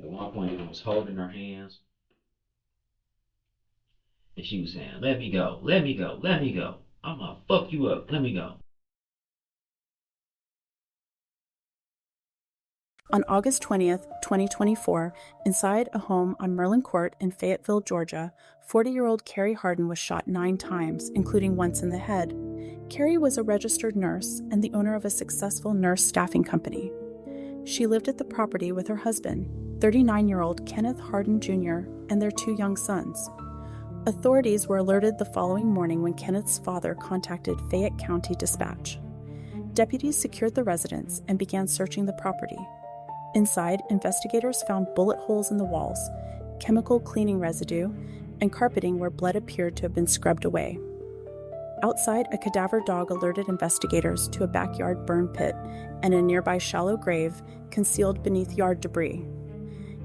At one point, he was holding her hands, and she was saying, "Let me go, let me go, let me go. I'm gonna fuck you up. Let me go." On August 20th, 2024, inside a home on Merlin Court in Fayetteville, Georgia, 40-year-old Carrie Hardin was shot 9 times, including once in the head. Carrie was a registered nurse and the owner of a successful nurse staffing company. She lived at the property with her husband, 39-year-old Kenneth Hardin Jr., and their 2 young sons. Authorities were alerted the following morning when Kenneth's father contacted Fayette County Dispatch. Deputies secured the residence and began searching the property. Inside, investigators found bullet holes in the walls, chemical cleaning residue, and carpeting where blood appeared to have been scrubbed away. Outside, a cadaver dog alerted investigators to a backyard burn pit and a nearby shallow grave concealed beneath yard debris.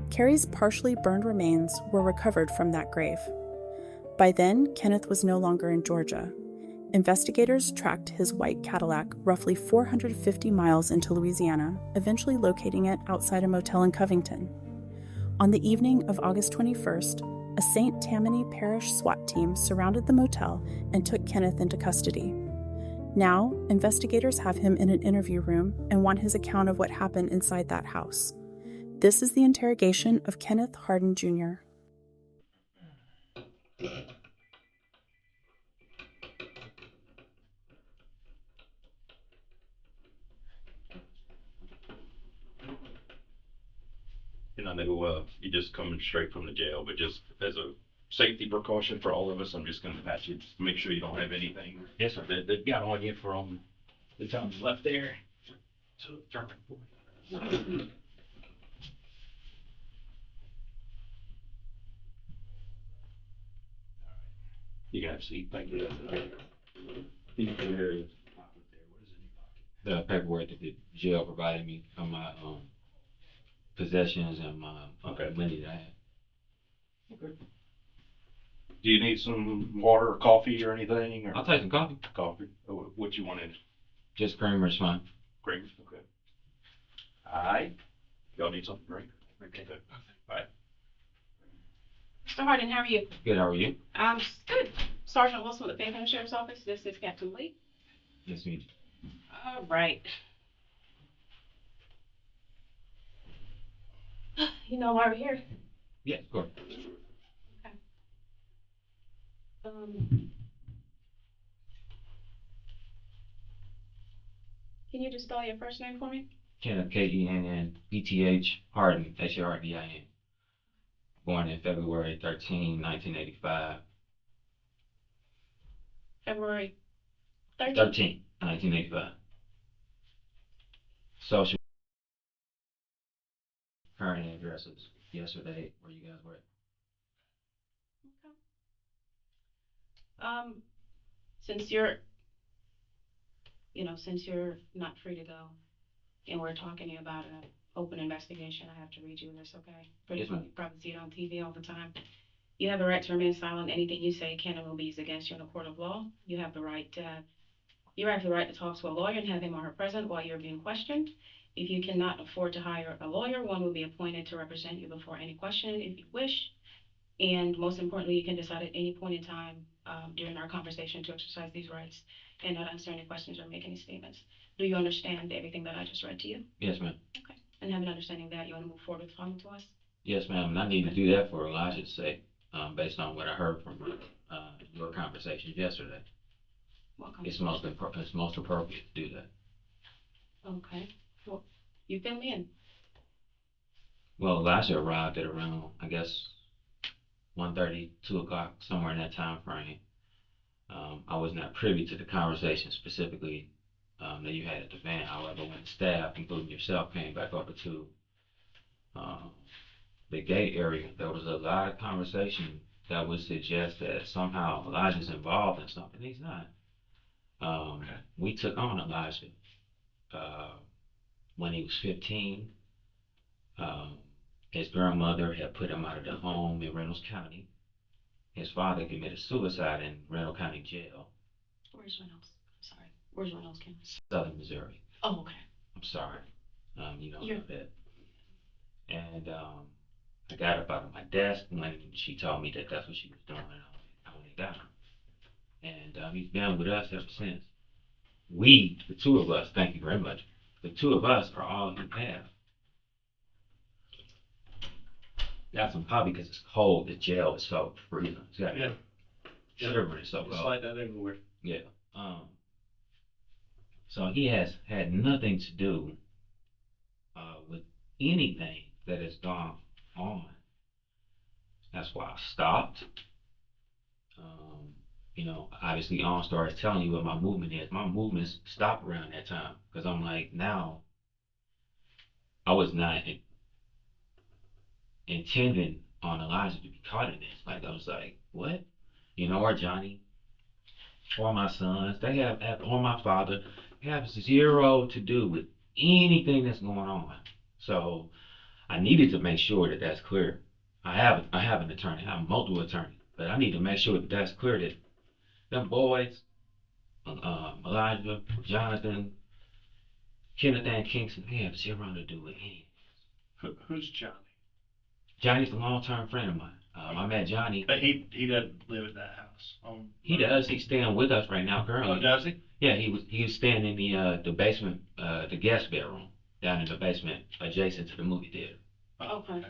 Carrie's partially burned remains were recovered from that grave. By then, Kenneth was no longer in Georgia. Investigators tracked his white Cadillac roughly 450 miles into Louisiana, eventually locating it outside a motel in Covington. On the evening of August 21st, a St. Tammany Parish SWAT team surrounded the motel and took Kenneth into custody. Now, investigators have him in an interview room and want his account of what happened inside that house. This is the interrogation of Kenneth Hardin Jr. And I know you're just coming straight from the jail, but just as a safety precaution for all of us, I'm just going to pat you just to make sure you don't have anything. Yes, sir. That got on you from the time you left there. So turn it. You got a seat. Thank you. The paperwork that the jail provided me from my possessions and my Okay. money that I had. Okay. Do you need some water or coffee or anything? Or I'll take some coffee. coffee. What you wanted? Just creamer's fine. Great. Okay. All right. Y'all need something, right? Okay. Good. All right. Mr. Hardin, how are you? Good, how are you? Good. Sergeant Wilson with the Fayetteville Sheriff's Office. This is Captain Lee. Nice to meet you. All right. You know why we're here? Yeah, of course. Okay. Um, can you just spell your first name for me? Kenneth, Kenneth Hardin, Hardin. Born in February 13, 1985. February 13th? 13, 1985. Social current addresses yesterday where you guys were at. Okay. Since you're, since you're not free to go, and we're talking about an open investigation, I have to read you this, okay? Yes, ma'am. You probably see it on TV all the time. You have the right to remain silent. Anything you say can and will be used against you in a court of law. You have the right to talk to a lawyer and have him or her present while you're being questioned. If you cannot afford to hire a lawyer, one will be appointed to represent you before any question if you wish. And most importantly, you can decide at any point in time during our conversation to exercise these rights and not answer any questions or make any statements. Do you understand everything that I just read to you? Yes, ma'am. Okay. And have an understanding that you want to move forward with talking to us? Yes, ma'am. And I need to do that for Elijah's sake, based on what I heard from your conversation yesterday. Welcome. It's most appropriate to do that. Okay. Well, you fill me in. Well, Elijah arrived at around, I guess, 1:30, 2 o'clock, somewhere in that time frame. I was not privy to the conversation specifically that you had at the van. However, when the staff, including yourself, came back over to um, the gate area, there was a lot of conversation that would suggest that somehow Elijah's involved in something. He's not. We took on Elijah uh, when he was 15. Um, his grandmother had put him out of the home in Reynolds County. His father committed suicide in Reynolds County Jail. Where's Reynolds? I'm sorry. Where's Reynolds County? Southern Missouri. Oh, okay. I'm sorry. You know You're... about that. And I got up out of my desk when she told me that that's what she was doing. I went and got him. And he's been with us ever since. We, the two of us, thank you very much. The two of us are all he have. Got some probably because it's cold. The jail is so freezing. It's got shivering. It's so cold. It's like that everywhere. Yeah. So he has had nothing to do with anything that has gone on. That's why I stopped. Um, obviously, OnStar is telling you what my movement is. My movements stopped around that time because I'm like, now I was not intending on Elijah to be caught in this. Like, I was like, what? Or Johnny, or my sons, or my father, have zero to do with anything that's going on. So I needed to make sure that that's clear. I have an attorney. I have multiple attorneys, but I need to make sure that that's clear that them boys, Elijah, Jonathan, Kenneth and Kingston, they have zero to do with anything. Who's Johnny? Johnny's a long-term friend of mine. I met Johnny. But he doesn't live at that house. He does. He's staying with us right now currently. Oh, does he? Yeah, he was staying in the basement, the guest bedroom down in the basement adjacent to the movie theater. Okay.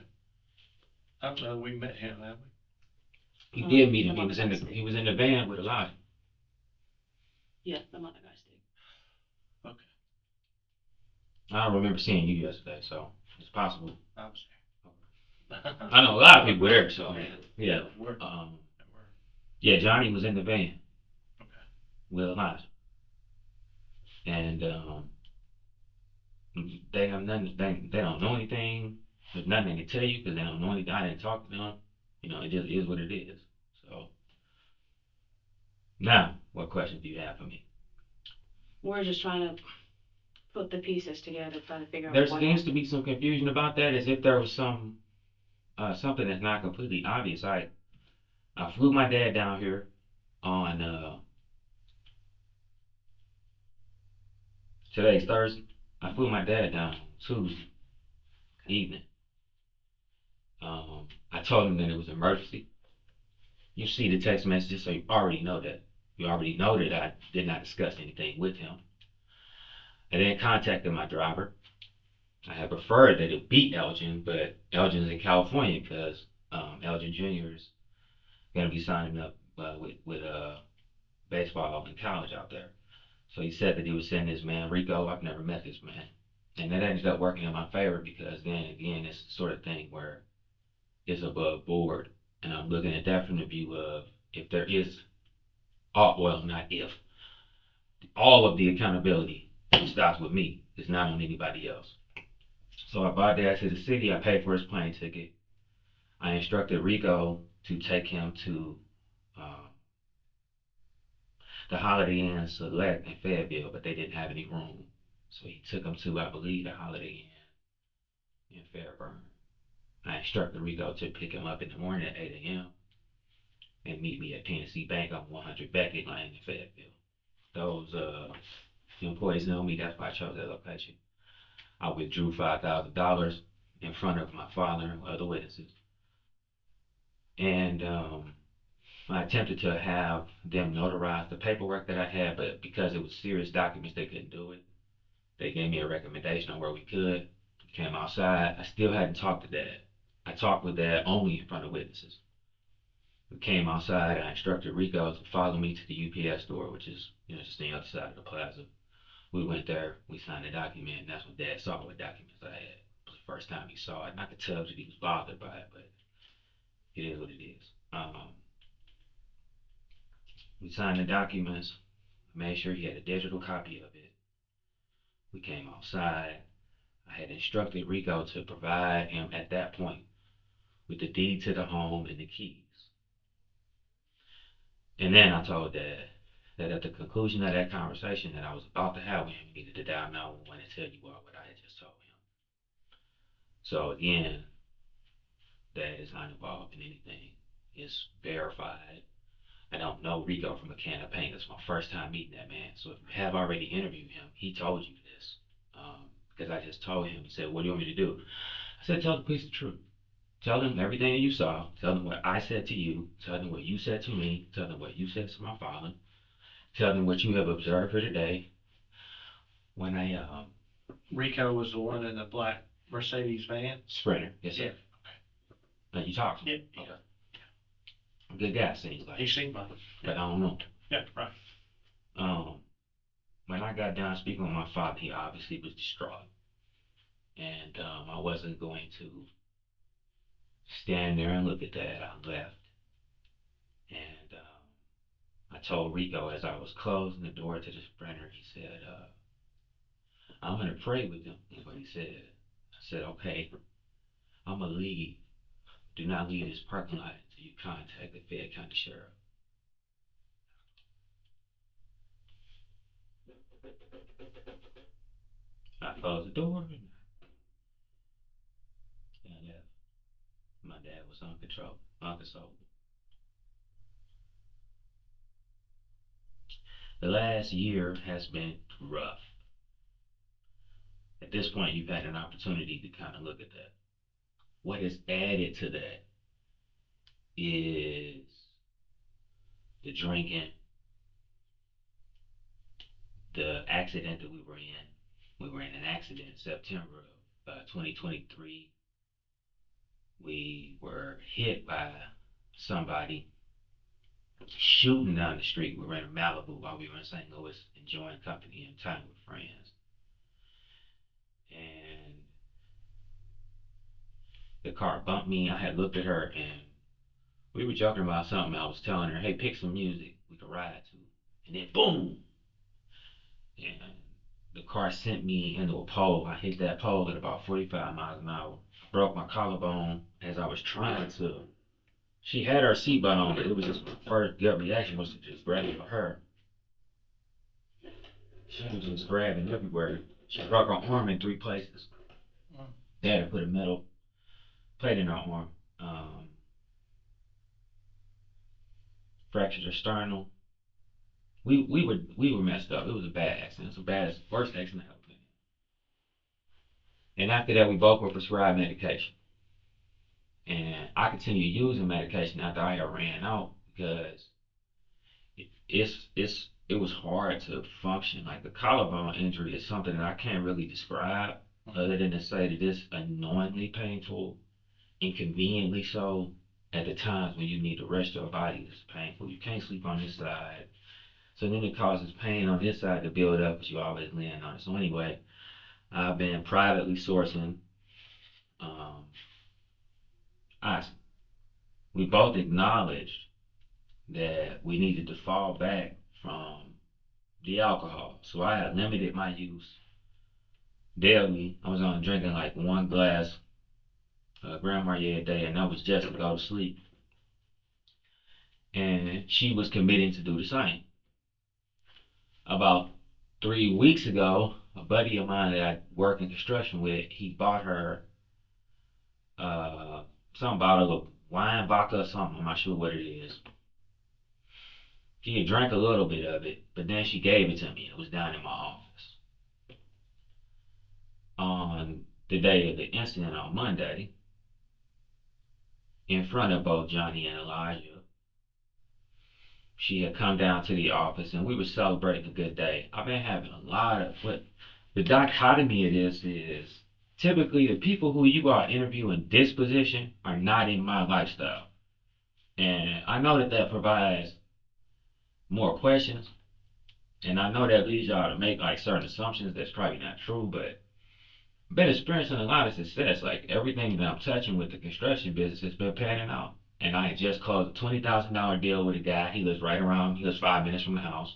I don't know. We met him, have we? You did meet him. He was in the van with Elijah. Yeah, some other guys did. Okay. I don't remember seeing you yesterday, so it's possible. I was there. I know a lot of people were there, so yeah. Where? Yeah, Johnny was in the van Okay. with Elijah, and they have nothing. They don't know anything. There's nothing they can tell you because they don't know anything. I didn't talk to them. It just is what it is. So now, what questions do you have for me? We're just trying to put the pieces together, trying to figure out There what seems to be some confusion about that, as if there was something that's not completely obvious. I flew my dad down here on today's Thursday. I flew my dad down Tuesday evening. I told him that it was an emergency. You see the text messages, so you already know that. You already know that I did not discuss anything with him. I then contacted my driver. I had preferred that it be Elgin, but Elgin's in California because Elgin Jr. is going to be signing up with baseball in college out there. So he said that he was sending his man Rico. I've never met this man. And that ended up working in my favor because then again, it's the sort of thing where it's above board. And I'm looking at that from the view of if there is, not if, all of the accountability stops with me. It's not on anybody else. So I brought Dad to the city. I paid for his plane ticket. I instructed Rico to take him to the Holiday Inn Select in Fayetteville, but they didn't have any room. So he took him to, I believe, the Holiday Inn in Fairburn. I instructed Rico to pick him up in the morning at 8 a.m. and meet me at Tennessee Bank on 100 Beckett Lane in Fayetteville. Those employees know me. That's why I chose that location. I withdrew $5,000 in front of my father and other witnesses. And I attempted to have them notarize the paperwork that I had, but because it was serious documents, they couldn't do it. They gave me a recommendation on where we could. Came outside. I still hadn't talked to Dad. I talked with Dad only in front of witnesses. We came outside. I instructed Rico to follow me to the UPS store, which is just on the other side of the plaza. We went there. We signed the document, and that's when Dad saw what documents I had. It was the first time he saw it. And I could tell that he was bothered by it, but it is what it is. We signed the documents, made sure he had a digital copy of it. We came outside. I had instructed Rico to provide him at that point with the deed to the home and the keys. And then I told Dad that at the conclusion of that conversation that I was about to have with him, he needed to dial 911 and tell you all what I had just told him. So again, Dad is not involved in anything. It's verified. I don't know Rico from a can of paint. It's my first time meeting that man. So if you have already interviewed him, he told you this. Because I just told him, he said, what do you want me to do? I said, tell the police the truth. Tell them everything that you saw. Tell them what I said to you. Tell them what you said to me. Tell them what you said to my father. Tell them what you have observed for today. When I Rico was the one in the black Mercedes van? Sprinter, yes sir. Yeah. Now you talk to Yeah, him. yeah. Okay. Good guy seems like. He seemed like it. But I don't know. Yeah, right. When I got down speaking with my father, he obviously was distraught, and I wasn't going to stand there and look at that. I left, and I told Rico as I was closing the door to the Sprinter, he said, "I'm gonna pray with them." Is what he said. I said, "Okay, I'm gonna leave. Do not leave this parking lot until you contact the Fayette County Sheriff." I closed the door and I left. My dad was unconsolable. The last year has been rough. At this point, you've had an opportunity to kind of look at that. What is added to that is the drinking, the accident that we were in. We were in an accident in September of 2023. We were hit by somebody shooting down the street. We were in Malibu while we were in St. Louis enjoying company and time with friends. And the car bumped me. I had looked at her and we were joking about something. I was telling her, hey, pick some music we could ride to. And then boom! And the car sent me into a pole. I hit that pole at about 45 miles an hour. Broke my collarbone as I was trying to. She had her seatbelt on, but it was just my first gut reaction was to just grab it for her. She was just grabbing everywhere. She broke her arm in 3 places. They had to put a metal plate in her arm. Fractured her sternum. We were messed up. It was a bad accident. It was the baddest, worst accident I ever been in. And after that, we both were prescribed medication. And I continued using medication after I had ran out because it was hard to function. Like the collarbone injury is something that I can't really describe other than to say that it's annoyingly painful, inconveniently so. At the times when you need to rest your body, it's painful. You can't sleep on this side. So then it causes pain on this side to build up because you always laying on it. So anyway, I've been privately sourcing. Um, I, we both acknowledged that we needed to fall back from the alcohol. So I had limited my use daily. I was only drinking like one glass Grand Marnier a day, and that was just to go to sleep. And she was committing to do the same. About 3 weeks ago, a buddy of mine that I work in construction with, he bought her uh, some bottle of wine, vodka, or something. I'm not sure what it is. She had drank a little bit of it, but then she gave it to me. It was down in my office. On the day of the incident on Monday, in front of both Johnny and Elijah, she had come down to the office and we were celebrating a good day. I've been having a lot of, what the dichotomy of this is, typically the people who you are interviewing this position are not in my lifestyle. And I know that that provides more questions. And I know that leads y'all to make like certain assumptions that's probably not true, but I've been experiencing a lot of success. Like everything that I'm touching with the construction business has been panning out. And I had just closed a $20,000 deal with a guy. He lives 5 minutes from the house.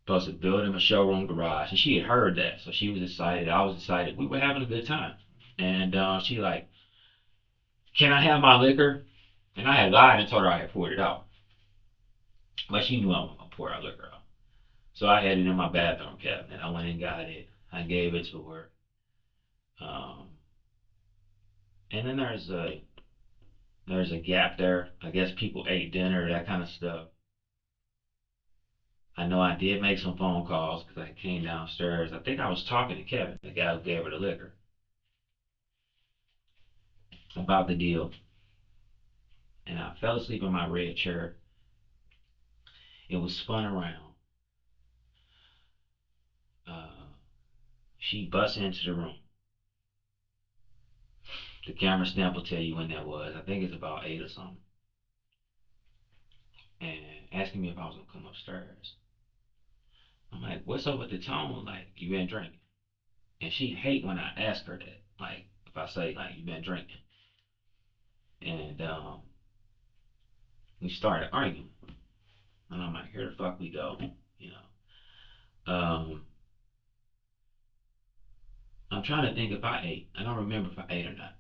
Supposed to build him a showroom garage. And she had heard that. So she was excited. I was excited. We were having a good time. And she like, can I have my liquor? And I had lied and told her I had poured it out. But she knew I wasn't going to pour our liquor out. So I had it in my bathroom cabinet. I went and got it. I gave it to her. And then there's a gap there. I guess people ate dinner, that kind of stuff. I know I did make some phone calls because I came downstairs. I think I was talking to Kevin, the guy who gave her the liquor. about the deal, and I fell asleep in my red chair. It was spun around. Uh, she busts into the room. The camera stamp will tell you when that was. I think it's about 8 or something. And asking me if I was gonna come upstairs. I'm like, what's up with the tone? Like, you been drinking? And she hate when I ask her that. Like, if I say like you been drinking. And we started arguing. And I'm like, here the fuck we go. You know. I'm trying to think if I ate. I don't remember if I ate or not.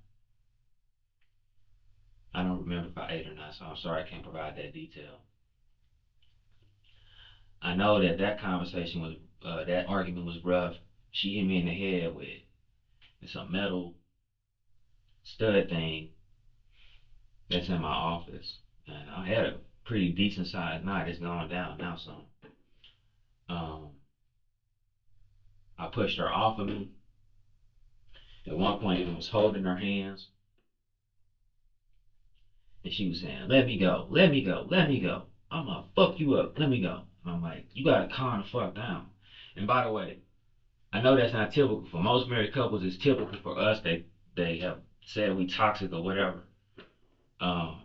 I don't remember if I ate or not, so I'm sorry I can't provide that detail. I know that that conversation was, that argument was rough. She hit me in the head with some metal stud thing that's in my office. And I had a pretty decent sized knot. It's going down now some. Um, I pushed her off of me. At one point, I was holding her hands, and she was saying, "Let me go, let me go, let me go. I'm gonna fuck you up. Let me go." And I'm like, "You gotta calm the fuck down." And by the way, I know that's not typical for most married couples. It's typical for us. They have said we toxic or whatever. Um,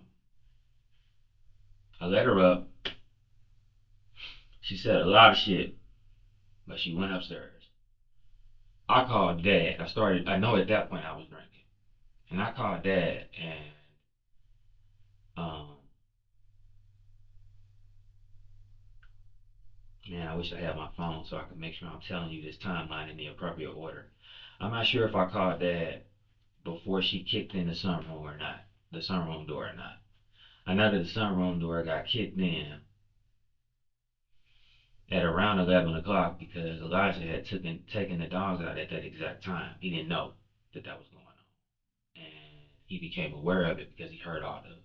I let her up. She said a lot of shit, but she went upstairs. I called dad. I know at that point I was drinking. And I called dad and um man, I wish I had my phone so I could make sure I'm telling you this timeline in the appropriate order. I'm not sure if I called dad before she kicked in the sunroom or not, the sunroom door or not. I know that the sunroom door got kicked in at around 11 o'clock because Elijah had taken the dogs out at that exact time. He didn't know that that was going on. And he became aware of it because he heard all the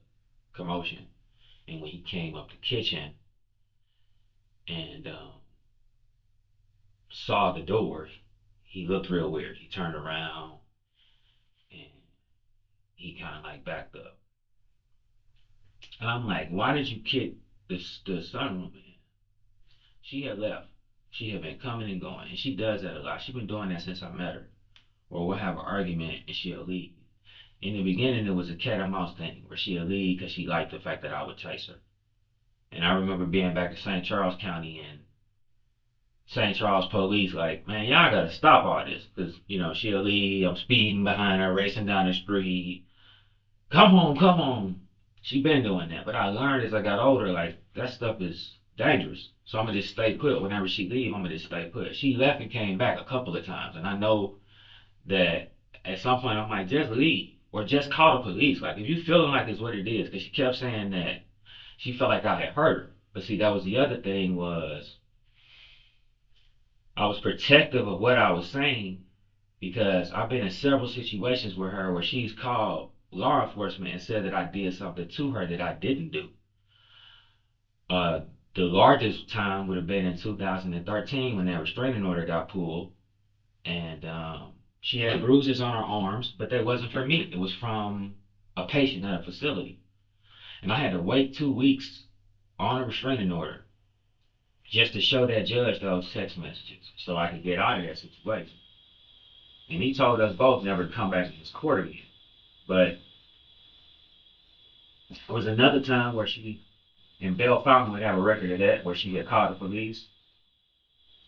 commotion. And when he came up the kitchen and saw the door, he looked real weird. He turned around and he kind of like backed up. And I'm like, why did you kick the sunroom in? She had left. She had been coming and going, and she does that a lot. She's been doing that since I met her. Or we'll have an argument and she'll leave. In the beginning, it was a cat and mouse thing where she'll leave because she liked the fact that I would chase her. And I remember being back in St. Charles County and St. Charles police like, man, y'all gotta stop all this. Because, you know, she'll leave, I'm speeding behind her, racing down the street. Come home, come home. She been doing that. But I learned as I got older, like, that stuff is dangerous. So I'm gonna just stay put. Whenever she leave, I'm gonna just stay put. She left and came back a couple of times. And I know that at some point I might just leave. Or just call the police. Like, if you feeling like it's what it is. Because she kept saying that she felt like I had hurt her. But see, that was the other thing was I was protective of what I was saying because I've been in several situations with her where she's called law enforcement and said that I did something to her that I didn't do. Uh, the largest time would have been in 2013 when that restraining order got pulled, and she had bruises on her arms, but that wasn't from me. It was from a patient at a facility, and I had to wait 2 weeks on a restraining order just to show that judge those text messages so I could get out of that situation. And he told us both never to come back to his court again. But there was another time where she, in Bell Fountain would have a record of that, where she had called the police.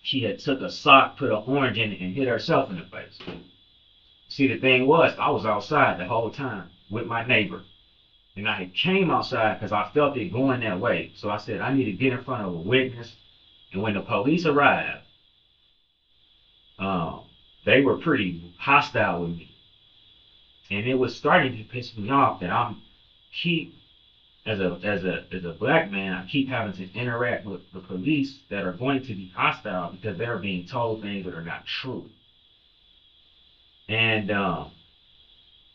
She had took a sock, put an orange in it, and hit herself in the face. See, the thing was, I was outside the whole time with my neighbor. And I had came outside because I felt it going that way. So I said, I need to get in front of a witness. And when the police arrived, they were pretty hostile with me. And it was starting to piss me off that I'm keep as a black man, I keep having to interact with the police that are going to be hostile because they're being told things that are not true. And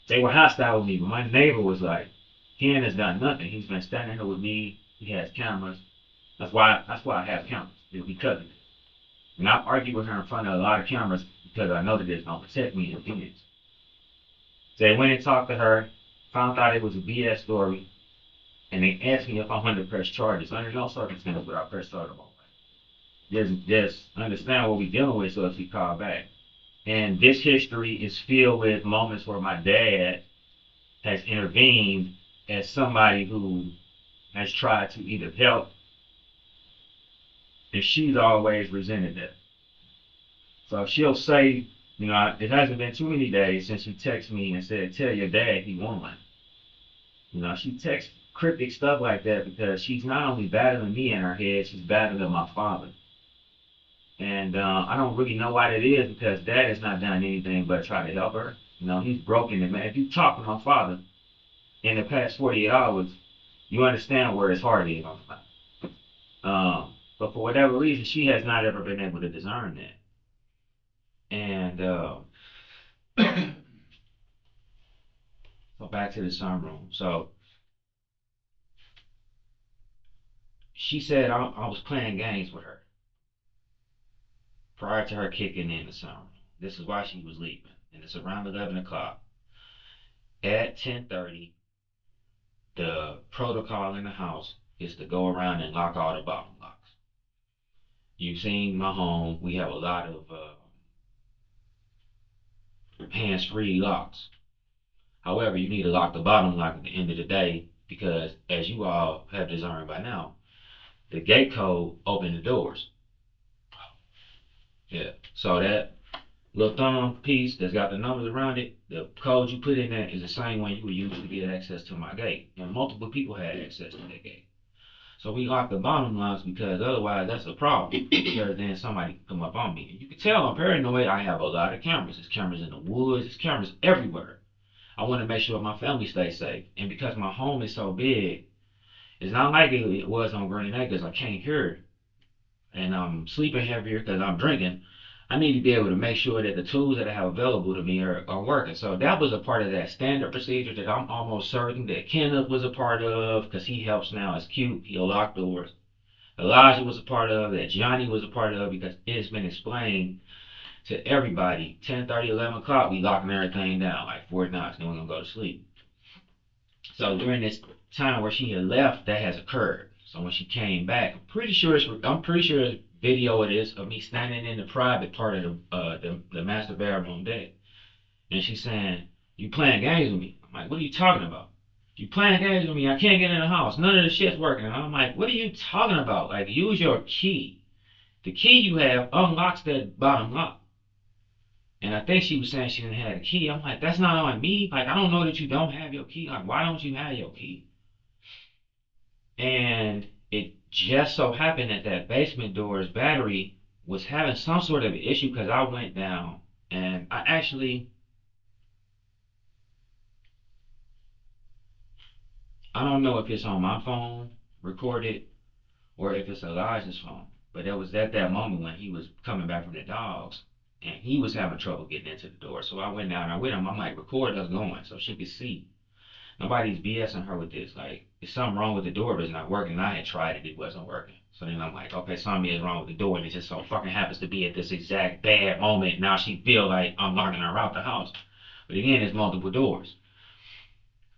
they were hostile with me, but my neighbor was like, Ken has done nothing. He's been standing here with me. He has cameras. That's why I have cameras. It's because of it. And I've argued with her in front of a lot of cameras because I know that it's gonna protect me in the end. So they went and talked to her. found out it was a BS story, and they asked me if I wanted to press charges. Under no circumstances would I press charges. Just understand what we're dealing with, so if you call back. And this history is filled with moments where my dad has intervened as somebody who has tried to either help, and she's always resented that. So she'll say, you know, it hasn't been too many days since she texted me and said, tell your dad he won. You know, she texts cryptic stuff like that because she's not only battling me in her head, she's battling my father. And I don't really know why that is, because dad has not done anything but try to help her. You know, he's broken it, man. If you talk to my father in the past 48 hours, you understand where his heart is on the matter. But for whatever reason, she has not ever been able to discern that. And so back to the sunroom. So she said I was playing games with her prior to her kicking in the sunroom. This is why she was leaving. And it's around 11 o'clock. At 10:30, the protocol in the house is to go around and lock all the bottom locks. You've seen my home. We have a lot of hands-free locks. However, you need to lock the bottom lock at the end of the day because, as you all have discerned by now, the gate code opened the doors. Yeah. So that little thumb piece that's got the numbers around it, the code you put in there is the same one you would use to get access to my gate. And multiple people had access to that gate. So we lock the bottom locks because otherwise that's a problem. Because then somebody can come up on me. And you can tell I'm paranoid. I have a lot of cameras. There's cameras in the woods. There's cameras everywhere. I want to make sure my family stays safe. And because my home is so big, it's not like it was on Green Acres. I can't hear it. And I'm sleeping heavier because I'm drinking. I need to be able to make sure that the tools that I have available to me are working. So that was a part of that standard procedure that I'm almost certain that Kenneth was a part of, because he helps now. It's cute. He'll lock doors. Elijah was a part of, that Johnny was a part of, because it has been explained to everybody. 10:30, 11 o'clock, we locking everything down, like Fort Knox, then we're going to go to sleep. So during this time where she had left, that has occurred. So when she came back, I'm pretty sure there's video of this of me standing in the private part of the master bedroom deck, and she's saying, "You playing games with me?" I'm like, "What are you talking about? You playing games with me? I can't get in the house. None of the shit's working." And I'm like, "What are you talking about? Like, use your key. The key you have unlocks that bottom lock." And I think she was saying she didn't have the key. I'm like, "That's not on me. Like, I don't know that you don't have your key. Like, why don't you have your key?" And it just so happened that that basement door's battery was having some sort of issue, because I went down and I don't know if it's on my phone recorded or if it's Elijah's phone, but it was at that moment when he was coming back from the dogs and he was having trouble getting into the door. So I went down there with him. I'm like, record us going so she could see. Nobody's BSing her with this. Like, is something wrong with the door, but it's not working. And I had tried it, it wasn't working. So then I'm like, okay, something is wrong with the door, and it just so fucking happens to be at this exact bad moment. Now she feel like I'm locking her out the house. But again, there's multiple doors.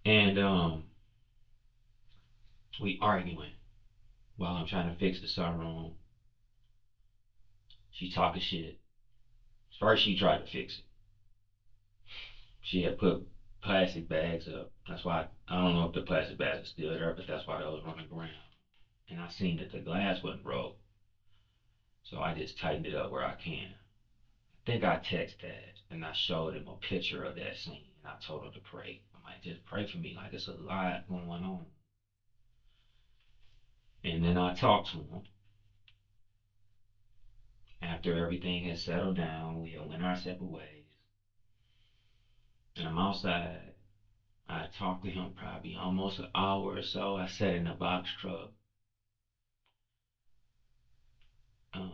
And we arguing while I'm trying to fix the sunroom. She talking shit. First she tried to fix it. She had put plastic bags up. That's why, I don't know if the plastic bags are still there, but that's why those were on the ground. And I seen that the glass wasn't broke. So I just tightened it up where I can. I think I texted Dad and I showed him a picture of that scene and I told him to pray. I'm like, just pray for me. Like, there's a lot going on. And then I talked to him. After everything had settled down, we went our separate ways. And I'm outside. I talked to him probably almost an hour or so. I sat in the box truck. Um,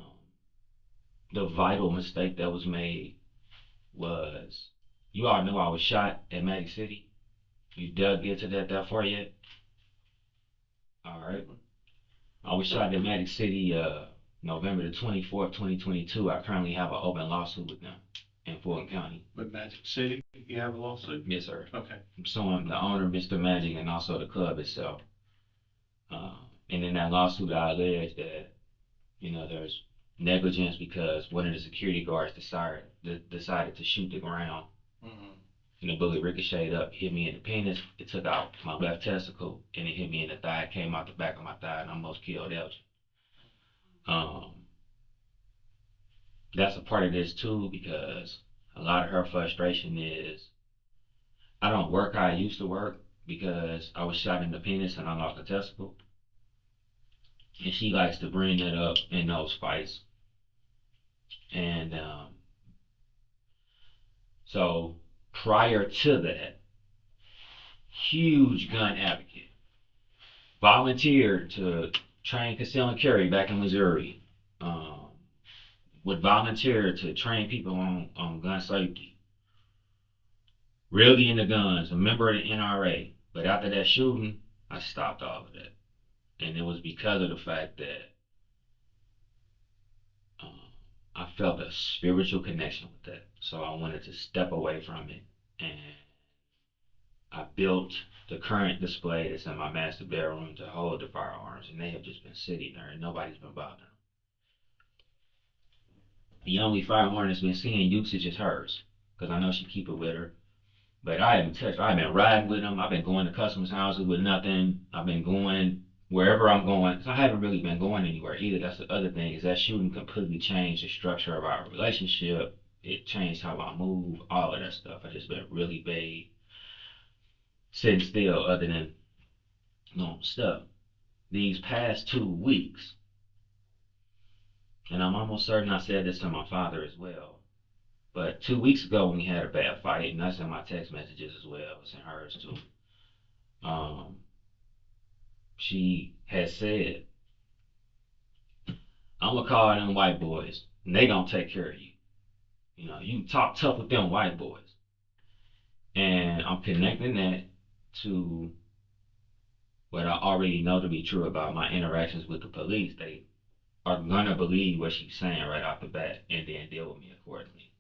the vital mistake that was made was, you all knew I was shot at Magic City. You dug into that far yet? All right. I was shot at Magic City November the 24th, 2022. I currently have an open lawsuit with them. in Fulton County. With Magic City, you have a lawsuit? Yes, sir. Okay. I'm suing the owner, Mr. Magic, and also the club itself. And in that lawsuit, I allege that, there's negligence because one of the security guards decided to shoot the ground, Mm-hmm. and the bullet ricocheted up, hit me in the penis. It took out my left testicle, and it hit me in the thigh, came out the back of my thigh, and almost killed Elgin. That's a part of this too, because a lot of her frustration is I don't work how I used to work because I was shot in the penis and I lost a testicle. And she likes to bring that up in those fights. And so prior to that, huge gun advocate, volunteered to train conceal and carry back in Missouri. Would volunteer to train people on gun safety. Really into guns, a member of the NRA. But after that shooting, I stopped all of that. And it was because of the fact that I felt a spiritual connection with that. So I wanted to step away from it. And I built the current display that's in my master bedroom to hold the firearms. And they have just been sitting there and nobody's been bothering them. The only firearm that's been seeing usage is hers. Because I know she keep it with her. But I haven't touched. I've been riding with them. I've been going to customers' houses with nothing. I've been going wherever I'm going. So I haven't really been going anywhere either. That's the other thing, is that shooting completely changed the structure of our relationship. It changed how I move, all of that stuff. I just been really vague, sitting still, other than normal stuff. These past 2 weeks, and I'm almost certain I said this to my father as well. But 2 weeks ago when we had a bad fight, and that's in my text messages as well, it's in hers too. She has said, I'm gonna call them white boys, and they gonna take care of you. You talk tough with them white boys. And I'm connecting that to what I already know to be true about my interactions with the police. They are gonna believe what she's saying right off the bat and then deal with me accordingly.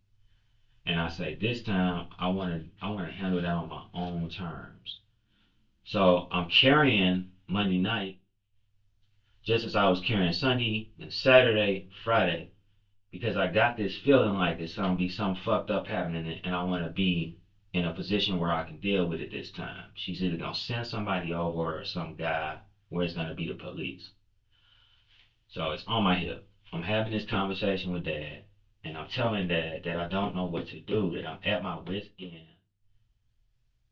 And I say this time I wanna handle that on my own terms. So I'm carrying Monday night just as I was carrying Sunday and Saturday, Friday, because I got this feeling like there's gonna be something fucked up happening, and I want to be in a position where I can deal with it this time. She's either gonna send somebody over or some guy, where it's gonna be the police. So it's on my hip. I'm having this conversation with Dad, and I'm telling Dad that I don't know what to do, that I'm at my wit's end.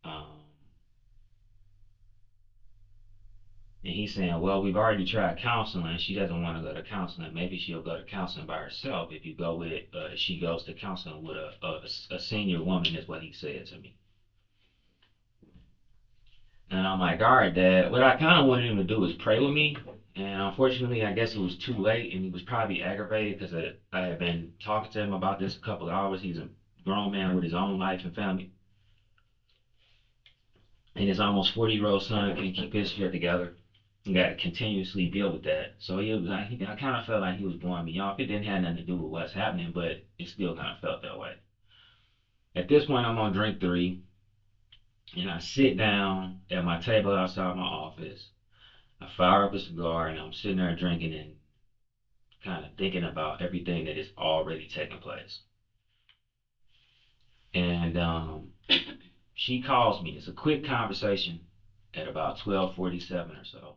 Um, And he's saying, well, we've already tried counseling. She doesn't want to go to counseling. Maybe she'll go to counseling by herself if she goes to counseling with a senior woman, is what he said to me. And I'm like, all right, Dad. What I kind of wanted him to do is pray with me. And unfortunately, I guess it was too late, and he was probably aggravated because I had been talking to him about this a couple of hours. He's a grown man with his own life and family. And his almost 40-year-old son can keep his shit together. You got to continuously deal with that. So I kind of felt like he was blowing me off. It didn't have nothing to do with what's happening, but it still kind of felt that way. At this point, I'm on drink 3, and I sit down at my table outside my office. I fire up a cigar, and I'm sitting there drinking and kind of thinking about everything that is already taking place. And she calls me. It's a quick conversation at about 12:47 or so.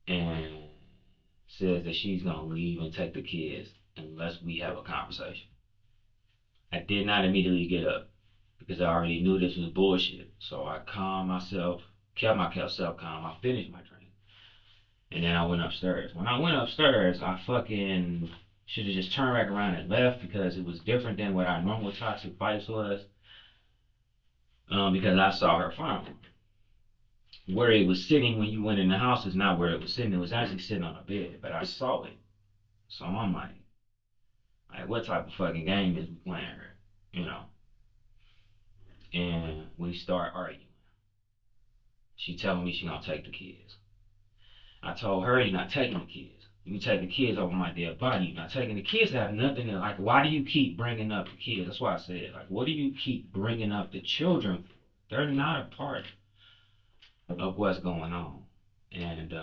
And says that she's gonna leave and take the kids unless we have a conversation. I did not immediately get up because I already knew this was bullshit. So I calmed myself, kept myself calm. I finished my drink, and then I went upstairs. When I went upstairs, I fucking should have just turned back around and left because it was different than what our normal toxic fights was. Because I saw her firearm. Where it was sitting when you went in the house is not where it was sitting. It was actually sitting on a bed, but I saw it. So I'm like, what type of fucking game is we playing here? You know? And we start arguing. She telling me she gonna take the kids. I told her you're not taking the kids. You take the kids over my dead body. You're not taking the kids have nothing to, like, why do you keep bringing up the kids? That's why I said, like, what do you keep bringing up the children? They're not a part of what's going on. And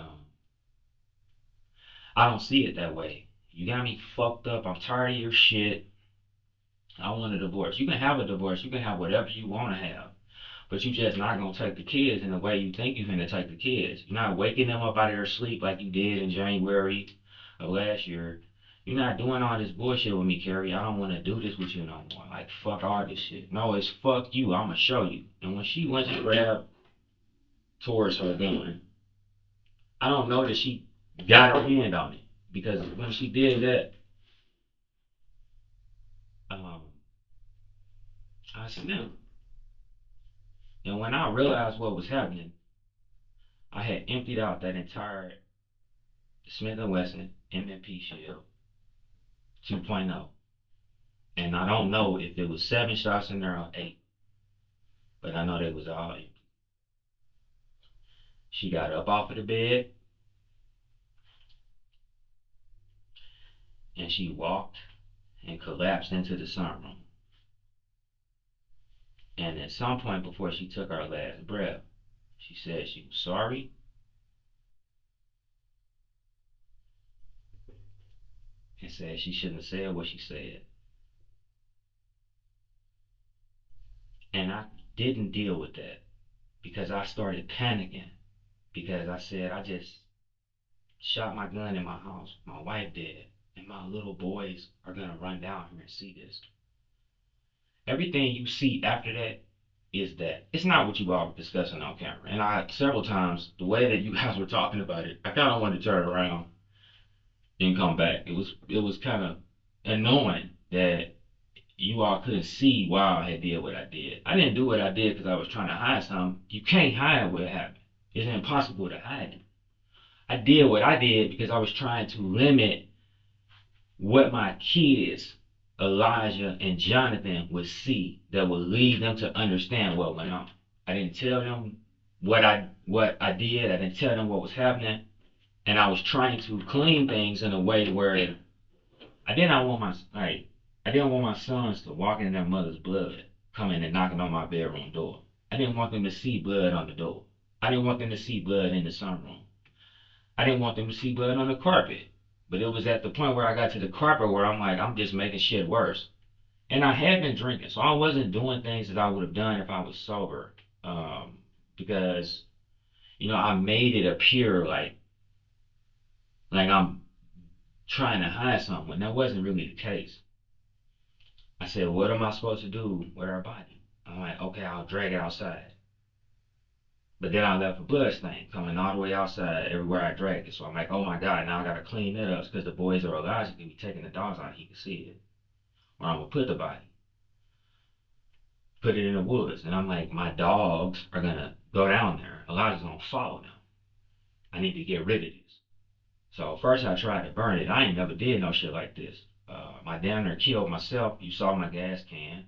I don't see it that way. You got me fucked up. I'm tired of your shit. I want a divorce. You can have a divorce. You can have whatever you want to have. But you just not gonna take the kids in the way you think you're gonna take the kids. You're not waking them up out of their sleep like you did in January of last year. You're not doing all this bullshit with me, Carrie. I don't want to do this with you no more. Like, fuck all this shit. No, it's fuck you. I'm gonna show you. And when she went to grab towards her gun, I don't know that she got her hand on it because when she did that, um, I snapped. And when I realized what was happening, I had emptied out that entire Smith& Wesson M&P Shield 2.0. And I don't know if it was 7 shots in there or 8, but I know they was all empty. She got up off of the bed and she walked and collapsed into the sunroom. And at some point before she took her last breath, she said she was sorry and said she shouldn't have said what she said. And I didn't deal with that because I started panicking because I said I just shot my gun in my house. My wife dead, and my little boys are gonna run down here and see this. Everything you see after that is that. It's not what you all were discussing on camera. And I several times, the way that you guys were talking about it, I kind of wanted to turn around and come back. It was kind of annoying that you all couldn't see why I had did what I did. I didn't do what I did because I was trying to hide something. You can't hide what happened. It's impossible to hide it. I did what I did because I was trying to limit what my kids, Elijah and Jonathan, would see that would lead them to understand what went on. I didn't tell them what I did. I didn't tell them what was happening, and I was trying to clean things in a way where I did not want I didn't want my sons to walk in their mother's blood, coming and knocking on my bedroom door. I didn't want them to see blood on the door. I didn't want them to see blood in the sunroom. I didn't want them to see blood on the carpet. But it was at the point where I got to the carpet where I'm like, I'm just making shit worse. And I had been drinking, so I wasn't doing things that I would have done if I was sober. Because, I made it appear like I'm trying to hide something when that wasn't really the case. I said, what am I supposed to do with our body? I'm like, okay, I'll drag it outside. But then I left a blood stain coming all the way outside everywhere I dragged it. So I'm like, oh my God, now I gotta clean that up because the boys are Elijah can be taking the dogs out, he can see it. Where I'm gonna put the body. Put it in the woods. And I'm like, my dogs are gonna go down there. Elijah's gonna follow them. I need to get rid of this. So first I tried to burn it. I ain't never did no shit like this. My damn near killed myself. You saw my gas can.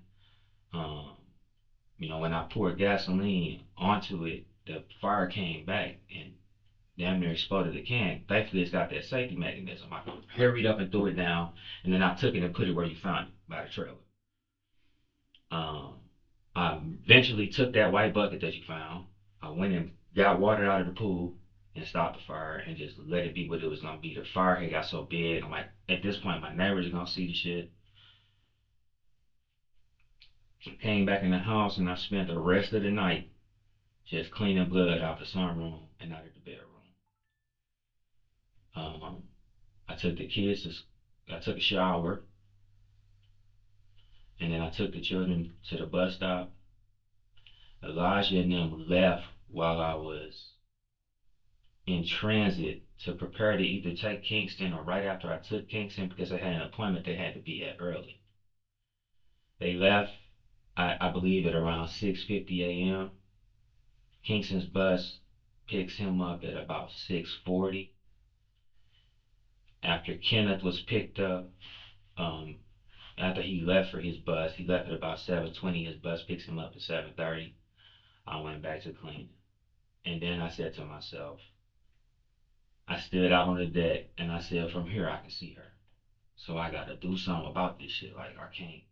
Um, when I poured gasoline onto it, the fire came back and damn near exploded the can. Thankfully, it's got that safety mechanism. I hurried up and threw it down, and then I took it and put it where you found it, by the trailer. Um, I eventually took that white bucket that you found. I went and got water out of the pool and stopped the fire and just let it be what it was gonna be. The fire had got so big. I'm like, at this point, my neighbors are gonna see the shit. Came back in the house and I spent the rest of the night just cleaning blood out the sunroom and out of the bedroom. Um, I took the kids I took a shower, and then I took the children to the bus stop. Elijah and them left while I was in transit to prepare to either take Kingston or right after I took Kingston because I had an appointment they had to be at early. They left, I believe, at around 6:50 a.m. Kingston's bus picks him up at about 6:40. After Kenneth was picked up, um, after he left for his bus, he left at about 7:20. His bus picks him up at 7:30. I went back to cleaning. And then I said to myself, I stood out on the deck and I said, from here I can see her. So I gotta do something about this shit. Like, I can't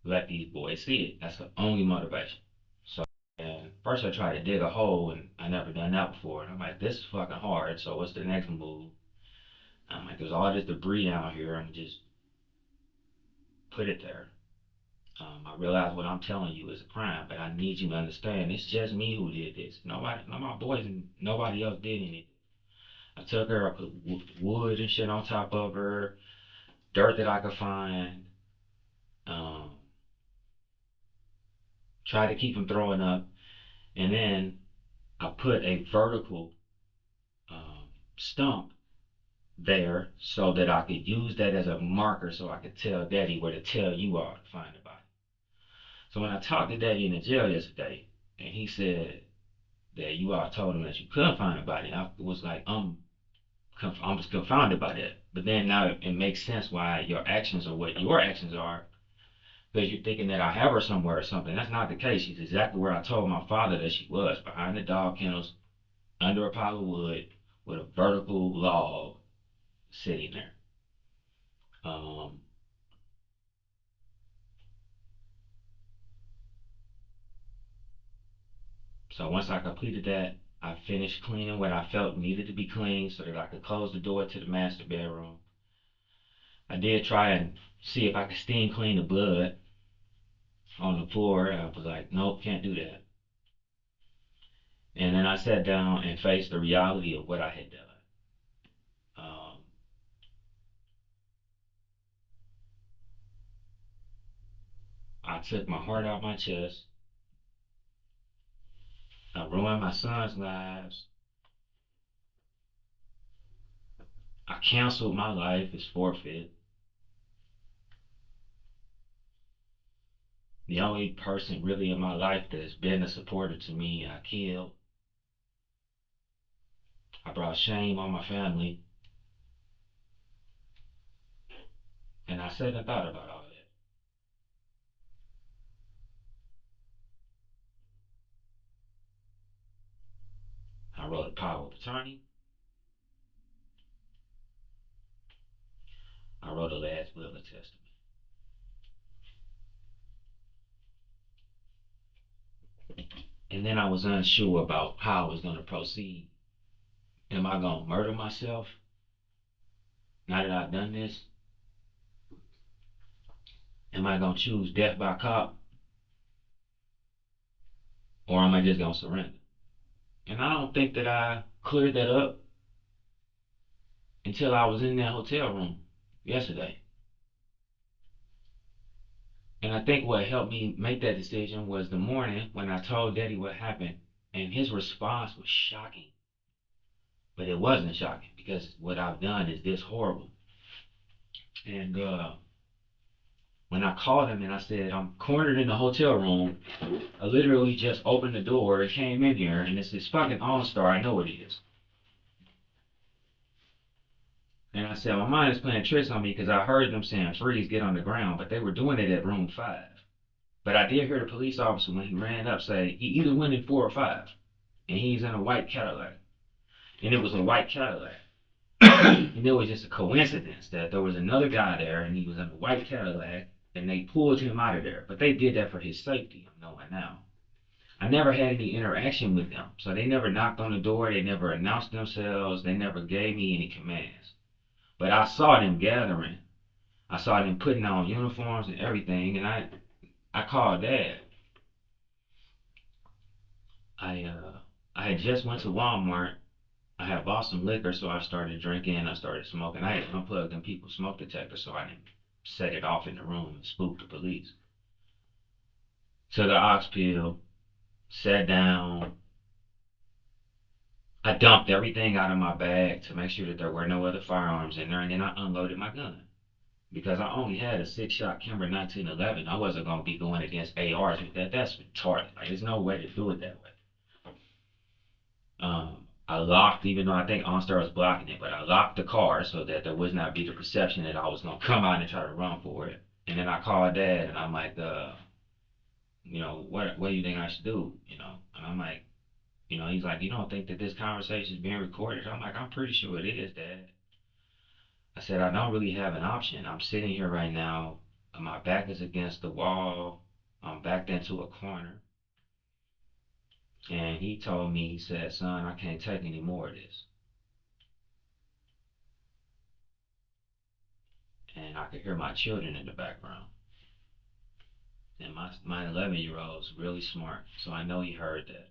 let these boys see it. That's the only motivation. So, and first I tried to dig a hole, and I never done that before. And I'm like, this is fucking hard. So what's the next move? I'm like, there's all this debris down here, and just put it there. I realize what I'm telling you is a crime, but I need you to understand it's just me who did this. Nobody, none of my boys, and nobody else did anything. I took her, I put wood and shit on top of her, dirt that I could find. Um, Tried to keep from throwing up, and then I put a vertical um, stump there so that I could use that as a marker so I could tell Daddy where to tell you all to find the body. So when I talked to Daddy in the jail yesterday, and he said that you all told him that you couldn't find the body, I was like, I'm just confounded by that. But then now it makes sense why your actions are what your actions are, because you're thinking that I have her somewhere or something. That's not the case. She's exactly where I told my father that she was, behind the dog kennels, under a pile of wood, with a vertical log sitting there. Um, so once I completed that, I finished cleaning what I felt needed to be cleaned so that I could close the door to the master bedroom. I did try and see if I could steam clean the blood on the floor. I was like, nope, can't do that. And then I sat down and faced the reality of what I had done. Um, I took my heart out my chest. I ruined my son's lives. I canceled my life as forfeit. The only person really in my life that's been a supporter to me, I killed. I brought shame on my family. And I sat and thought about all that. I wrote a power of attorney. I wrote a last will and testament. And then I was unsure about how I was going to proceed. Am I going to murder myself now that I've done this? Am I going to choose death by cop? Or am I just going to surrender? And I don't think that I cleared that up until I was in that hotel room yesterday. And I think what helped me make that decision was the morning when I told Daddy what happened, and his response was shocking. But it wasn't shocking because what I've done is this horrible. And when I called him and I said, I'm cornered in the hotel room, I literally just opened the door and came in here, and it's this fucking All-Star, I know it is. And I said, my mind is playing tricks on me because I heard them saying, freeze, get on the ground, but they were doing it at room 5. But I did hear the police officer when he ran up say, he either went in 4 or 5, and he's in a white Cadillac. And it was a white Cadillac. And it was just a coincidence that there was another guy there and he was in a white Cadillac and they pulled him out of there. But they did that for his safety, I'm knowing now. I never had any interaction with them. So they never knocked on the door, they never announced themselves, they never gave me any commands. But I saw them gathering. I saw them putting on uniforms and everything, and I called Dad. I had just went to Walmart. I had bought some liquor, so I started drinking and I started smoking. I had unplugged them people's smoke detector so I didn't set it off in the room and spook the police. Took the ox pill, sat down. I dumped everything out of my bag to make sure that there were no other firearms in there, and then I unloaded my gun. Because I only had a 6-shot Kimber 1911. I wasn't going to be going against ARs with that. That's retarded. Like, there's no way to do it that way. I locked, even though I think OnStar was blocking it, but I locked the car so that there would not be the perception that I was gonna come out and try to run for it. And then I called Dad and I'm like, what do you think I should do? And I'm like, You know, he's like, you don't think that this conversation is being recorded? I'm like, I'm pretty sure it is, Dad. I said, I don't really have an option. I'm sitting here right now, and my back is against the wall. I'm backed into a corner. And he told me, he said, son, I can't take any more of this. And I could hear my children in the background. And my 11-year-old is really smart, so I know he heard that.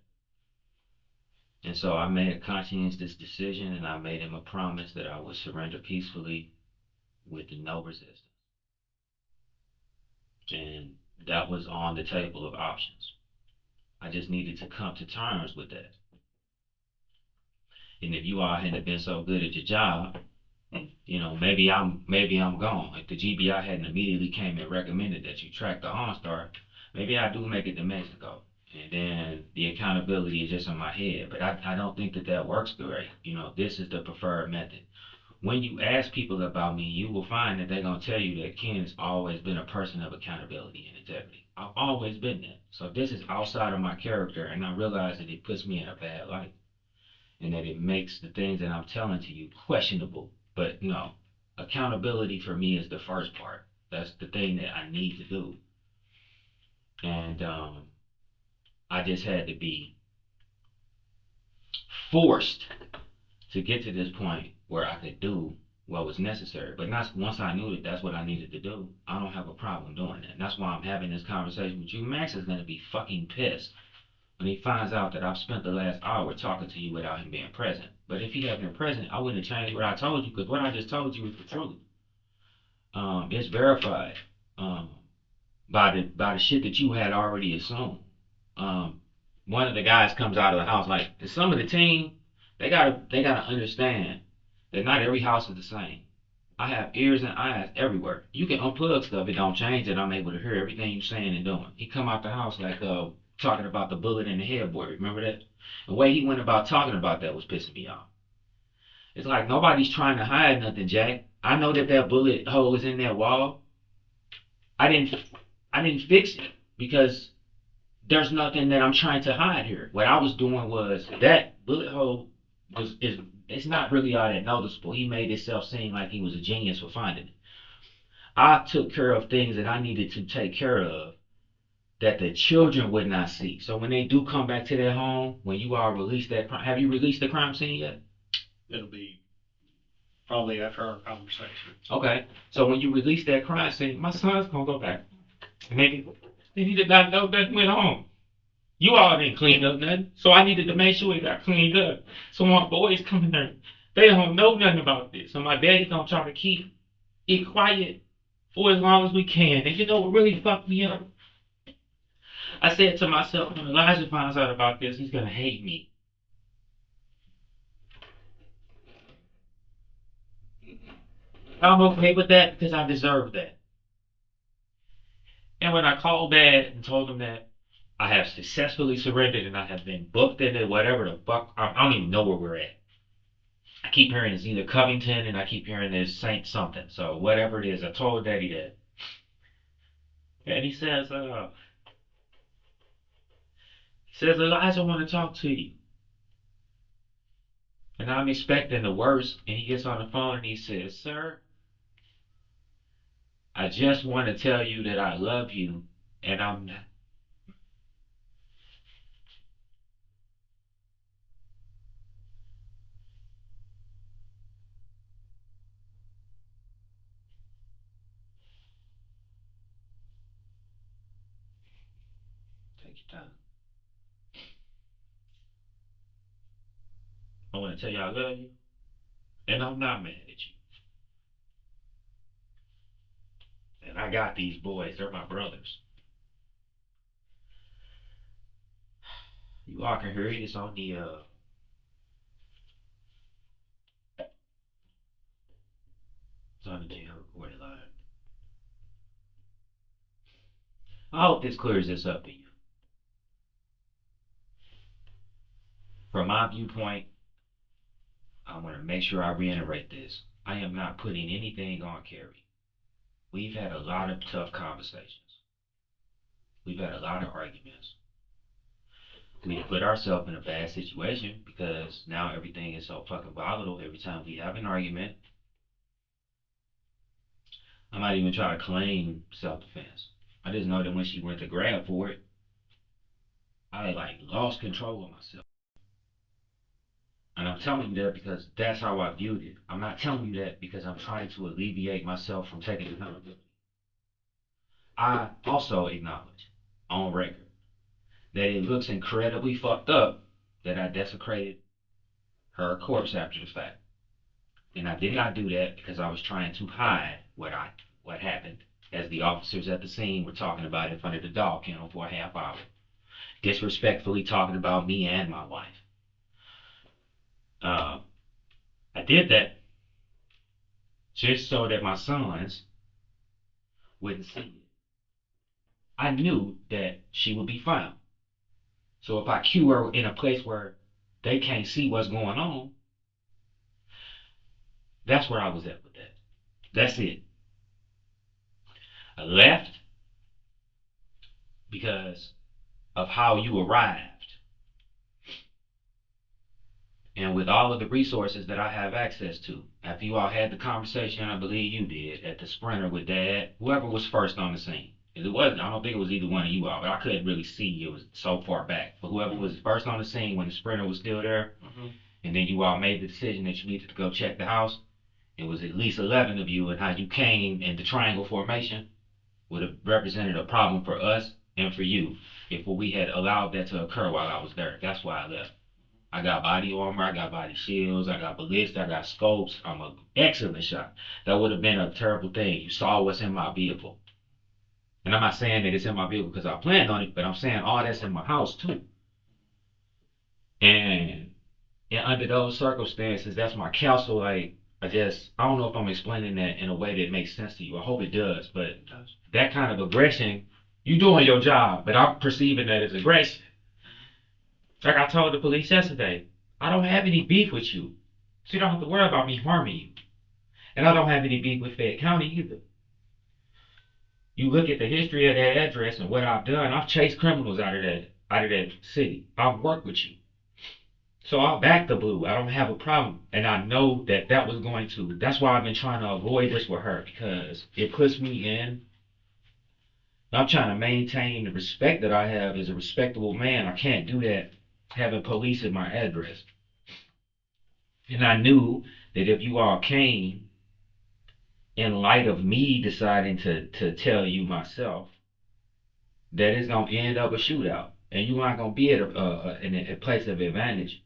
And so I made a conscientious decision, and I made him a promise that I would surrender peacefully with no resistance. And that was on the table of options. I just needed to come to terms with that. And if you all hadn't been so good at your job, you know, maybe I'm gone. If the GBI hadn't immediately came and recommended that you track the OnStar, maybe I do make it to Mexico. And then the accountability is just in my head. But I don't think that that works great. You know, this is the preferred method. When you ask people about me, you will find that they're going to tell you that Ken has always been a person of accountability and integrity. I've always been that. So this is outside of my character, and I realize that it puts me in a bad light and that it makes the things that I'm telling to you questionable. But no, accountability for me is the first part. That's the thing that I need to do. And I just had to be forced to get to this point where I could do what was necessary. But not, once I knew that that's what I needed to do, I don't have a problem doing that. And that's why I'm having this conversation with you. Max is going to be fucking pissed when he finds out that I've spent the last hour talking to you without him being present. But if he had been present, I wouldn't have changed what I told you, because what I just told you is the truth. It's verified by the shit that you had already assumed. Um, One of the guys comes out of the house like some of the team. They gotta understand that not every house is the same. I have ears and eyes everywhere. You can unplug stuff, it don't change it. I'm able to hear everything you're saying and doing. He come out the house like talking about the bullet in the headboard. Remember that? The way he went about talking about that was pissing me off. It's like nobody's trying to hide nothing, Jack. I know that that bullet hole is in that wall. I didn't I didn't fix it because there's nothing that I'm trying to hide here. What I was doing was that bullet hole was is it's not really all that noticeable. He made himself seem like he was a genius for finding it. I took care of things that I needed to take care of that the children would not see. So when they do come back to their home, when you all release that crime, have you released the crime scene yet? It'll be probably after our conversation. Okay. So when you release that crime scene, my son's gonna go back. Maybe he did not know that went on. You all didn't clean up nothing, so I needed to make sure it got cleaned up. So my boys coming there, they don't know nothing about this. So my daddy's gonna try to keep it quiet for as long as we can. And you know what really fucked me up? I said to myself, when Elijah finds out about this, he's gonna hate me. I'm okay with that because I deserve that. And when I called Dad and told him that I have successfully surrendered and I have been booked into whatever the fuck, I don't even know where we're at. I keep hearing it's either Covington and I keep hearing there's Saint something. So whatever it is, I told Daddy that. And he says, Elijah, I want to talk to you. And I'm expecting the worst. And he gets on the phone and he says, sir, I just want to tell you that I love you and I'm not. Take your time. I want to tell you I love you and I'm not mad at you. And I got these boys. They're my brothers. You all can hear it. It's on the jail recorded line. I hope this clears this up for you. From my viewpoint, I want to make sure I reiterate this. I am not putting anything on Carrie. We've had a lot of tough conversations. We've had a lot of arguments. We put ourselves in a bad situation because now everything is so fucking volatile. Every time we have an argument, I might even try to claim self-defense. I just know that when she went to grab for it, I like lost control of myself. And I'm telling you that because that's how I viewed it. I'm not telling you that because I'm trying to alleviate myself from taking accountability. I also acknowledge on record that it looks incredibly fucked up that I desecrated her corpse after the fact. And I did not do that because I was trying to hide what happened, as the officers at the scene were talking about in front of the dog kennel for a half hour, disrespectfully talking about me and my wife. Uh, I did that just so that my sons wouldn't see it. I knew that she would be found. So if I cue her in a place where they can't see what's going on, that's where I was at with that. That's it. I left because of how you arrived. And with all of the resources that I have access to, after you all had the conversation, I believe you did, at the Sprinter with Dad, whoever was first on the scene. It wasn't, I don't think it was either one of you all, but I couldn't really see, it was so far back. But whoever was first on the scene when the Sprinter was still there, and then you all made the decision that you needed to go check the house, it was at least 11 of you, and how you came in the triangle formation would have represented a problem for us and for you if we had allowed that to occur while I was there. That's why I left. I got body armor, I got body shields, I got ballista, I got scopes. I'm an excellent shot. That would have been a terrible thing. You saw what's in my vehicle. And I'm not saying that it's in my vehicle because I planned on it, but I'm saying all that's in my house too. And under those circumstances, that's my counsel. Like, I don't know if I'm explaining that in a way that makes sense to you. I hope it does, but that kind of aggression, you doing your job, but I'm perceiving that as aggression. Like I told the police yesterday, I don't have any beef with you. So you don't have to worry about me harming you. And I don't have any beef with Fayette County either. You look at the history of that address and what I've done, I've chased criminals out of that city. I've worked with you. So I'll back the blue. I don't have a problem. And I know that was going to, that's why I've been trying to avoid this with her, because it puts me in. I'm trying to maintain the respect that I have as a respectable man. I can't do that having police at my address. And I knew that if you all came in light of me deciding to tell you myself, that it's going to end up a shootout. And you're not going to be at a place of advantage.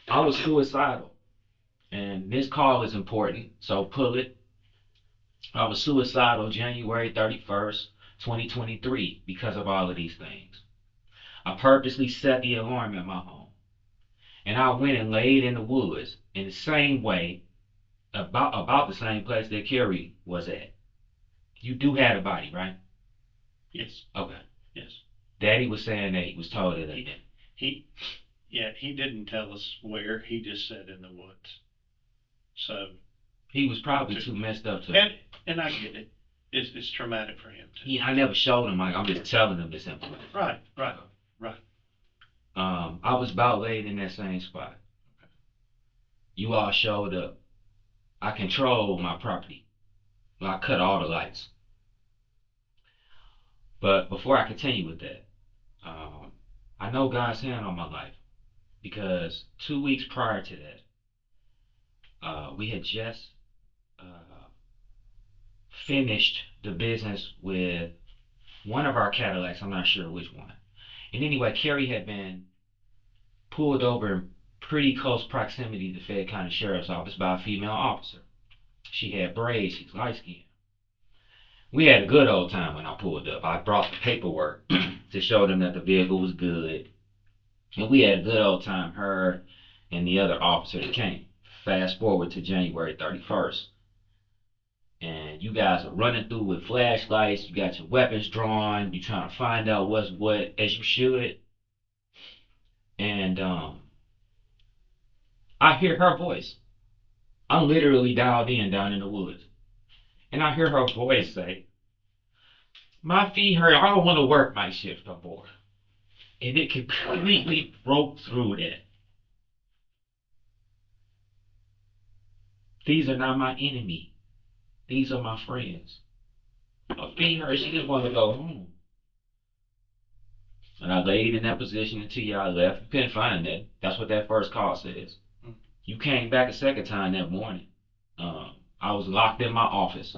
I was suicidal. And this call is important, so pull it. I was suicidal January 31st, 2023, because of all of these things. I purposely set the alarm at my home. And I went and laid in the woods in the same way, about the same place that Carrie was at. You do have a body, right? Yes. Okay. Yes. Daddy was saying that he was told that he didn't tell us where. He just said in the woods. So he was probably too messed up to. And I get it. It's traumatic for him too. I never showed him. Like, I'm just telling him this information. Right. I was about laid in that same spot. Okay. You all showed up. I control my property. I cut all the lights. But before I continue with that, I know God's hand on my life, because 2 weeks prior to that, we had just finished the business with one of our Cadillacs. I'm not sure which one. And anyway, Carrie had been pulled over in pretty close proximity to the Fayette County Sheriff's Office by a female officer. She had braids. She's light skinned. We had a good old time when I pulled up. I brought the paperwork to show them that the vehicle was good. And we had a good old time, her and the other officer that came. Fast forward to January 31st. And you guys are running through with flashlights. You got your weapons drawn. You're trying to find out what's what, as you should. And I hear her voice. I'm literally dialed in down in the woods. And I hear her voice say, "My feet hurt. I don't want to work my shift no more." And it completely broke through that. These are not my enemy. These are my friends. Her, she just wanted to go home. And I laid in that position until y'all left. You couldn't find that. That's what that first call says. You came back a second time that morning. I was locked in my office,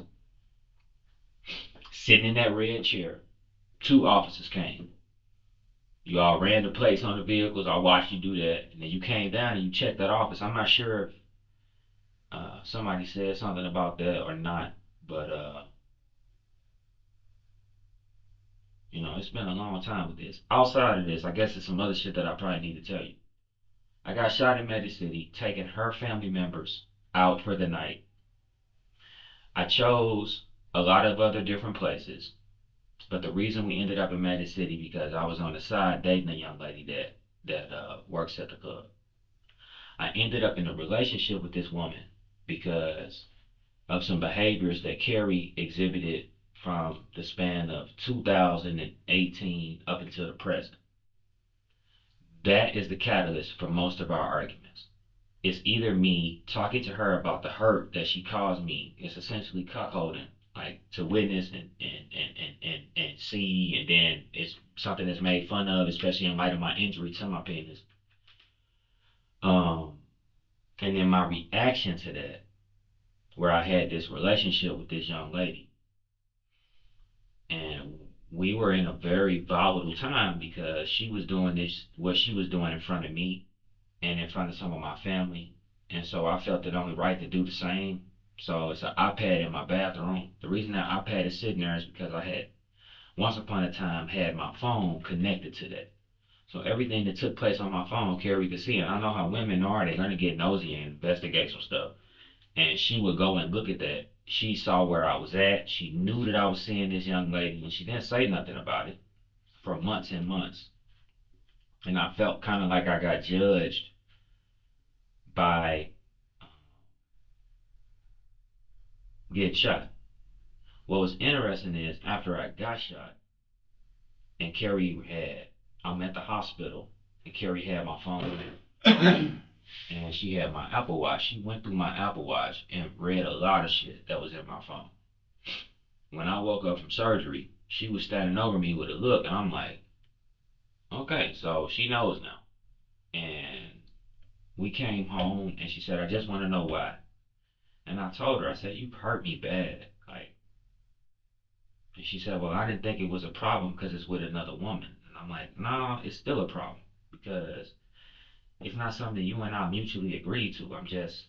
sitting in that red chair. Two officers came. You all ran the plates on the vehicles. I watched you do that. And then you came down and you checked that office. I'm not sure if somebody said something about that or not, but it's been a long time with this. Outside of this, I guess there's some other shit that I probably need to tell you. I got shot in Medicine City, taking her family members out for the night. I chose a lot of other different places, but the reason we ended up in Medicine City because I was on the side dating a young lady that works at the club. I ended up in a relationship with this woman because of some behaviors that Carrie exhibited from the span of 2018 up until the present. That is the catalyst for most of our arguments. It's either me talking to her about the hurt that she caused me. It's essentially cuckolding, like to witness and see, and then it's something that's made fun of, especially in light of my injury to my penis. And then my reaction to that, where I had this relationship with this young lady. And we were in a very volatile time because she was doing what she was doing in front of me and in front of some of my family. And so I felt it only right to do the same. So it's an iPad in my bathroom. The reason that iPad is sitting there is because I had, once upon a time, had my phone connected to that. So everything that took place on my phone, Carrie could see. And I know how women are. They're going to get nosy and investigate some stuff. And she would go and look at that. She saw where I was at. She knew that I was seeing this young lady, and she didn't say nothing about it for months and months. And I felt kind of like I got judged by getting shot. What was interesting is after I got shot, and I'm at the hospital, and Carrie had my phone, and she had my Apple Watch. She went through my Apple Watch and read a lot of shit that was in my phone. When I woke up from surgery, she was standing over me with a look, and I'm like, okay, so she knows now. And we came home, and she said, I just want to know why. And I told her, I said, you've hurt me bad. And she said, well, I didn't think it was a problem because it's with another woman. And I'm like, no, it's still a problem because it's not something you and I mutually agreed to. I'm just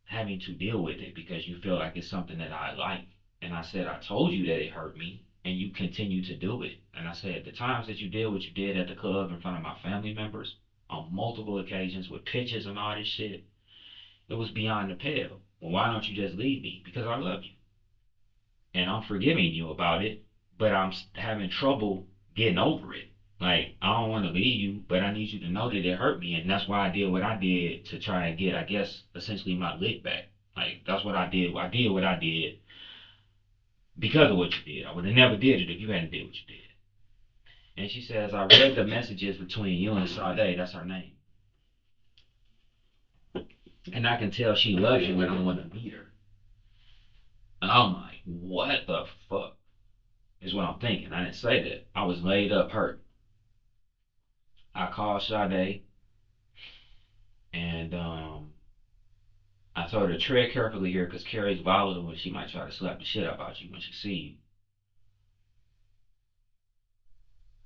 having to deal with it because you feel like it's something that I like. And I said, I told you that it hurt me and you continue to do it. And I said, the times that you did what you did at the club in front of my family members on multiple occasions with pictures and all this shit, it was beyond the pale. Well, why don't you just leave me? Because I love you. And I'm forgiving you about it, but I'm having trouble getting over it. Like, I don't want to leave you, but I need you to know that it hurt me. And that's why I did what I did to try and get, I guess, essentially my lick back. Like, that's what I did. I did what I did because of what you did. I would have never did it if you hadn't did what you did. And she says, I read the messages between you and Sade. That's her name. And I can tell she loves you and I want to meet her. And I'm like, what the fuck is what I'm thinking. I didn't say that. I was laid up hurt. I called Sade and I told her to tread carefully here because Carrie's volatile and she might try to slap the shit out of you when she see you.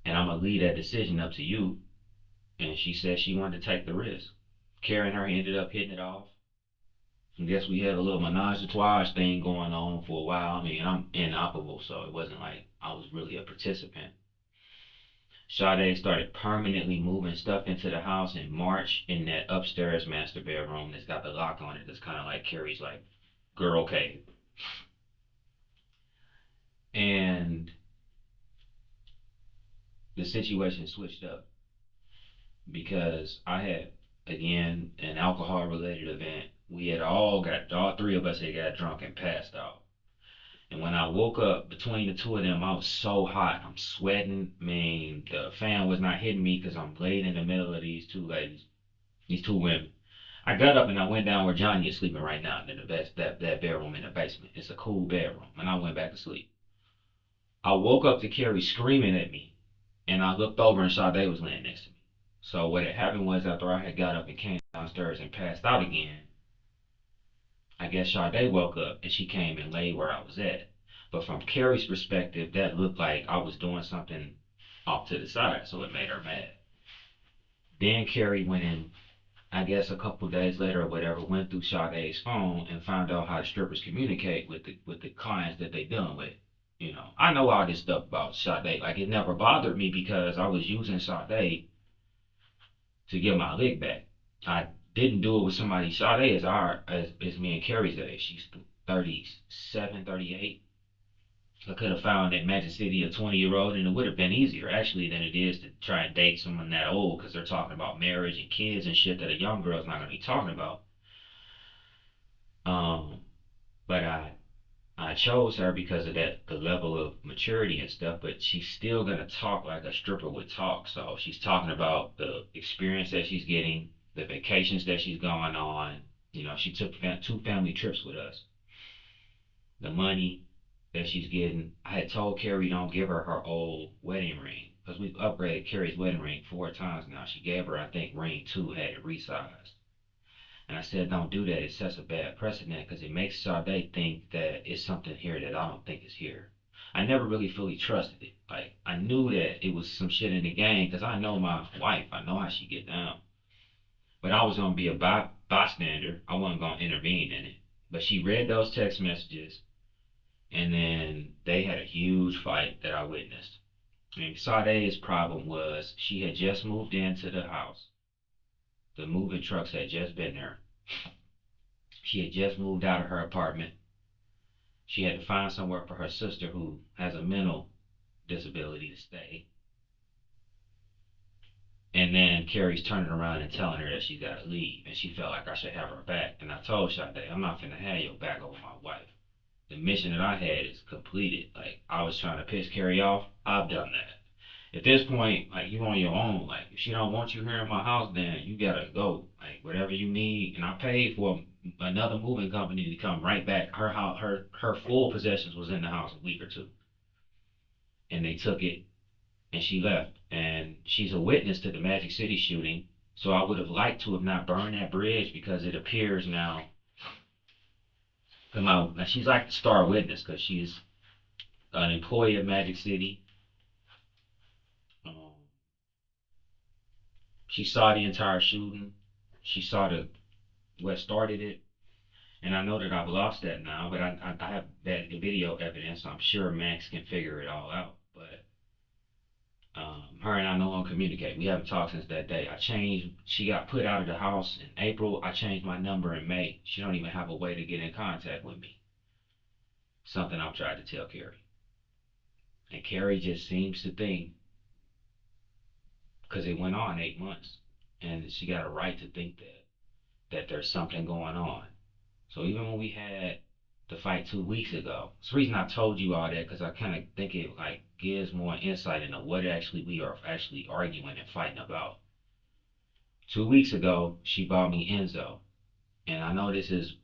And I'm going to leave that decision up to you. And she said she wanted to take the risk. Carrie and her ended up hitting it off. I guess we had a little menage a trois thing going on for a while. I mean, I'm inoperable, so it wasn't like I was really a participant. Sade started permanently moving stuff into the house in March in that upstairs master bedroom that's got the lock on it. That's kind of like Carrie's like girl cave. And the situation switched up because I had, again, an alcohol related event. We had all three of us had got drunk and passed out. And when I woke up between the two of them, I was so hot. I'm sweating. I mean, the fan was not hitting me because I'm laid in the middle of these two ladies, these two women. I got up and I went down where Johnny is sleeping right now in the best that bedroom in the basement. It's a cool bedroom, and I went back to sleep. I woke up to Carrie screaming at me, and I looked over and Sade was laying next to me. So what had happened was after I had got up and came downstairs and passed out again, I guess Sade woke up and she came and laid where I was at. But from Carrie's perspective, that looked like I was doing something off to the side, so it made her mad. Then Carrie went in, I guess a couple of days later or whatever, went through Sade's phone and found out how the strippers communicate with the clients that they dealing with. You know, I know all this stuff about Sade. Like it never bothered me because I was using Sade to get my lick back. I didn't do it with somebody. Sade is as me and Carrie's age. She's 37, 38. I could have found in Magic City a 20-year-old and it would have been easier actually than it is to try and date someone that old because they're talking about marriage and kids and shit that a young girl's not going to be talking about. Um, but I chose her because of that the level of maturity and stuff, but she's still gonna talk like a stripper would talk. So she's talking about the experience that she's getting, the vacations that she's going on. You know, she took two family trips with us. The money that she's getting. I had told Carrie don't give her her old wedding ring because we've upgraded Carrie's wedding ring 4 times now. She gave her, I think, ring 2 had it resized. And I said, don't do that. It sets a bad precedent because it makes Sade think that it's something here that I don't think is here. I never really fully trusted it. Like, I knew that it was some shit in the game because I know my wife. I know how she get down. But I was going to be a bystander. I wasn't going to intervene in it. But she read those text messages, and then they had a huge fight that I witnessed. And Sade's problem was she had just moved into the house. The moving trucks had just been there. She had just moved out of her apartment. She had to find somewhere for her sister who has a mental disability to stay. And then Carrie's turning around and telling her that she's got to leave. And she felt like I should have her back. And I told Sade, I'm not finna have your back over my wife. The mission that I had is completed. Like, I was trying to piss Carrie off. I've done that. At this point, like, you on your own. Like, if she don't want you here in my house, then you gotta go. Like, whatever you need. And I paid for another moving company to come right back. Her full possessions was in the house a week or two. And they took it and she left. And she's a witness to the Magic City shooting. So I would have liked to have not burned that bridge because it appears now. She's like the star witness because she's an employee of Magic City. Um, she saw the entire shooting. She saw what started it. And I know that I've lost that now, but I have that video evidence. So I'm sure Max can figure it all out. But her and I no longer communicate. We haven't talked since that day. She got put out of the house in April. I changed my number in May. She don't even have a way to get in contact with me. Something I've tried to tell Carrie. And Carrie just seems to think, because it went on 8 months, and she got a right to think that there's something going on. So even when we had the fight 2 weeks ago, it's the reason I told you all that because I kind of think it like gives more insight into what actually we are actually arguing and fighting about. 2 weeks ago, she bought me Enzo, and I know this is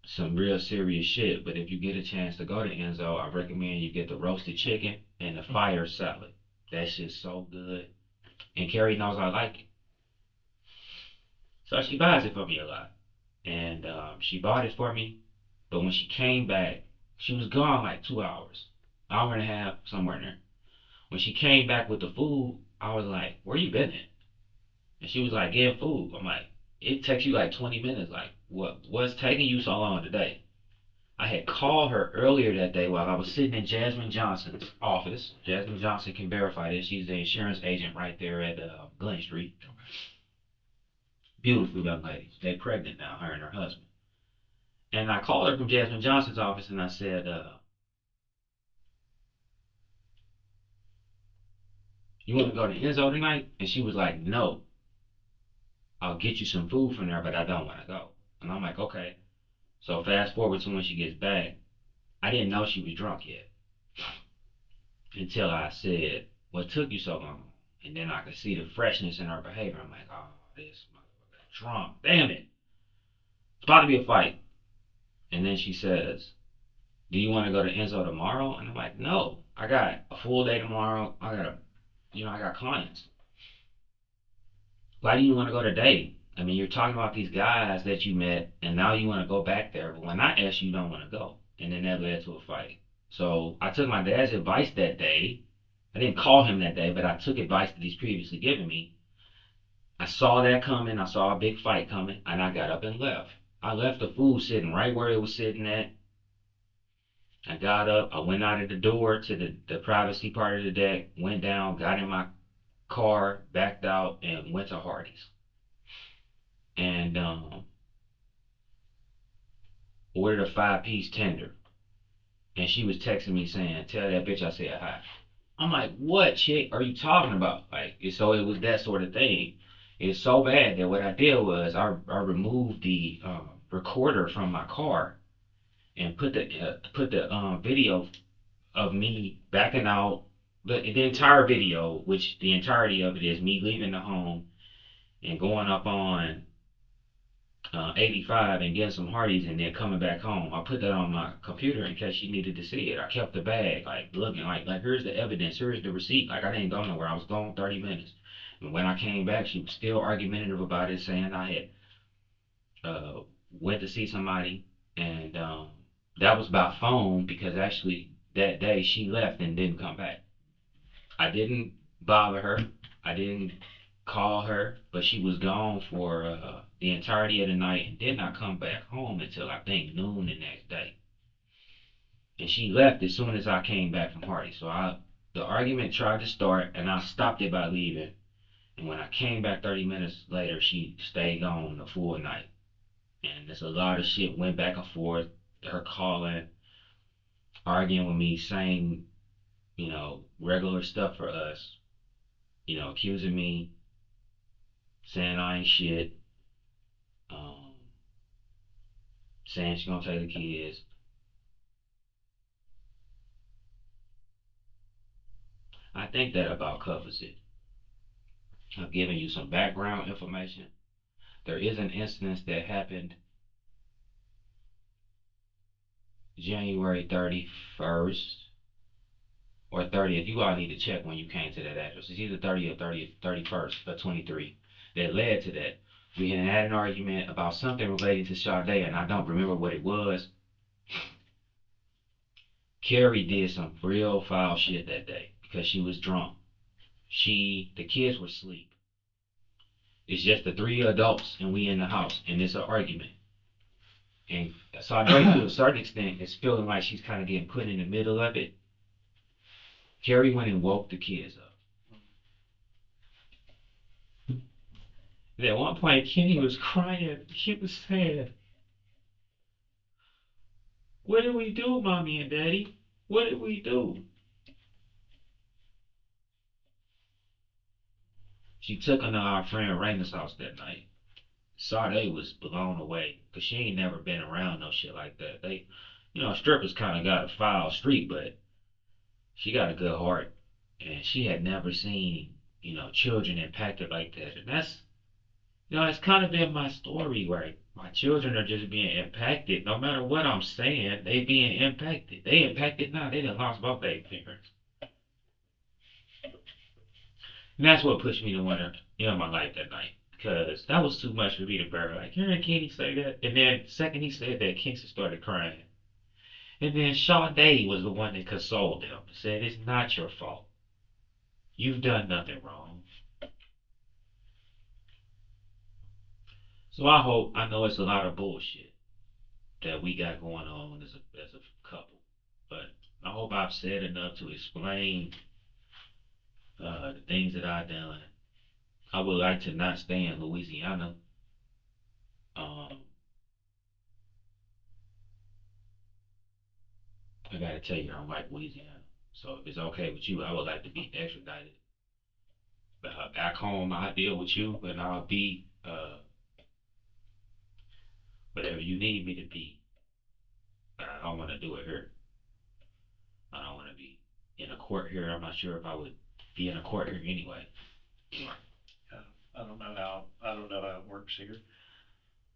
some real serious shit, but if you get a chance to go to Enzo, I recommend you get the roasted chicken and the fire salad. That shit's so good, and Carrie knows I like it, so she buys it for me a lot. And she bought it for me. But when she came back, she was gone like 2 hours, hour and a half, somewhere in there. When she came back with the food, I was like, "Where you been at?" And she was like, "Getting food." I'm like, "It takes you like 20 minutes. Like, what's taking you so long today?" I had called her earlier that day while I was sitting in Jasmine Johnson's office. Jasmine Johnson can verify this. She's the insurance agent right there at Glen Street. Beautiful young lady. They're pregnant now, her and her husband. And I called her from Jasmine Johnson's office and I said, "You want to go to Enzo tonight?" And she was like, "No, I'll get you some food from there, but I don't want to go." And I'm like, "Okay." So fast forward to when she gets back. I didn't know she was drunk yet until I said, "What took you so long?" And then I could see the freshness in her behavior. I'm like, "Oh, this motherfucker drunk. Damn it. It's about to be a fight." And then she says, "Do you want to go to Enzo tomorrow?" And I'm like, "No. I got a full day tomorrow. I got clients. Why do you want to go today? I mean, you're talking about these guys that you met, and now you want to go back there. But when I asked you, you don't want to go." And then that led to a fight. So I took my dad's advice that day. I didn't call him that day, but I took advice that he's previously given me. I saw that coming. I saw a big fight coming, and I got up and left. I left the food sitting right where it was sitting at. I got up. I went out of the door to the privacy part of the deck, went down, got in my car, backed out, and went to Hardy's. And ordered a 5-piece tender. And she was texting me saying, "Tell that bitch I said hi." I'm like, "What chick are you talking about?" Like, so it was that sort of thing. It's so bad that what I did was I removed the recorder from my car and put the video of me backing out the entire video, which the entirety of it is me leaving the home and going up on 85 and getting some Hardee's and then coming back home. I put that on my computer in case she needed to see it. I kept the bag, like looking like here's the evidence, here's the receipt. Like I didn't go nowhere. I was gone 30 minutes. And when I came back, she was still argumentative about it, saying I had uh, went to see somebody, and that was by phone because actually that day she left and didn't come back. I didn't bother her. I didn't call her, but she was gone for the entirety of the night and did not come back home until I think noon the next day. And she left as soon as I came back from Hardy. The argument tried to start, and I stopped it by leaving. And when I came back 30 minutes later, she stayed gone the full night. And there's a lot of shit went back and forth. Her calling, arguing with me, saying, regular stuff for us. Accusing me, saying I ain't shit, um, saying she gonna take the kids. I think that about covers it. I've given you some background information. There is an incident that happened January 31st or 30th. You all need to check when you came to that address. It's either 30th, 30th, 31st, or 23 that led to that. We had an argument about something relating to Sade, and I don't remember what it was. Carrie did some real foul shit that day because she was drunk. The kids were asleep. It's just the three adults and we in the house, and it's an argument. And Sade, to a certain extent, is feeling like she's kind of getting put in the middle of it. Carrie went and woke the kids up. And at one point, Kenny was crying. He was saying, "What did we do, Mommy and Daddy? What did we do?" She took him to our friend Raina's house that night. Sade was blown away because she ain't never been around no shit like that. Strippers kind of got a foul streak, but she got a good heart, and she had never seen children impacted like that. And it's kind of been my story where my children are just being impacted. No matter what I'm saying, they being impacted. They impacted now. They done lost both their parents, and that's what pushed me to want to end my life that night. Because that was too much for me to bear. Like, hearing Kenny say that, and then the second he said that, Kingston started crying. And then Sade was the one that consoled him, said, "It's not your fault. You've done nothing wrong." So I know it's a lot of bullshit that we got going on as a couple, but I hope I've said enough to explain the things that I've done. I would like to not stay in Louisiana. Um, I gotta tell you, I don't like Louisiana. So if it's okay with you, I would like to be extradited back home. I'll deal with you, and I'll be whatever you need me to be. But I don't want to do it here. in a court here. I'm not sure if I would be in a court here anyway. I don't know how it works here.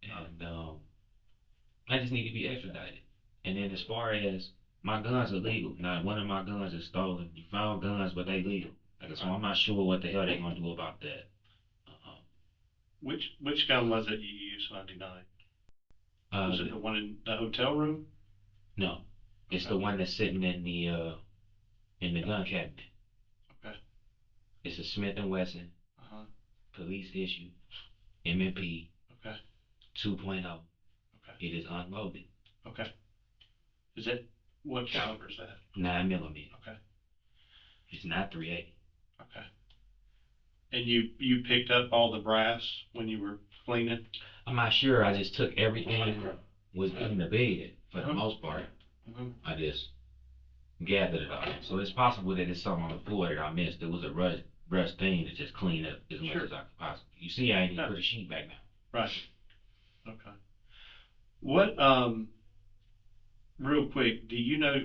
And I just need to be extradited. And then as far as my guns are legal, not one of my guns is stolen. You found guns, but they legal. Like, so I'm not sure what the hell they gonna do about that. Which gun was it you used Monday night? Was it the one in the hotel room? No, it's the one that's sitting in the gun cabinet. Okay. It's a Smith and Wesson, police issue, M&P, okay, 2.0. Okay. It is unloaded. Okay. Is it, what caliber is that? 9mm. Okay. It's not 380. Okay. And you picked up all the brass when you were cleaning? I'm not sure. I just took everything that was in the bed for the most part. I just gathered it all. So it's possible that it's something on the floor that I missed. It was a rush thing to just clean up as much as I could possibly. You see, I ain't even put a sheet back now. Right. Okay. What, real quick, do you know,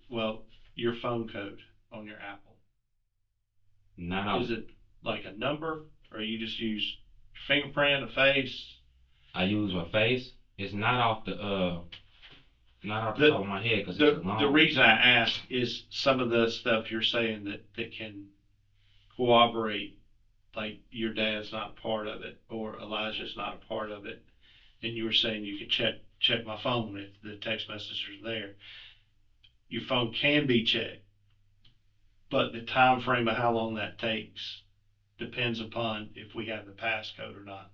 well, your phone code on your Apple? Is it like a number, or you just use fingerprint, a face? I use my face. It's not off the top of my head because it's long. The reason I ask is some of the stuff you're saying that can corroborate, like your dad's not a part of it or Elijah's not a part of it, and you were saying you could check my phone if the text messages are there. Your phone can be checked, but the time frame of how long that takes depends upon if we have the passcode or not.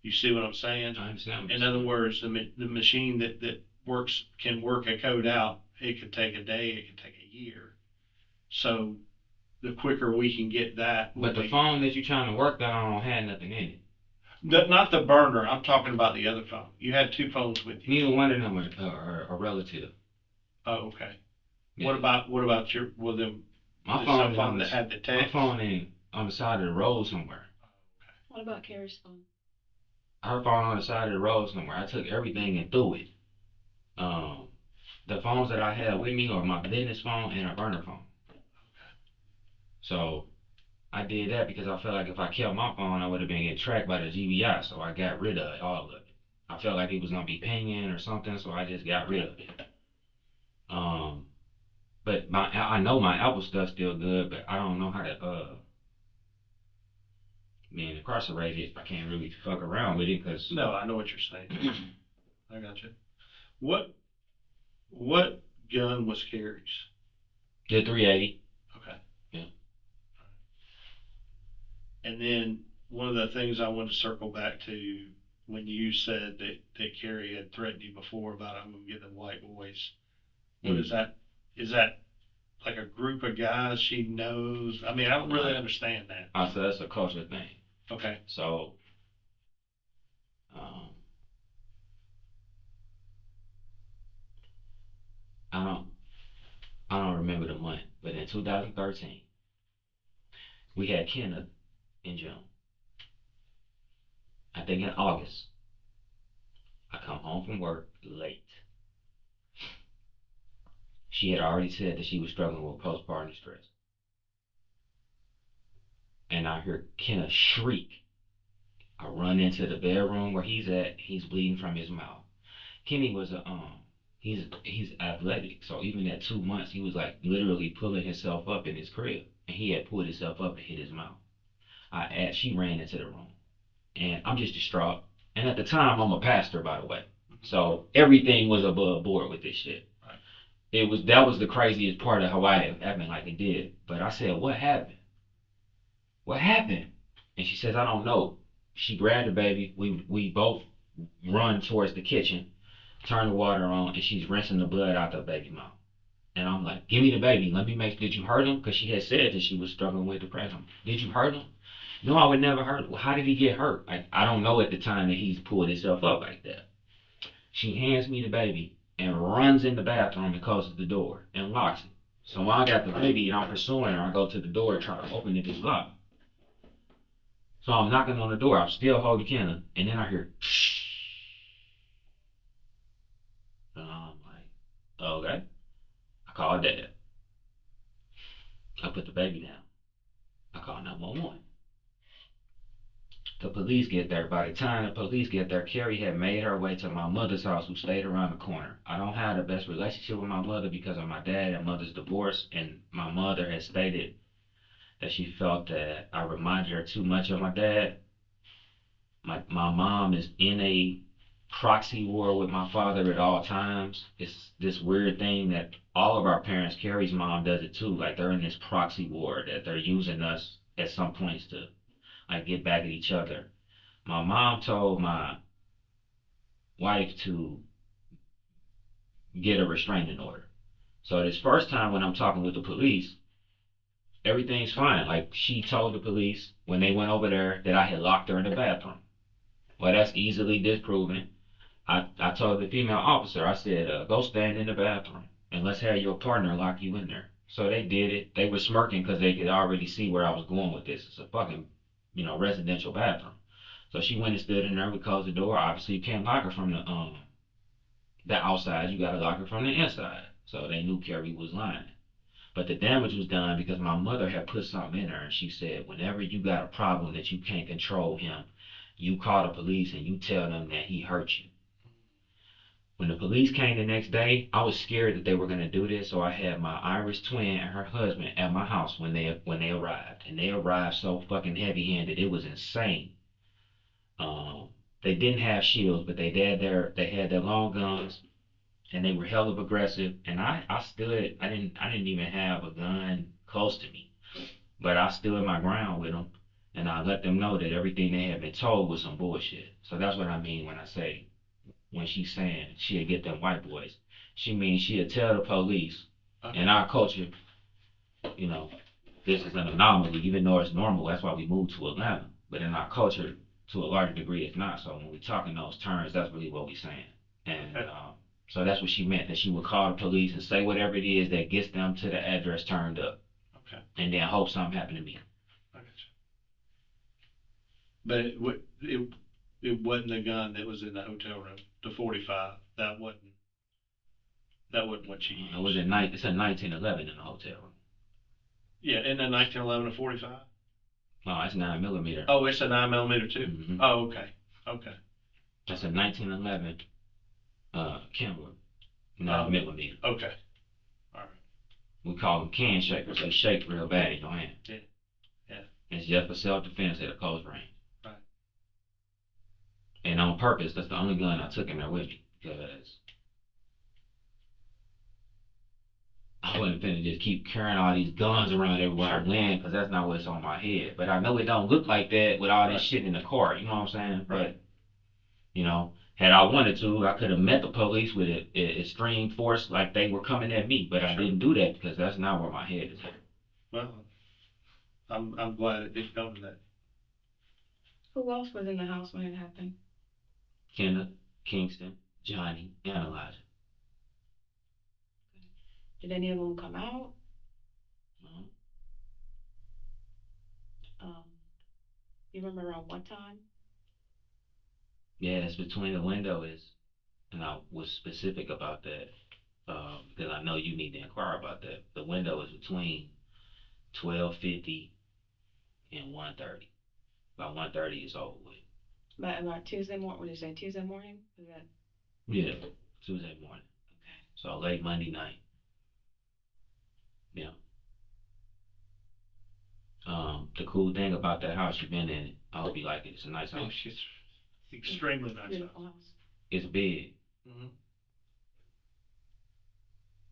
You see what I'm saying? I understand. In other words, the machine that can work a code out, it could take a day, it could take a year. So the quicker we can get that. But the phone that you're trying to work that on had nothing in it. Not the burner. I'm talking about the other phone. You had two phones with you. Neither one of them are relative. Oh, okay. Yeah. What about your, well, them? My phone that had the text. My phone ain't on the side of the road somewhere. Okay. What about Carrie's phone? Her phone on the side of the road somewhere. I took everything and threw it. The phones that I had with me are my business phone and a burner phone. So I did that because I felt like if I kept my phone, I would have been getting tracked by the GBI. So I got rid of all of it. I felt like it was gonna be pinging or something, so I just got rid of it. But I know my Apple stuff's still good, but I don't know how to being incarcerated, I can't really fuck around with it because. No, I know what you're saying. I got you. What gun was Carrie's? The 380. Okay. Yeah. And then one of the things I wanted to circle back to when you said that Carrie had threatened you before about I'm gonna get them white boys. What is that? Is that like a group of guys she knows? I mean, I don't really understand that. I said that's a culture thing. Okay. So, I don't remember the month, but in 2013, we had Kenneth in June. I think in August, I come home from work late. She had already said that she was struggling with postpartum stress. And I hear Kenneth shriek. I run into the bedroom where he's at. He's bleeding from his mouth. Kenny was he's athletic, so even at 2 months, he was like literally pulling himself up in his crib, and he had pulled himself up and hit his mouth. She ran into the room, and I'm just distraught. And at the time, I'm a pastor, by the way, so everything was above board with this shit. Right. That was the craziest part of Hawaii happened like it did. But I said, what happened? What happened? And she says, I don't know. She grabbed the baby. We both run towards the kitchen, turn the water on, and she's rinsing the blood out the baby's mouth. And I'm like, give me the baby. Did you hurt him? Because she had said that she was struggling with depression. Did you hurt him? No, I would never hurt him. Well, how did he get hurt? I don't know at the time that he's pulled himself up like that. She hands me the baby and runs in the bathroom and closes the door and locks it. So when I got the baby and I'm pursuing her, I go to the door and try to open it, it's locked. So I'm knocking on the door. I'm still holding Kenna, and then I hear shh. And I'm like, okay. I call Dad. I put the baby down. I called 911. The police get there. By the time the police get there, Carrie had made her way to my mother's house, who stayed around the corner. I don't have the best relationship with my mother because of my dad and mother's divorce, and my mother had stated that she felt that I reminded her too much of my dad. My mom is in a proxy war with my father at all times. It's this weird thing that all of our parents, Carrie's mom does it too. Like they're in this proxy war that they're using us at some points to like get back at each other. My mom told my wife to get a restraining order. So this first time when I'm talking with the police, everything's fine. Like she told the police when they went over there that I had locked her in the bathroom. Well, that's easily disproven. I told the female officer, I said, go stand in the bathroom and let's have your partner lock you in there. So they did it. They were smirking because they could already see where I was going with this. It's a fucking, residential bathroom. So she went and stood in there. We closed the door. Obviously, you can't lock her from the outside. You got to lock her from the inside. So they knew Carrie was lying. But the damage was done because my mother had put something in her, and she said, whenever you got a problem that you can't control him, you call the police and you tell them that he hurt you. When the police came the next day, I was scared that they were gonna do this, so I had my Irish twin and her husband at my house when they arrived, and they arrived so fucking heavy-handed, it was insane. They didn't have shields, but they had their long guns, and they were hell of aggressive. And I stood. I didn't even have a gun close to me, but I stood my ground with them, and I let them know that everything they had been told was some bullshit. So that's what I mean when I say when she's saying she'll get them white boys. She means she'll tell the police. In our culture, you know, this is an anomaly, even though it's normal. That's why we moved to Atlanta. But in our culture, to a larger degree, it's not. So when we talk in those terms, that's really what we're saying. And so that's what she meant, that she would call the police and say whatever it is that gets them to the address turned up. Okay. And then hope something happened to me. I got you. But it wasn't the gun that was in the hotel room, the 45. That wasn't what she used. It was it's a 1911 in the hotel room. Yeah, in the 1911 to 45. No, it's 9mm. Oh, it's a 9mm too. Mm-hmm. Oh, okay. Okay. That's a 1911 Kimber 9mm. Okay. All right. We call them can shakers. They shake real bad in your hand. Yeah. Yeah. It's just for self-defense at a close range. Right. And on purpose, that's the only gun I took in there with me, because I wasn't finna just keep carrying all these guns around everywhere I went, because that's not what's on my head. But I know it don't look like that with all this shit in the car, you know what I'm saying? Right. But, had I wanted to, I could have met the police with extreme force like they were coming at me, but I didn't do that because that's not where my head is at. Well, I'm glad it didn't come to that. Who else was in the house when it happened? Kenneth, Kingston, Johnny, and Elijah. Did any of them come out? Uh-huh. You remember around what time? Yeah, it's between the window and I was specific about that because I know you need to inquire about that. The window is between 12:50 and 1:30. By 1:30, it's over with. About Tuesday morning? What did you say? Tuesday morning? Was that? Yeah, Tuesday morning. Okay. So late Monday night. Yeah. The cool thing about that house, you've been in it. I hope you like it. It's a nice house. It's extremely nice. Beautiful house. It's big. Mm-hmm.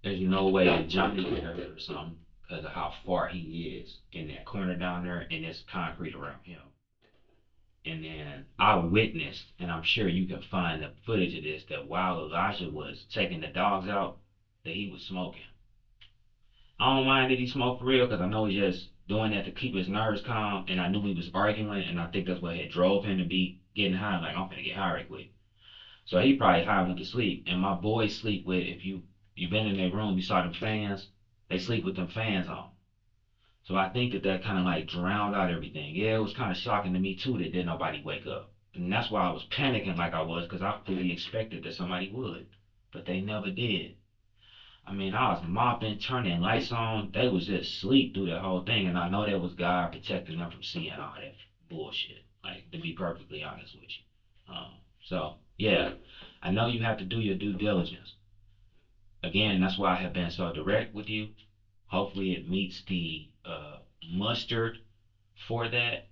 There's no way that Johnny could hurt or something because of how far he is in that corner down there, and there's concrete around him. And then I witnessed, and I'm sure you can find the footage of this, that while Elijah was taking the dogs out, that he was smoking. I don't mind that he smoked for real, because I know he's just doing that to keep his nerves calm, and I knew he was arguing, and I think that's what had drove him to be getting high, like, I'm finna get high right quick. So he probably high went to sleep, and my boys sleep with, if you've been in their room, you saw them fans, they sleep with them fans on. So I think that kind of like drowned out everything. Yeah, it was kind of shocking to me too that didn't nobody wake up. And that's why I was panicking like I was, because I fully expected that somebody would. But they never did. I mean, I was mopping, turning lights on. They was just asleep through that whole thing, and I know that was God protecting them from seeing all that bullshit. Like, to be perfectly honest with you. So yeah, I know you have to do your due diligence. Again, that's why I have been so direct with you. Hopefully, it meets the mustard for that.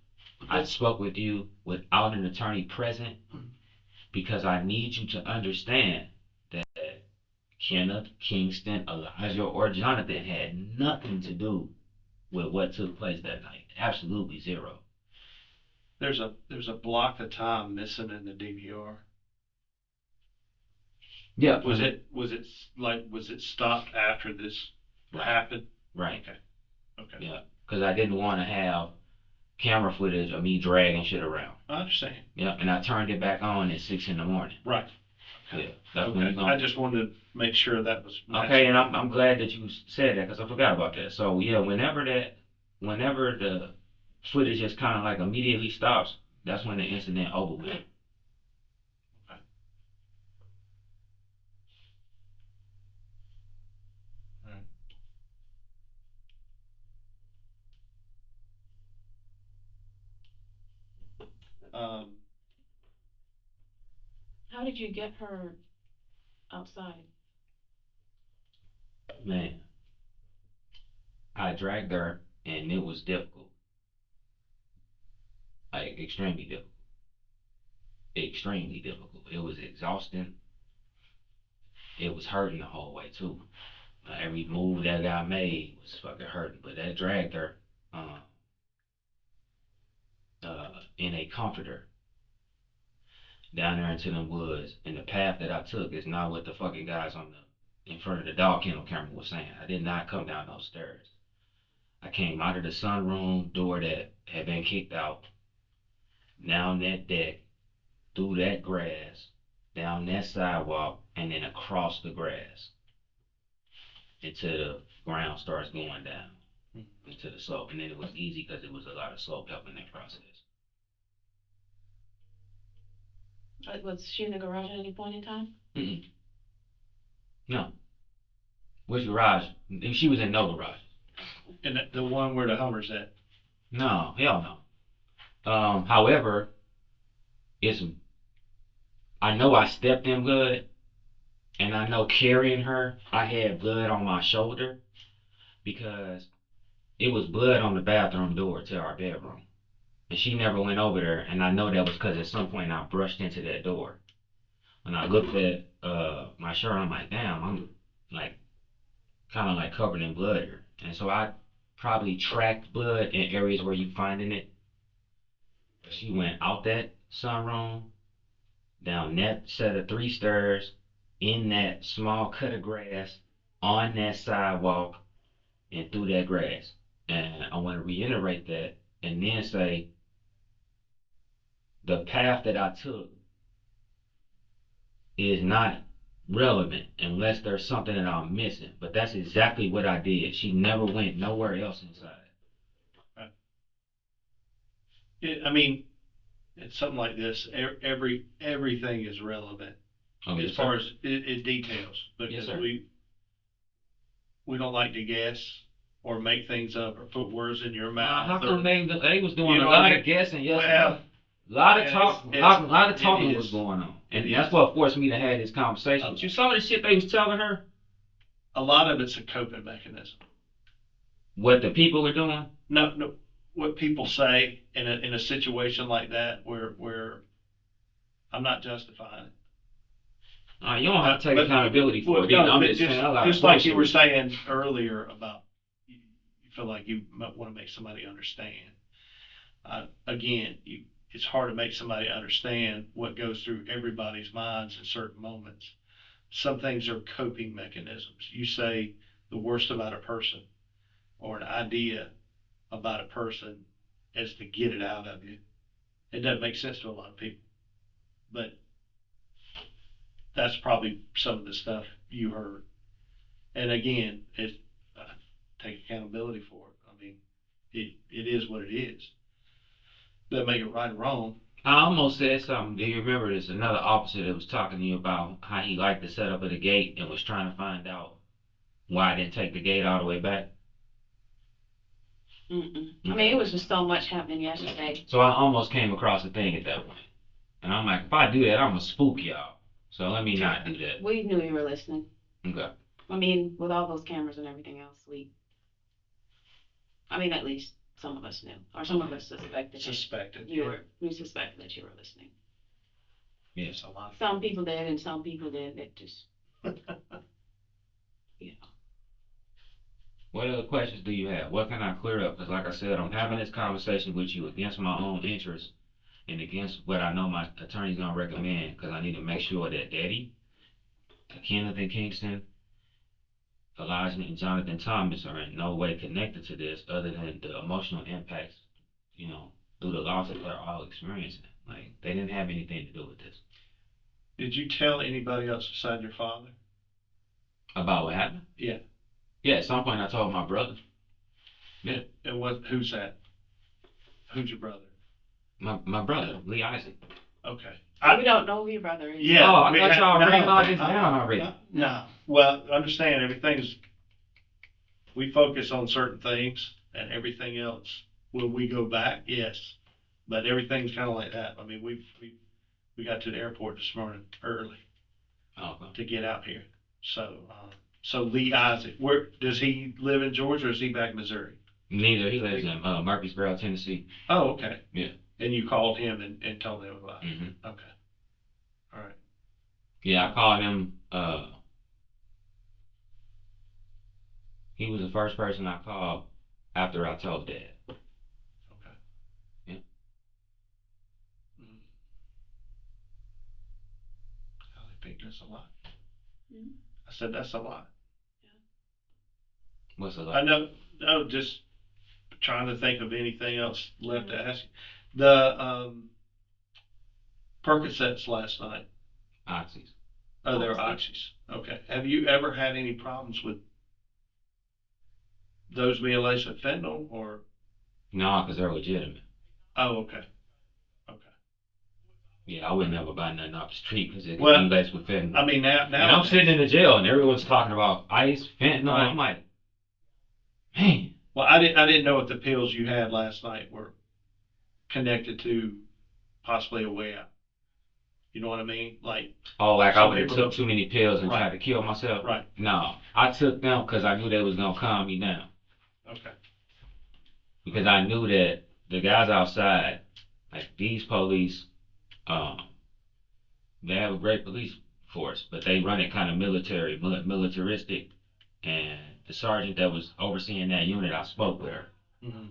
I spoke with you without an attorney present because I need you to understand that Kenneth, Kingston, Elijah, or Jonathan had nothing to do with what took place that night. Absolutely zero. There's a block of time missing in the DVR. Yeah. Was it stopped after this happened? Right. Okay. Yeah. Because I didn't want to have camera footage of me dragging shit around. I understand. Yeah. And I turned it back on at 6 in the morning. Right. Yeah. That's Okay. when you're gonna... I just wanted to make sure that was. Okay, and I'm glad that you said that because I forgot about that. So yeah, whenever the footage just kind of like immediately stops, that's when the incident over with. Um, How did you get her outside? Man, I dragged her and it was difficult, like extremely difficult, extremely difficult. It was exhausting. It was hurting the whole way too. Every move that I made was fucking hurting, but that dragged her uh, in a comforter down there into the woods. And the path that I took is not what the fucking guys on the in front of the dog kennel camera was saying. I did not come down those stairs. I came out of the sunroom door that had been kicked out, down that deck, through that grass, down that sidewalk, and then across the grass until the ground starts going down into the slope. And then it was easy because it was a lot of slope helping that process. Was she in the garage at any point in time? Mm-mm. No. Which garage? She was in no garage. and the one where the Hummer's at. No, hell no. However, it's I know I stepped in blood, and I know carrying her, I had blood on my shoulder because it was blood on the bathroom door to our bedroom, and she never went over there. And I know that was because at some point I brushed into that door. When I looked at my shirt, I'm like, damn, I'm like kind of like covered in blood here, and so I probably tracked blood in areas where you finding it. She went out that sunroom, down that set of 3 stairs, in that small cut of grass, on that sidewalk, and through that grass. And I want to reiterate that and then say the path that I took is not relevant unless there's something that I'm missing. But that's exactly what I did. She never went nowhere else inside. I mean, it's something like this. Everything is relevant as far as it details, because we don't like to guess or make things up or put words in your mouth. How come they was doing a lot of guessing yesterday? Well, a lot of talking was going on, and that's what forced me to have this conversation with you. Some of the shit they was telling her. A lot of it's a coping mechanism. What the people are doing? No. What people say in a situation like that where I'm not justifying it. You don't have to take accountability for it. No, I'm just saying just like you were saying earlier about you feel like you want to make somebody understand. Again, it's hard to make somebody understand what goes through everybody's minds in certain moments. Some things are coping mechanisms. You say the worst about a person or an idea about a person as to get it out of you. It doesn't make sense to a lot of people, but that's probably some of the stuff you heard. And again, take accountability for it. I mean, it is what it is. Doesn't make it right or wrong. I almost said something. Do you remember this? Another officer that was talking to you about how he liked the setup of the gate and was trying to find out why I didn't take the gate all the way back? I mean, it was just so much happening yesterday. So I almost came across the thing at that point. And I'm like, if I do that, I'm gonna spook y'all. So let me not do that. We knew you were listening. Okay. I mean, with all those cameras and everything else, at least some of us knew, or some of us suspected. We suspected that you were listening. Yes. A lot. Some people did, and some people did. It just, What other questions do you have? What can I clear up? Because like I said, I'm having this conversation with you against my own interests and against what I know my attorney's gonna recommend, because I need to make sure that Daddy, Kenneth and Kingston, Elijah and Jonathan Thomas are in no way connected to this other than the emotional impacts, through the loss that they're all experiencing. Like, they didn't have anything to do with this. Did you tell anybody else besides your father? About what happened? Yeah. Yeah, at some point I told my brother. Yeah. And who's that? Who's your brother? My brother, Lee Isaac. Okay. We don't know who your brother is. Yeah. Oh, I thought y'all writing all this down already. No. Well, understand we focus on certain things and everything else. Will we go back? Yes. But everything's kind of like that. I mean, we got to the airport this morning early to get out here. So Lee Isaac, where does he live in Georgia or is he back in Missouri? Neither. He lives in Murfreesboro, Tennessee. Oh, okay. Yeah. And you called him and told him about it? Mm-hmm. Okay. All right. Yeah, I called him. He was the first person I called after I told Dad. Okay. Yeah. I think that's a lot. Mm-hmm. I said that's a lot. Yeah. What's a lot? I know. No, just trying to think of anything else left to ask you. The Percocets last night. Oxys. Oh, they're oxys. Okay. Have you ever had any problems with those being laced with fentanyl or? No, because they're legitimate. Oh, okay. Okay. Yeah, I would never buy nothing off the street because it Well, could be laced with fentanyl. I mean, now and I'm sitting in the jail and everyone's talking about ice, fentanyl. Right. I'm like, man. Well, I didn't know if the pills you had last night were connected to possibly a way out. You know what I mean? Like. Oh, like I some would have people took too many pills and Right. tried to kill myself? Right. No, I took them because I knew they was going to calm me down. Okay. Because I knew that the guys outside, like these police, they have a great police force, but they run it kind of militaristic. And the sergeant that was overseeing that unit, I spoke with her. Mm-hmm.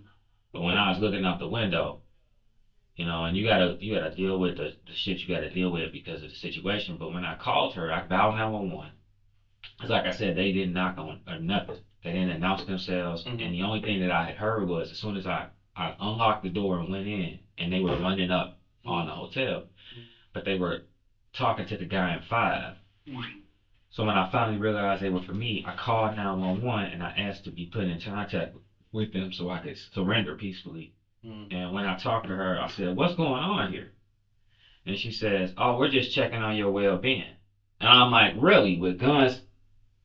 But when I was looking out the window, and you gotta deal with the shit you gotta deal with because of the situation. But when I called her, I dialed 911. It's like I said, they didn't knock on or nothing. They didn't announce themselves. Mm-hmm. And the only thing that I had heard was as soon as I unlocked the door and went in, and they were running up on the hotel, but they were talking to the guy in 5. So when I finally realized they were for me, I called 911 and I asked to be put in contact with them so I could surrender peacefully. Mm-hmm. And when I talked to her, I said, "What's going on here?" And she says, "Oh, we're just checking on your well-being." And I'm like, "Really? With guns,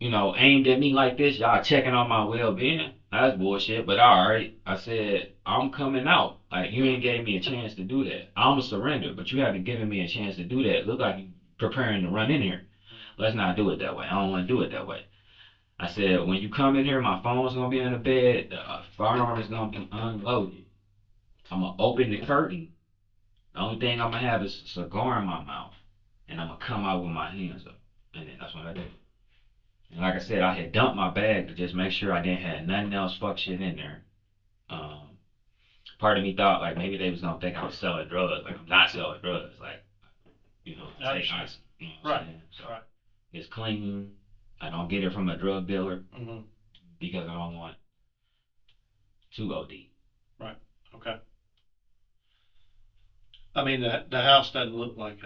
aimed at me like this, y'all checking on my well-being? That's bullshit." But all right, I said, "I'm coming out. Like, you ain't gave me a chance to do that. I'm a surrender, but you haven't given me a chance to do that. Look like you preparing to run in here. Let's not do it that way. I don't want to do it that way." I said, "When you come in here, my phone's gonna be in the bed. The firearm is gonna be unloaded. I'm gonna open the curtain. The only thing I'm gonna have is a cigar in my mouth, and I'm gonna come out with my hands up." And then that's what I did. And like I said, I had dumped my bag to just make sure I didn't have nothing else fuck shit in there. Part of me thought like maybe they was gonna think I was selling drugs. Like, I'm not selling drugs. Like, take ice. You know what I'm saying? So Right. it's clean. I don't get it from a drug dealer Mm-hmm. because I don't want to OD. Right. Okay. I mean, the house doesn't look like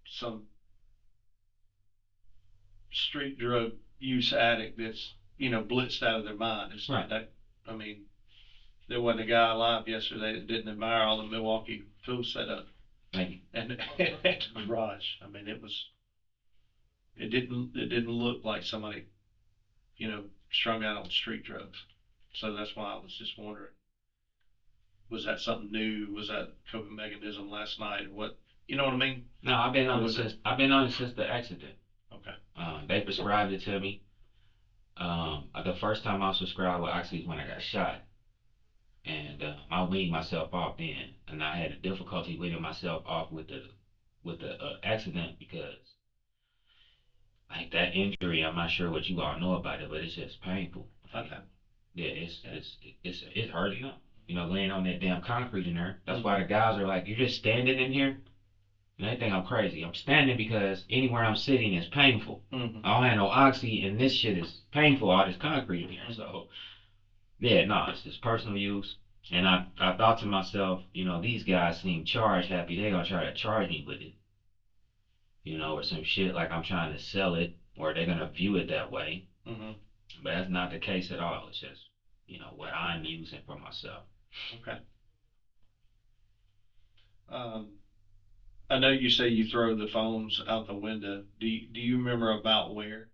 some street drug use addict that's, blitzed out of their mind. It's not that. I mean, there wasn't a guy alive yesterday that didn't admire all the Milwaukee tool setup. Thank you. And the garage. I mean, it didn't look like somebody strung out on street drugs. So that's why I was just wondering, was that something new? Was that coping mechanism last night? What, you know what I mean? No, I've been Or on it was it? since the accident. Okay. They prescribed it to me. The first time I was prescribed with oxy was when I got shot, and I weaned myself off then, and I had a difficulty weaning myself off with the accident because like that injury, I'm not sure what you all know about it, but it's just painful. Okay. Yeah, it's hurting up. Laying on that damn concrete in there. That's why the guys are like, "You're just standing in here." And they think I'm crazy. I'm standing because anywhere I'm sitting is painful. Mm-hmm. I don't have no oxy, and this shit is painful. All this concrete in here. So yeah, no, it's just personal use. And I thought to myself, these guys seem charge happy. They gonna try to charge me with it, or some shit like I'm trying to sell it, or they're gonna view it that way. Mm-hmm. But that's not the case at all. It's just, what I'm using for myself. Okay. I know you say you throw the phones out the window. Do you remember about where?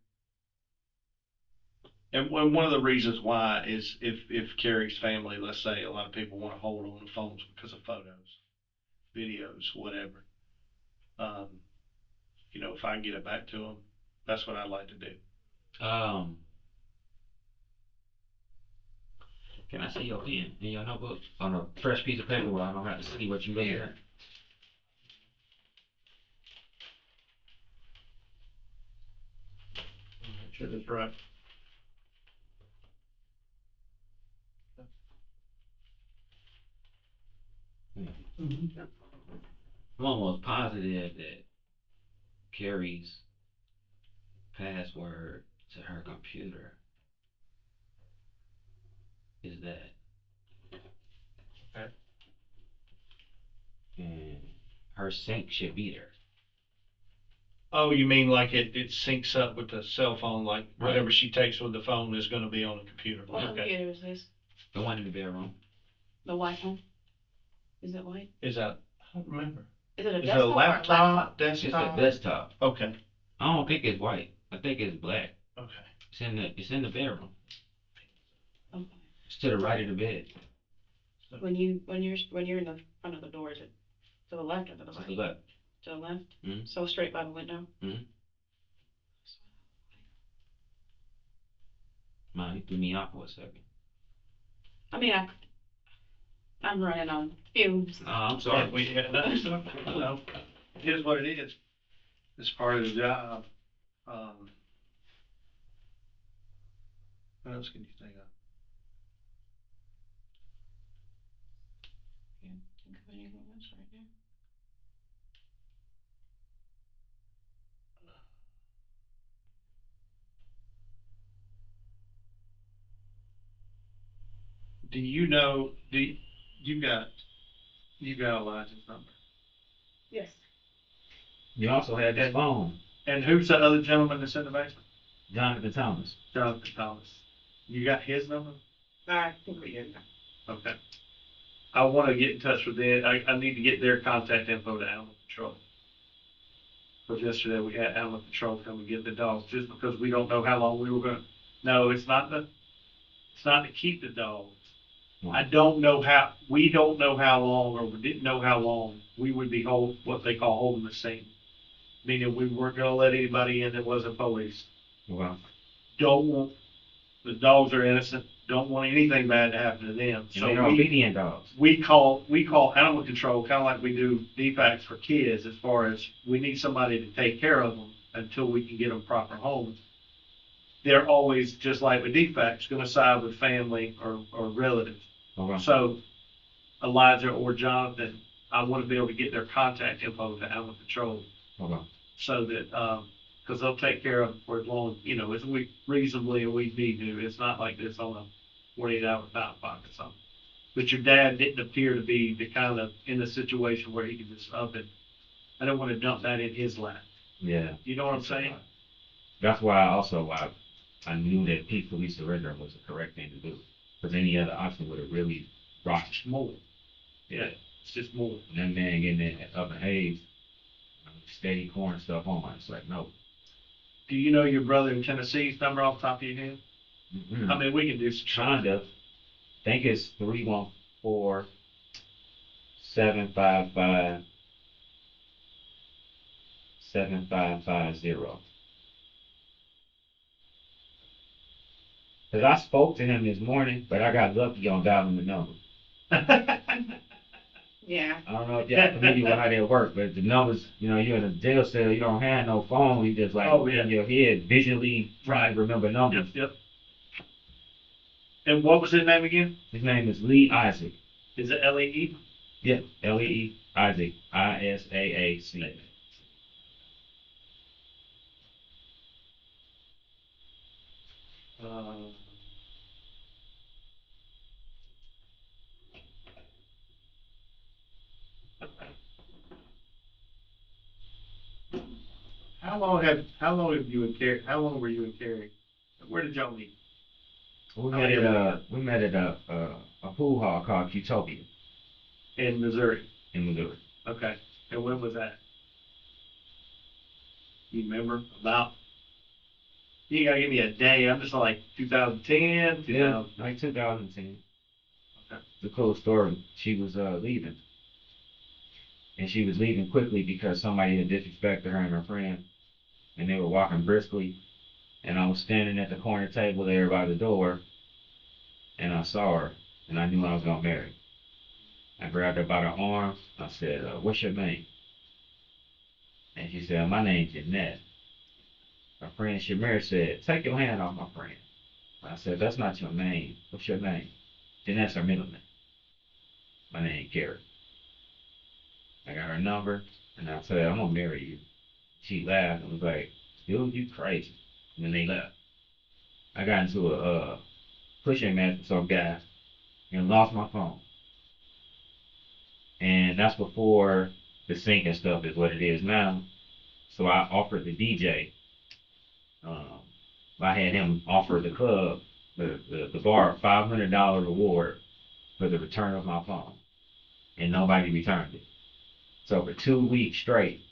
And one of the reasons why is if Carrie's family, let's say a lot of people want to hold on to phones because of photos, videos, whatever. Um, if I can get it back to them, that's what I'd like to do. Um, can I see your pen in your notebook on a fresh piece of paper where I don't have to see what you looking at? Make sure that's right. Mm-hmm. I'm almost positive that Carrie's password to her computer is that. Okay. And her sync should be there. Oh, you mean like it syncs up with the cell phone, like Right. whatever she takes with the phone is going to be on the computer. What Okay. computer is this? The one in the bedroom. The white one? Is it white? Is that, I don't remember. Is it a Is it desktop a or a laptop, It's desktop? a desktop. Okay. I don't think it's white. I think it's black. Okay. It's in the bedroom. Okay. It's to the right of the bed. When you're in the front of the door, is it to the left or to the To right? the left. To the left? Mm-hmm. So straight by the window? Mm-hmm. Man, you threw me off for a second. I mean, I'm running on fumes. Oh, I'm sorry. No, it is what it is. It's part of the job. What else can you think of? Can't think of anything else right now. Do you know? You got Elijah's number? Yes. You also had that phone. And who's the other gentleman that's in the basement? Jonathan Thomas. Jonathan Thomas. You got his number? I think we did. Okay. I want to get in touch with them. I need to get their contact info to Animal Control. Because yesterday we had Animal Control come and get the dogs just because we don't know how long we were going to. No, it's not to keep the dogs. I don't know how, we don't know how long, or we didn't know how long we would be what they call holding the scene. Meaning we weren't going to let anybody in that wasn't police. Wow. The dogs are innocent, don't want anything bad to happen to them. So they're obedient dogs. We call Animal Control kind of like we do DFACs for kids, as far as we need somebody to take care of them until we can get them proper homes. They're always, just like with DFACs, going to side with family or relatives. Okay. So Elijah or Jonathan, I want to be able to get their contact info to Animal Control. Okay. So that, because they'll take care of them for as long, as we reasonably we need to. It's not like this on a 48-hour time clock or something. But your dad didn't appear to be the kind of in the situation where he could just up and, I don't want to dump that in his lap. Yeah. You know what I'm saying? That's why I knew that peacefully surrender was the correct thing to do. Because any other option would have really rocked. It's more. Yeah, it's just more. And that man getting that up in age, steady pouring stuff on. It's like, no. Do you know your brother in Tennessee's number off the top of your head? I mean, we can do some. Kind of. Think it's 314-755-7550. Cause I spoke to him this morning, but I got lucky on dialing the number. Yeah. I don't know if y'all familiar with how that work, but the numbers, you're in a jail cell, you don't have no phone, you just like in your head visually trying to remember numbers. Yep. And what was his name again? His name is Lee Isaac. Is it Lee? Yeah, Lee Isaac, Isaac. How long were you in Cary? Where did y'all meet? We met at a pool hall called Utopia In Missouri. in Missouri. Okay. And when was that? You remember about? You gotta give me a day. I'm just like 2010, Yeah, like 2010. Okay. The cool story. She was leaving, and she was leaving quickly because somebody had disrespected her and her friend, and they were walking briskly. And I was standing at the corner table there by the door, and I saw her, and I knew I was gonna marry. I grabbed her by the arm. I said, "What's your name?" And she said, "My name's Jeanette." Her friend Shamir said, "Take your hand off my friend." I said, "That's not your name. What's your name?" Jeanette's her middle name. My name is Carrie. I got her number, and I said, "I'm gonna marry you." She laughed and was like, "Dude, you crazy." And then they left. I got into a pushing match with some guy and lost my phone. And that's before the sync and stuff is what it is now. So I offered the DJ. I had him offer the club, the bar, $500 reward for the return of my phone, and nobody returned it. So for 2 weeks straight,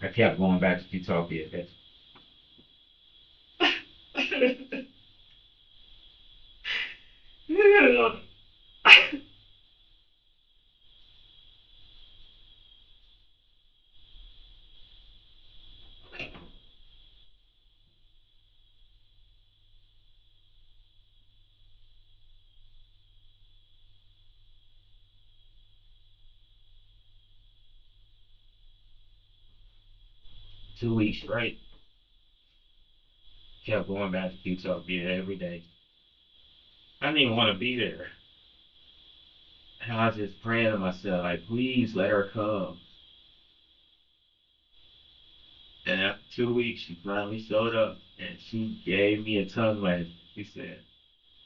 I kept going back to Utopia. Yeah. 2 weeks straight, kept going back to Utopia every day. I didn't even want to be there. And I was just praying to myself, like, please let her come. And after 2 weeks, she finally showed up, and she gave me a tongue lashing. She said,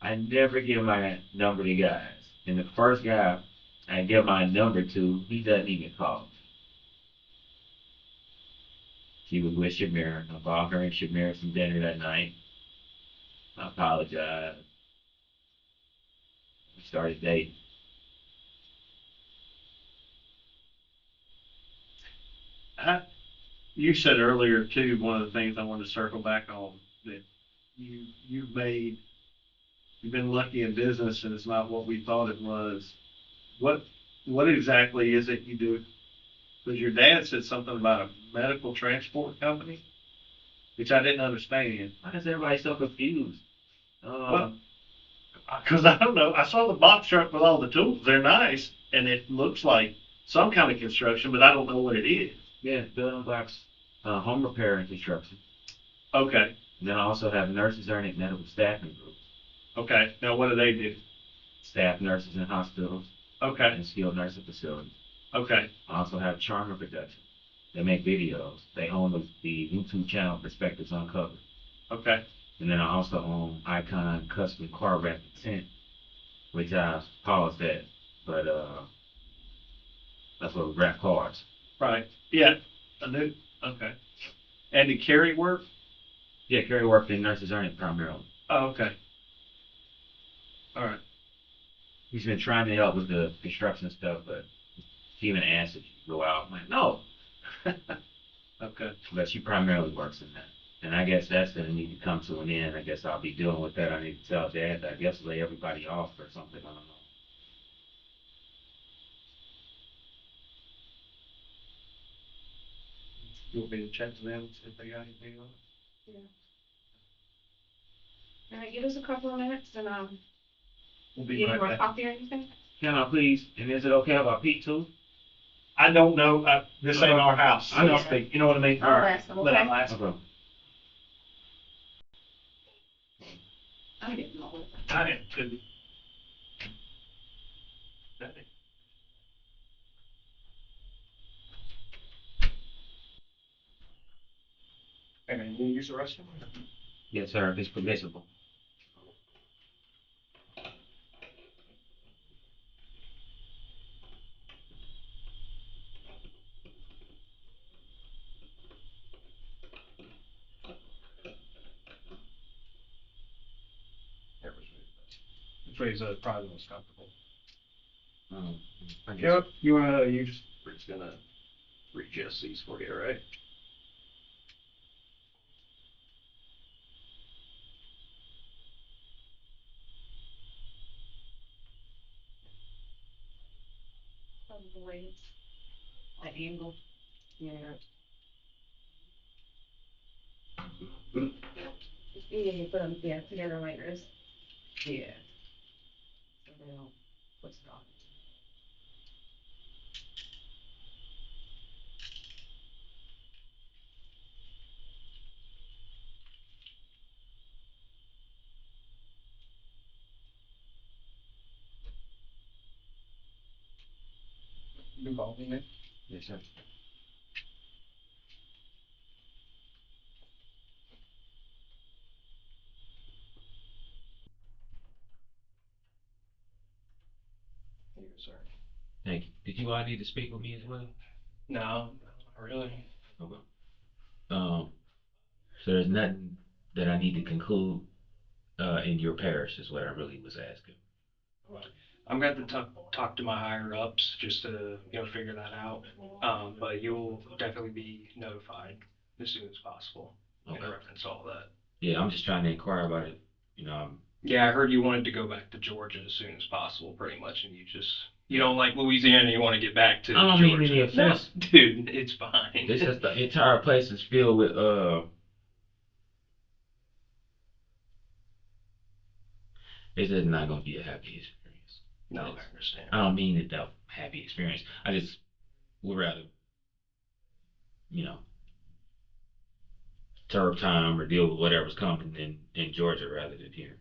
"I never give my number to guys. And the first guy I give my number to, he doesn't even call." She was with Shamir. I bought her and Shamir some dinner that night. I apologized. We started dating. You said earlier too, one of the things I wanted to circle back on, that you've made, you've been lucky in business and it's not what we thought it was. What what exactly is it you do? Because your dad said something about a medical transport company, which I didn't understand. Why is everybody so confused? Well, because I don't know. I saw the box truck with all the tools. They're nice, and it looks like some kind of construction, but I don't know what it is. Yeah, building blocks, home repair and construction. Okay, And then I also have nurses earning medical staffing groups. okay. Now what do they do? Staff nurses in hospitals Okay, and skilled nursing facilities. okay, I also have Charmer Production. They make videos. They own the YouTube channel Perspectives Uncovered. okay. And then I also own Icon Custom Car Wrap Tent, which I paused that, but that's what we wrap cars. Right. Yeah, I knew. Okay. And did Carrie work? Yeah, Carrie worked in nurses earning primarily. Oh, okay. All right. He's been trying to help with the construction stuff, but she even asked if she could go out. I'm like, no. Okay. But she primarily works in that. And I guess that's gonna need to come to an end. I guess I'll be dealing with that. I need to tell Dad that I guess lay everybody off or something. I don't know. You want me to chat to them, see if they got anything on it? All right, give us a couple of minutes and, We'll you be need right more back. coffee or anything? Can I please? And is it okay about Pete too? I don't know, this ain't our house, I so know. to speak, you know what I mean? I'll ask them, But okay? I'll ask them. Okay. I'm getting all of it. I am too. Hey man, you use the restroom? Yes, sir. If it's permissible. Which way is probably the most comfortable? I guess. Yep, you just, we're just gonna readjust these for you, right? The weights, the angle. Yeah. Yeah, you put them, yeah, together like this. Yeah. So they don't twist off. You call me, man. Yes, sir. Here, sir. Thank you. Did you all need to speak with me as well? No, not really. Okay. So there's nothing that I need to conclude in your parish is what I really was asking. I'm going to talk to my higher ups just to, figure that out. But you'll definitely be notified as soon as possible in Okay. reference to all that. Yeah, I'm just trying to inquire about it. Yeah, I heard you wanted to go back to Georgia as soon as possible, pretty much, and you don't like Louisiana, you want to get back to I don't Georgia. mean any offense. No, dude, it's fine. It's just the entire place is filled with it's just not gonna be a happy experience. No, I understand. I don't mean it that happy experience. I just would rather, you know, serve time or deal with whatever's coming in Georgia rather than here.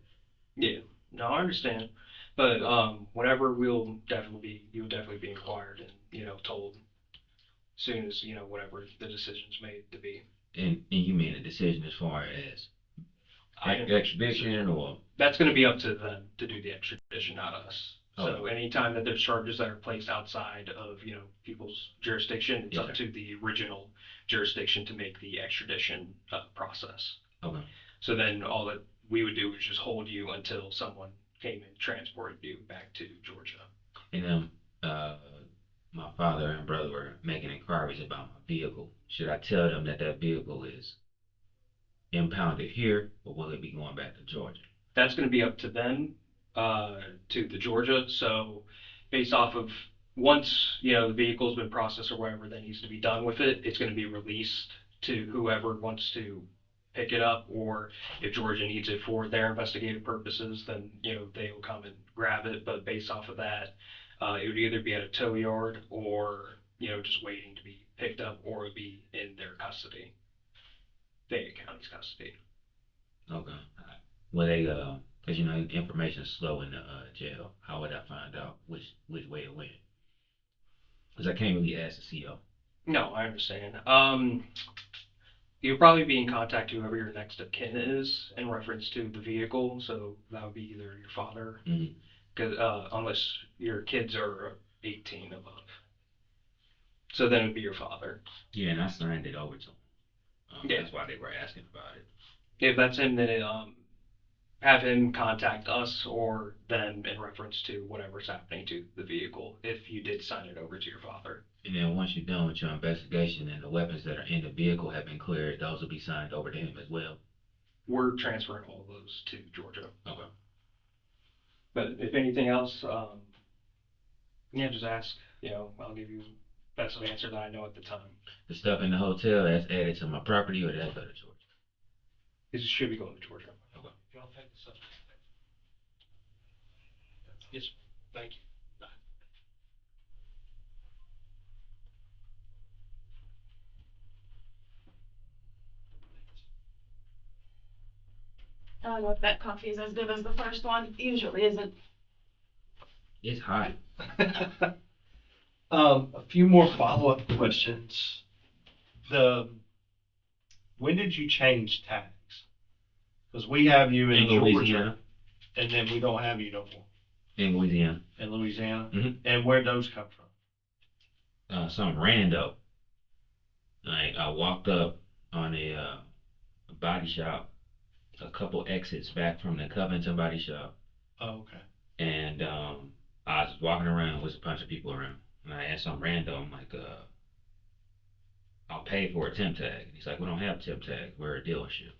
Yeah, no, I understand. But whenever you'll definitely be inquired and told as soon as whatever the decision's made to be. And you mean a decision as far as extradition or? That's going to be up to them to do the extradition, not us. So Okay. anytime that there's charges that are placed outside of people's jurisdiction, it's Yes, up sir. to the original jurisdiction to make the extradition process. Okay. So then all that we would do is just hold you until someone came and transported you back to Georgia. And then my father and brother were making inquiries about my vehicle. Should I tell them that that vehicle is impounded here, or will it be going back to Georgia? That's going to be up to them, to the Georgia. So based off of once, the vehicle's been processed or whatever that needs to be done with it, it's going to be released to whoever wants to pick it up, or if Georgia needs it for their investigative purposes, then, they will come and grab it. But based off of that, it would either be at a tow yard or, just waiting to be picked up, or it would be in their custody, Fayette County's custody. Okay. Well, they because information is slow in the jail. How would I find out which way it went? Because I can't really ask the CO. No, I understand. You'll probably be in contact whoever your next of kin is in reference to the vehicle. So that would be either your father, because unless your kids are 18 above. So then it would be your father. Yeah, and I signed it over to them. Yeah. That's why they were asking about it. If that's him, then have him contact us or them in reference to whatever's happening to the vehicle if you did sign it over to your father. And then once you're done with your investigation and the weapons that are in the vehicle have been cleared, those will be signed over to him as well. We're transferring all of those to Georgia. Okay. But if anything else, yeah, just ask. I'll give you best answer that I know at the time. The stuff in the hotel, that's added to my property, or did that go to Georgia? It should be going to Georgia. Okay. Y'all take this up. Yes, thank you. I don't know if that coffee is as good as the first one. It usually isn't. It's hot. A few more follow-up questions. When did you change tags? Because we have you in Georgia, Louisiana. and then we don't have you no more In Louisiana. in Louisiana. Mhm. And where'd those come from? Some rando. Like, I walked up on a body shop, a couple exits back from the Covington body shop, Oh, okay. and I was walking around with a bunch of people around, and I asked some rando, I'm like, I'll pay for a temp tag. And he's like, we don't have temp tags. We're a dealership.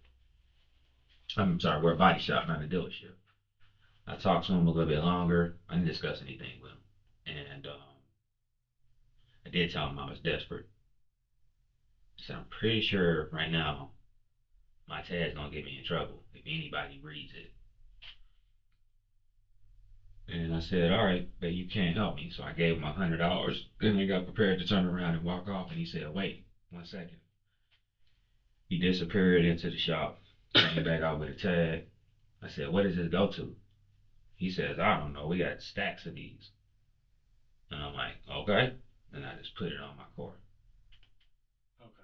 I'm sorry, we're a body shop, not a dealership. I talked to him a little bit longer. I didn't discuss anything with him. And I did tell him I was desperate. So I'm pretty sure right now my tag's gonna get me in trouble if anybody reads it. And I said, all right, but you can't help me. So I gave him $100. Then he got prepared to turn around and walk off. And he said, wait 1 second. He disappeared into the shop, came back out with a tag. I said, what does this go to? He says, I don't know. We got stacks of these. And I'm like, okay. And I just put it on my car. Okay.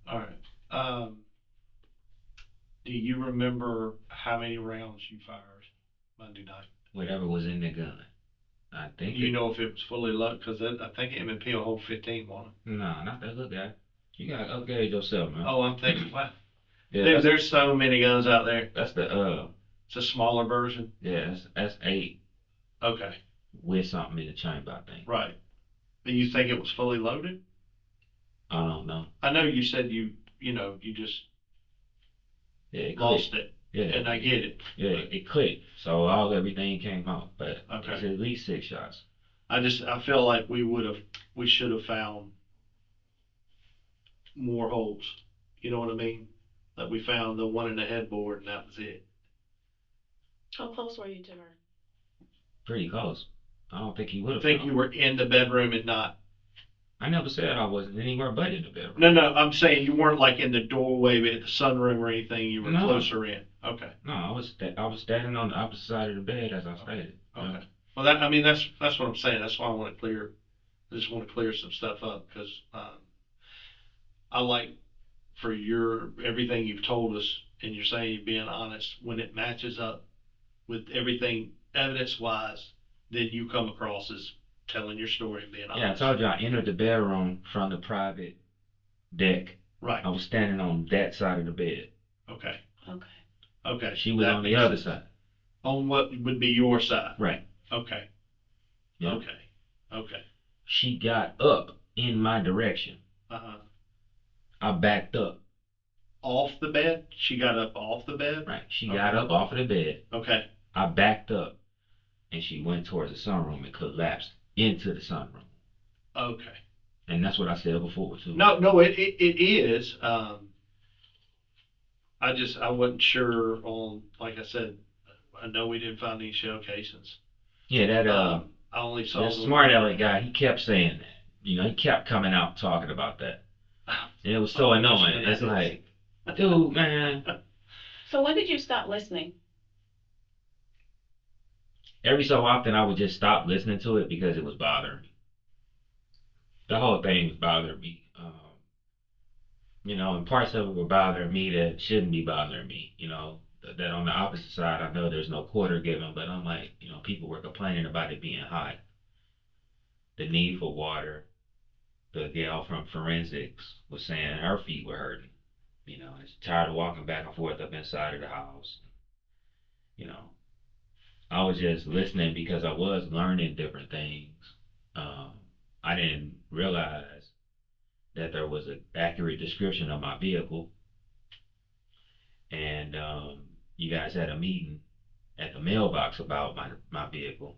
All right. Do you remember how many rounds you fired Monday night? Whatever was in the gun. I think. Do you know if it was fully loaded? Because I think M&P will hold 15, won't it? No, not that little guy. You gotta upgrade yourself, man. Oh, I'm thinking, wow. Yeah, There's so many guns out there. that's the It's a smaller version. yeah, that's 8 Okay, with something in the chamber, I think. right. But you think it was fully loaded? I don't know. I know you said you just Yeah, it lost clicked. it, Yeah, and I get it. yeah, it clicked. So everything came out, but Okay. it's at least 6 shots. I feel like we should have found more holes. You know what I mean? That we found the one in the headboard and that was it. How close were you to her? Pretty close. I don't think he would I have. think you were in the bedroom and not. I never said I wasn't anywhere but in the bedroom. No, I'm saying you weren't like in the doorway at the sunroom or anything. You were No. closer in. Okay. No, I was standing on the opposite side of the bed as I stated. Okay. Well, that's what I'm saying. That's why I just want to clear some stuff up because I like for everything you've told us and you're saying you're being honest when it matches up with everything evidence wise, then you come across as telling your story and being honest. Yeah, I told you I entered the bedroom from the private deck. Right. I was standing on that side of the bed. Okay. Okay. Okay. She was on the other side. On what would be your side. Right. Okay. Yeah. Okay. Okay. She got up in my direction. Uh-huh. I backed up. Off the bed? She got up off the bed? Right. She got up off of the bed. Okay. I backed up, and she went towards the sunroom and collapsed into the sunroom. Okay. And that's what I said before too. No, it is. I wasn't sure on, like I said, I know we didn't find any shell casings. Yeah, that I only saw that smart aleck guy. He kept saying that. He kept coming out talking about that. And it was so annoying. It's like, dude, man. So when did you stop listening? Every so often I would just stop listening to it because it was bothering me. The whole thing was bothering me. And parts of it were bothering me that shouldn't be bothering me. That on the opposite side, I know there's no quarter given, but I'm like, people were complaining about it being hot. The need for water. The gal from forensics was saying her feet were hurting. You know, I was tired of walking back and forth up inside of the house. You know, I was just listening because I was learning different things. Um, I didn't realize that there was an accurate description of my vehicle, and you guys had a meeting at the mailbox about my vehicle,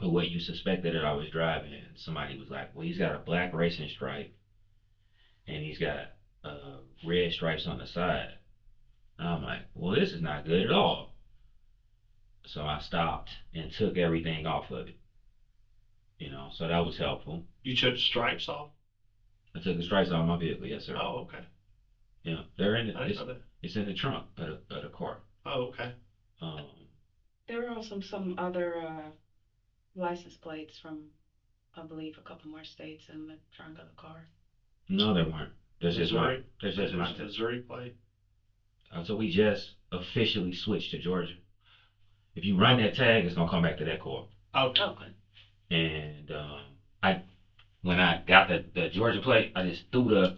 or what you suspected that I was driving. And somebody was like, "Well, he's got a black racing stripe, and he's got red stripes on the side." And I'm like, "Well, this is not good at all." So I stopped and took everything off of it. You know, so that was helpful. You took the stripes off? I took the stripes off my vehicle, yes, sir. Oh, okay. Yeah, they're in I didn't know that. it's in the trunk of the car. Oh, okay. Um, There were also some other license plates from, I believe, a couple more states in the trunk of the car. no, there weren't. Missouri? There's just my. There's a Missouri plate? So we just officially switched to Georgia. If you run that tag, it's gonna come back to that car. Okay. Okay. And I when I got the Georgia plate, I just threw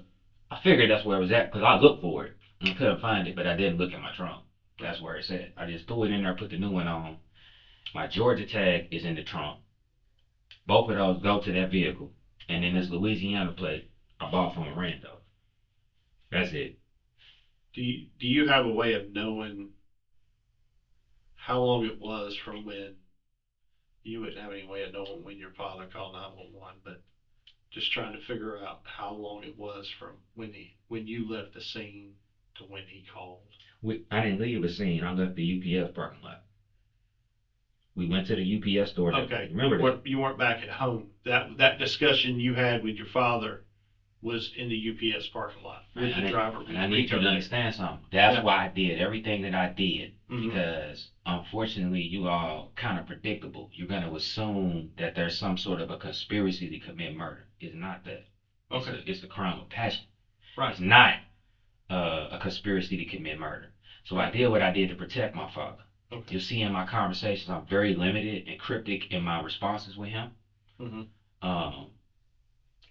I figured that's where it was at because I looked for it and couldn't find it, but I didn't look in my trunk. That's where it's at. I just threw it in there, put the new one on. My Georgia tag is in the trunk. Both of those go to that vehicle, and then this Louisiana plate I bought from a rando. That's it. Do you have a way of knowing how long it was from when you wouldn't have any way of knowing when your father called 911, but just trying to figure out how long it was from when you left the scene to when he called? I didn't leave the scene. I left the UPS parking lot. We went to the UPS store. Okay. Remember that? You weren't back at home. That discussion you had with your father was in the UPS parking lot with the driver. And I need you to understand something. That's Yeah. why I did everything that I did. Mhm. Because unfortunately, you all kind of predictable. You're going to assume that there's some sort of a conspiracy to commit murder. It's not that. Okay. It's a crime of passion. Right. It's not a conspiracy to commit murder. So I did what I did to protect my father. Okay. You'll see in my conversations, I'm very limited and cryptic in my responses with him. Mm-hmm. Um,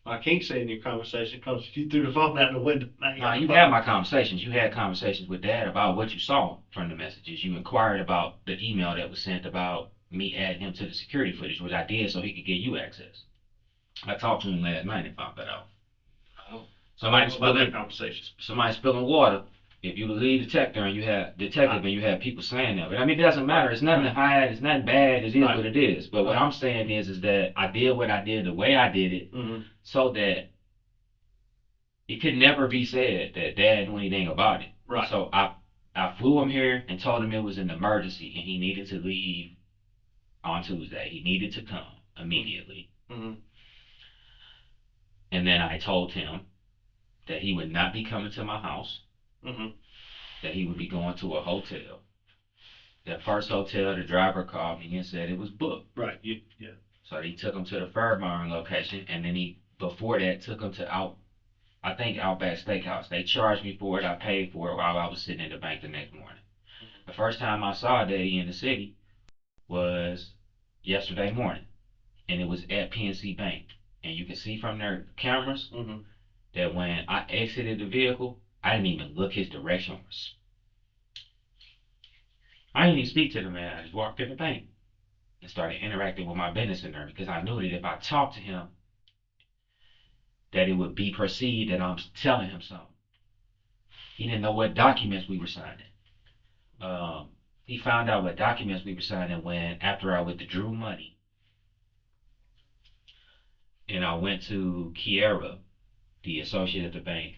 I can't say in your conversation because you threw the phone out the window. No, you had my conversations. You had conversations with Dad about what you saw from the messages. You inquired about the email that was sent about me adding him to the security footage, which I did so he could get you access. I talked to him last night and found that out. Oh. Somebody Conversations. spilling water. If you lead detector and you have detective and you have people saying that, but I mean it doesn't matter. It's nothing to hide. It's nothing bad. It is what it is. But what I'm saying is that I did what I did the way I did it, so that it could never be said that Dad knew anything about it. Right. So I flew him here and told him it was an emergency and he needed to leave on Tuesday. He needed to come immediately. Mm-hmm. And then I told him that he would not be coming to my house. Mm-hmm. That he would be going to a hotel. That first hotel, the driver called me and said it was booked. Right. Yeah. So he took him to the Fairburn location, and then he before that took him to Outback Steakhouse. They charged me for it. I paid for it while I was sitting in the bank the next morning. Mm-hmm. The first time I saw Daddy in the city was yesterday morning, and it was at PNC Bank. And you can see from their cameras that when I exited the vehicle, I didn't even look his direction. I didn't even speak to the man. I just walked in the bank and started interacting with my business in there because I knew that if I talked to him, that it would be perceived that I'm telling him something. He didn't know what documents we were signing. He found out what documents we were signing when after I withdrew money and I went to Kiera, the associate at the bank,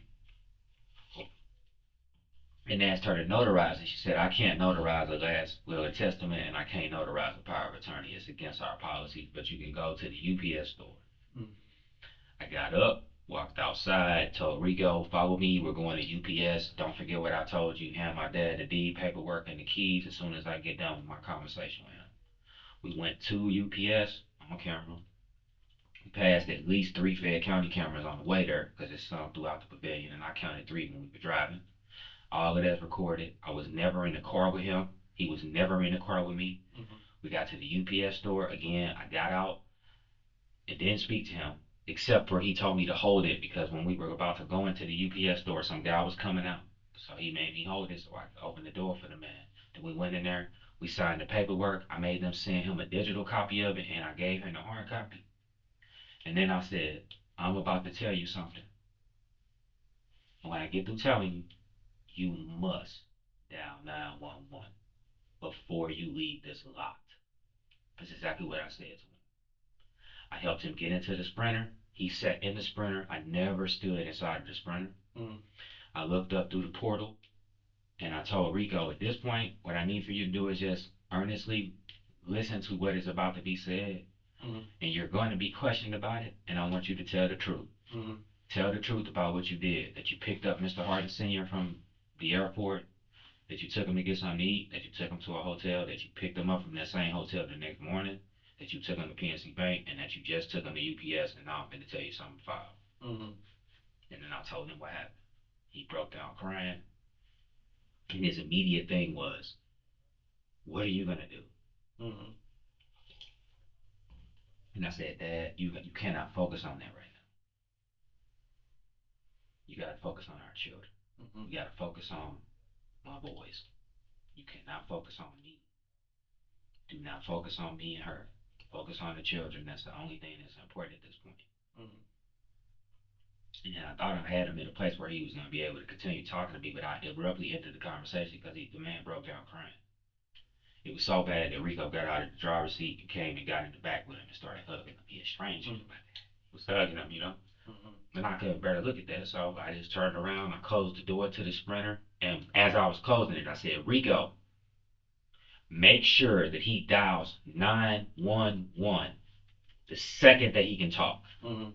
and asked her to notarize it. She said, I can't notarize a last will and testament and I can't notarize a power of attorney. It's against our policies, but you can go to the UPS store. I got up, walked outside, told Rico, follow me, we're going to UPS. Don't forget what I told you, hand my dad the deed paperwork and the keys as soon as I get done with my conversation with him. We went to UPS on camera. We passed at least 3 Fayette County cameras on the way there because it's some throughout the pavilion and I counted 3 when we were driving. All of that's recorded. I was never in the car with him. He was never in the car with me. We got to the UPS store. Again, I got out and didn't speak to him. except for he told me to hold it because when we were about to go into the UPS store, some guy was coming out. So he made me hold it so I could open the door for the man. Then we went in there, we signed the paperwork. I made them send him a digital copy of it, and I gave him the hard copy. And then I said, I'm about to tell you something. And when I get through telling you, you must dial 911 before you leave this lot. That's exactly what I said to him. I helped him get into the Sprinter. He sat in the Sprinter. I never stood inside of the Sprinter. I looked up through the portal and I told Rico, at this point, what I need for you to do is just earnestly listen to what is about to be said. And you're going to be questioned about it. And I want you to tell the truth. Tell the truth about what you did. That you picked up Mr. Hardin Sr. from the airport. That you took him to get something to eat. That you took him to a hotel. That you picked him up from that same hotel the next morning. That you took him to PNC Bank. And that you just took him to UPS. And now I'm going to tell you something foul. And then I told him what happened. He broke down crying. And his immediate thing was, what are you going to do? And I said, Dad, you cannot focus on that right now. You got to focus on our children. You got to focus on my boys. You cannot focus on me. Do not focus on me and her. Focus on the children. That's the only thing that's important at this point. And I thought I had him in a place where he was going to be able to continue talking to me, but I abruptly ended the conversation because the man broke down crying. It was so bad that Rico got out of the driver's seat and came and got in the back with him and started hugging him. He was strange. He was hugging him, you know. And I couldn't bear to look at that, so I just turned around. I closed the door to the Sprinter, and as I was closing it, I said, Rico, make sure that he dials 911 the second that he can talk. And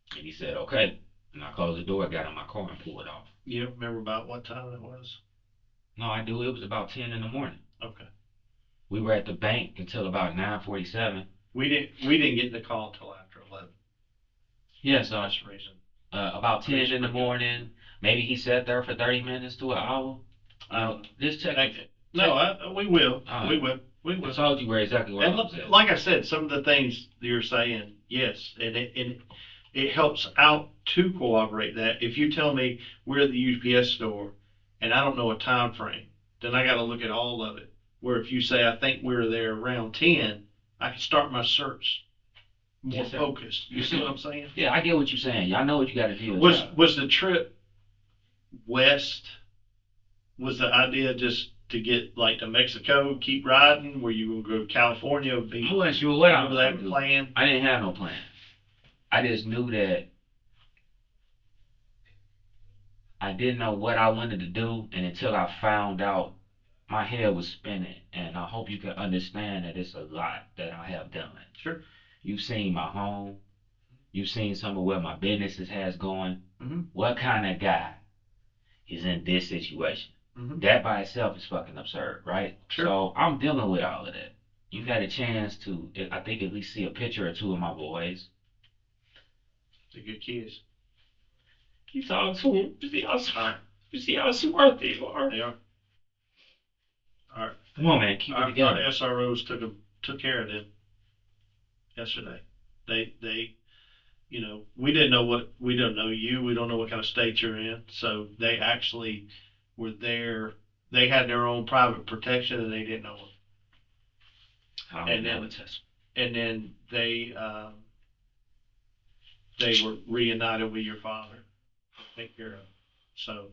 he said, okay. And I closed the door, got in my car, and pulled off. You don't remember about what time it was? No, I do. It was about 10 in the morning. Okay. We were at the bank until about 9:47. We didn't get the call until after 11. Yeah, so That's the reason. about 10 in the morning. Maybe he sat there for 30 minutes to an hour. Just check. We will. We will. I told you exactly where I was at. Like I said, some of the things you're saying, yes, and it helps out to corroborate that. If you tell me we're at the UPS store and I don't know a time frame, then I got to look at all of it. Where if you say I think we were there around 10, I can start my search more focused. You see what I'm saying? Yeah, I get what you're saying. I know what you got to do. Was the trip west? Was the idea just to get like to Mexico, keep riding? Were you gonna go to California? I wasn't sure what I was going to do. Plan? I didn't have no plan. I just knew that I didn't know what I wanted to do, and until I found out, my head was spinning. And I hope you can understand that it's a lot that I have done. Sure. You've seen my home. You've seen some of where my businesses has gone. What kind of guy is in this situation? That by itself is fucking absurd, right? Sure. So I'm dealing with all of that. You've had a chance to, I think, at least see a picture or two of my boys. They're good kids. You talk to them. You see how smart they are. They are. All right. Come on, man. Keep it together. Our SROs took care of them yesterday. They you know, we don't know you. We don't know what kind of state you're in. So they actually were there. They had their own private protection and they didn't know it. And then they were reunited with your father. Take care of. So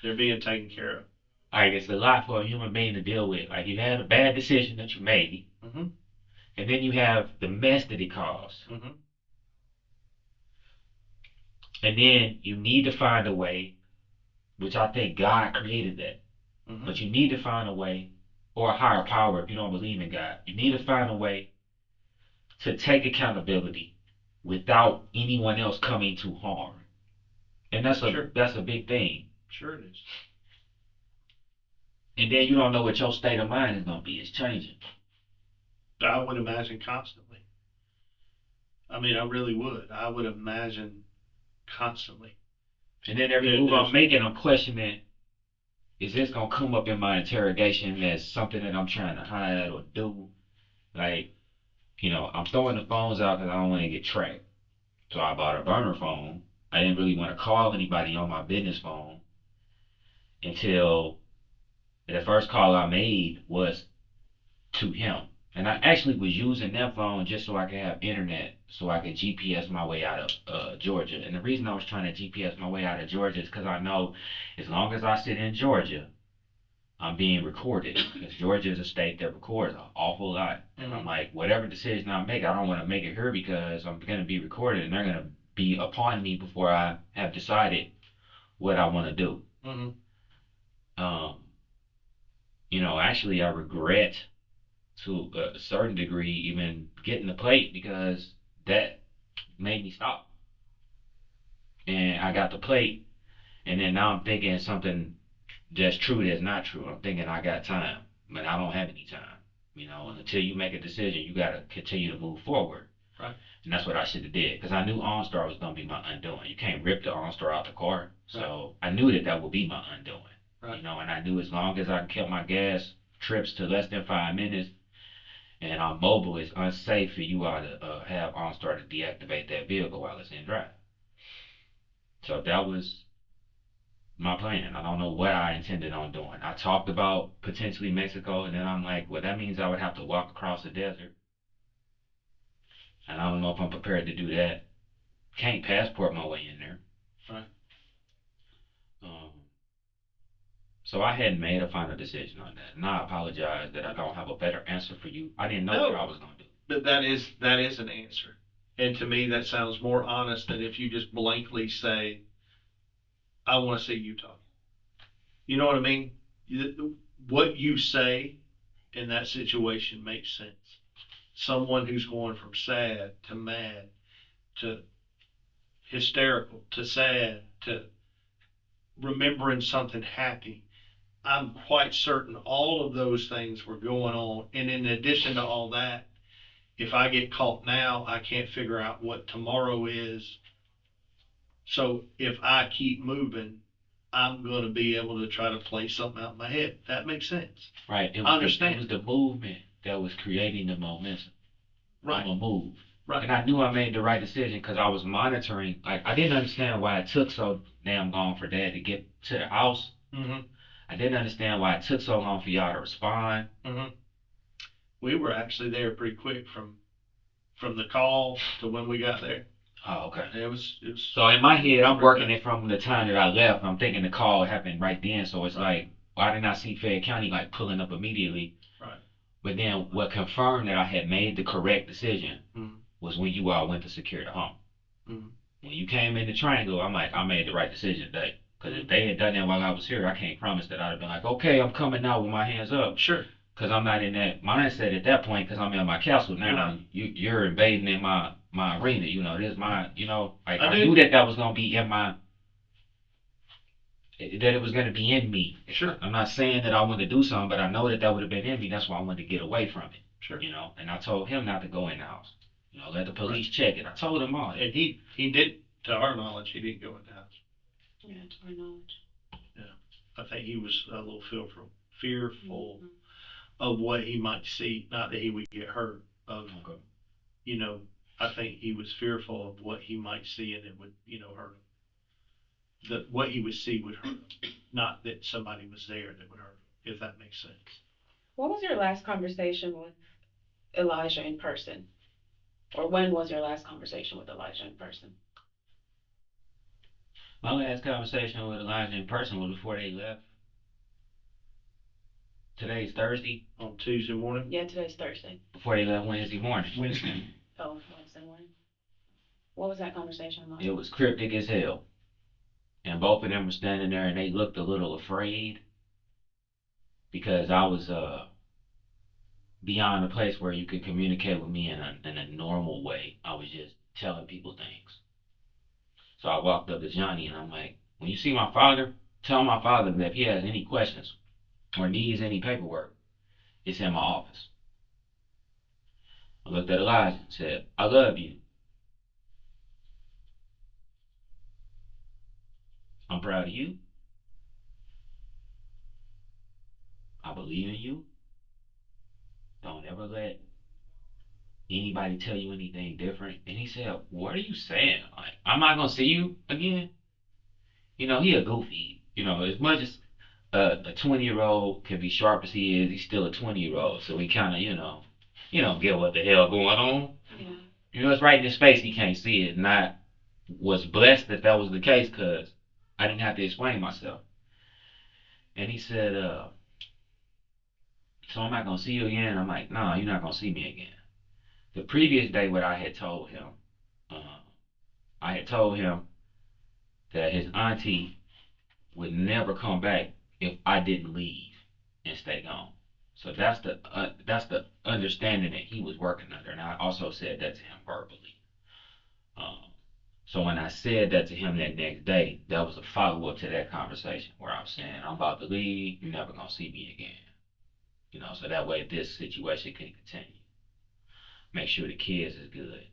they're being taken care of. Like, it's a lot for a human being to deal with. Like, you had a bad decision that you made, and then you have the mess that it caused. And then you need to find a way, which I think God created that. But you need to find a way, or a higher power if you don't believe in God. You need to find a way to take accountability without anyone else coming to harm. And that's a big thing. Sure it is. And then you don't know what your state of mind is going to be. It's changing. I would imagine constantly. I mean, I really would. I would imagine constantly. And then every move I'm making, I'm questioning, is this going to come up in my interrogation as something that I'm trying to hide or do? Like, I'm throwing the phones out because I don't want to get tracked. So I bought a burner phone. I didn't really want to call anybody on my business phone until the first call I made was to him. And I actually was using that phone just so I could have internet, so I could GPS my way out of Georgia. And the reason I was trying to GPS my way out of Georgia is because I know as long as I sit in Georgia, I'm being recorded. Because Georgia is a state that records an awful lot. And I'm like, whatever decision I make, I don't want to make it here because I'm going to be recorded and they're going to be upon me before I have decided what I want to do. Um, actually, I regret to a certain degree even getting the plate because that made me stop. And I got the plate, and then now I'm thinking something that's true that's not true. I'm thinking I got time, but I don't have any time. And until you make a decision, you got to continue to move forward. Right. And that's what I should have did because I knew OnStar was going to be my undoing. You can't rip the OnStar out the car. So I knew that would be my undoing. Right. And I knew as long as I kept my gas trips to less than 5 minutes, and our mobile is unsafe for you all to have OnStar to deactivate that vehicle while it's in drive. So that was my plan. I don't know what I intended on doing. I talked about potentially Mexico, and then I'm like, well, that means I would have to walk across the desert. And I don't know if I'm prepared to do that. Can't passport my way in there. Right. Um, so I hadn't made a final decision on that. And I apologize that I don't have a better answer for you. I didn't know what I was going to do. But that is an answer. And to me, that sounds more honest than if you just blankly say, I want to see Utah. You know what I mean? What you say in that situation makes sense. Someone who's going from sad to mad to hysterical to sad to remembering something happy. I'm quite certain all of those things were going on. And in addition to all that, if I get caught now, I can't figure out what tomorrow is. So if I keep moving, I'm going to be able to try to play something out in my head. That makes sense. Right. I understand. It was the movement that was creating the momentum. Right. I'm going to move. Right. And I knew I made the right decision because I was monitoring. Like, I didn't understand why it took so damn long for Dad to get to the house. Mm-hmm. I didn't understand why it took so long for y'all to respond. Mm-hmm. We were actually there pretty quick from the call to when we got there. Oh, okay. It was. So in my head, I'm working it from the time that I left. I'm thinking the call happened right then. So it's like, why didn't I see Fayette County like pulling up immediately? Right. But then what confirmed that I had made the correct decision was when you all went to secure the home. Mm-hmm. When you came in the triangle, I'm like, I made the right decision today. Because if they had done that while I was here, I can't promise that I'd have been like, okay, I'm coming out with my hands up. Sure. Because I'm not in that mindset at that point because I'm in my castle now. You're invading in my arena. This is my, like I knew that was going to be in my, that it was going to be in me. Sure. I'm not saying that I want to do something, but I know that would have been in me. That's why I wanted to get away from it. Sure. And I told him not to go in the house. Let the police check it. I told him all that. And he did, to our knowledge, he didn't go in the house. Yeah, to our knowledge. Yeah. I think he was a little fearful of what he might see. Not that he would get hurt. I think he was fearful of what he might see and it would, hurt him. What he would see would hurt him. Not that somebody was there that would hurt him, if that makes sense. What was your last conversation with Elijah in person? Or when was your last conversation with Elijah in person? My last conversation with Elijah in person was before they left. Today's Thursday. On Tuesday morning? Yeah, today's Thursday. Before they left Wednesday morning. Wednesday. Oh, Wednesday morning. What was that conversation like? It was cryptic as hell. And both of them were standing there and they looked a little afraid. Because I was beyond a place where you could communicate with me in a normal way. I was just telling people things. So I walked up to Johnny and I'm like, when you see my father, tell my father that if he has any questions or needs any paperwork, it's in my office. I looked at Elijah and said, I love you. I'm proud of you. I believe in you. Don't ever let Anybody tell you anything different? And he said, what are you saying? Like, I'm not gonna see you again. You know, he a goofy. You know, as much as a 20-year-old can be sharp as he is, he's still a 20-year-old. So he kind of, you don't get what the hell going on. Yeah. You know, it's right in his face. He can't see it. And I was blessed that that was the case because I didn't have to explain myself. And he said, so I'm not gonna see you again. I'm like, no, you're not gonna see me again. The previous day, what uh, I had told him that his auntie would never come back if I didn't leave and stay gone. So that's the understanding that he was working under, and I also said that to him verbally. Um, so when I said that to him that next day, that was a follow up to that conversation where I was saying, I'm about to leave, you're never gonna see me again. You know, so that way this situation can continue. Make sure the kids is good.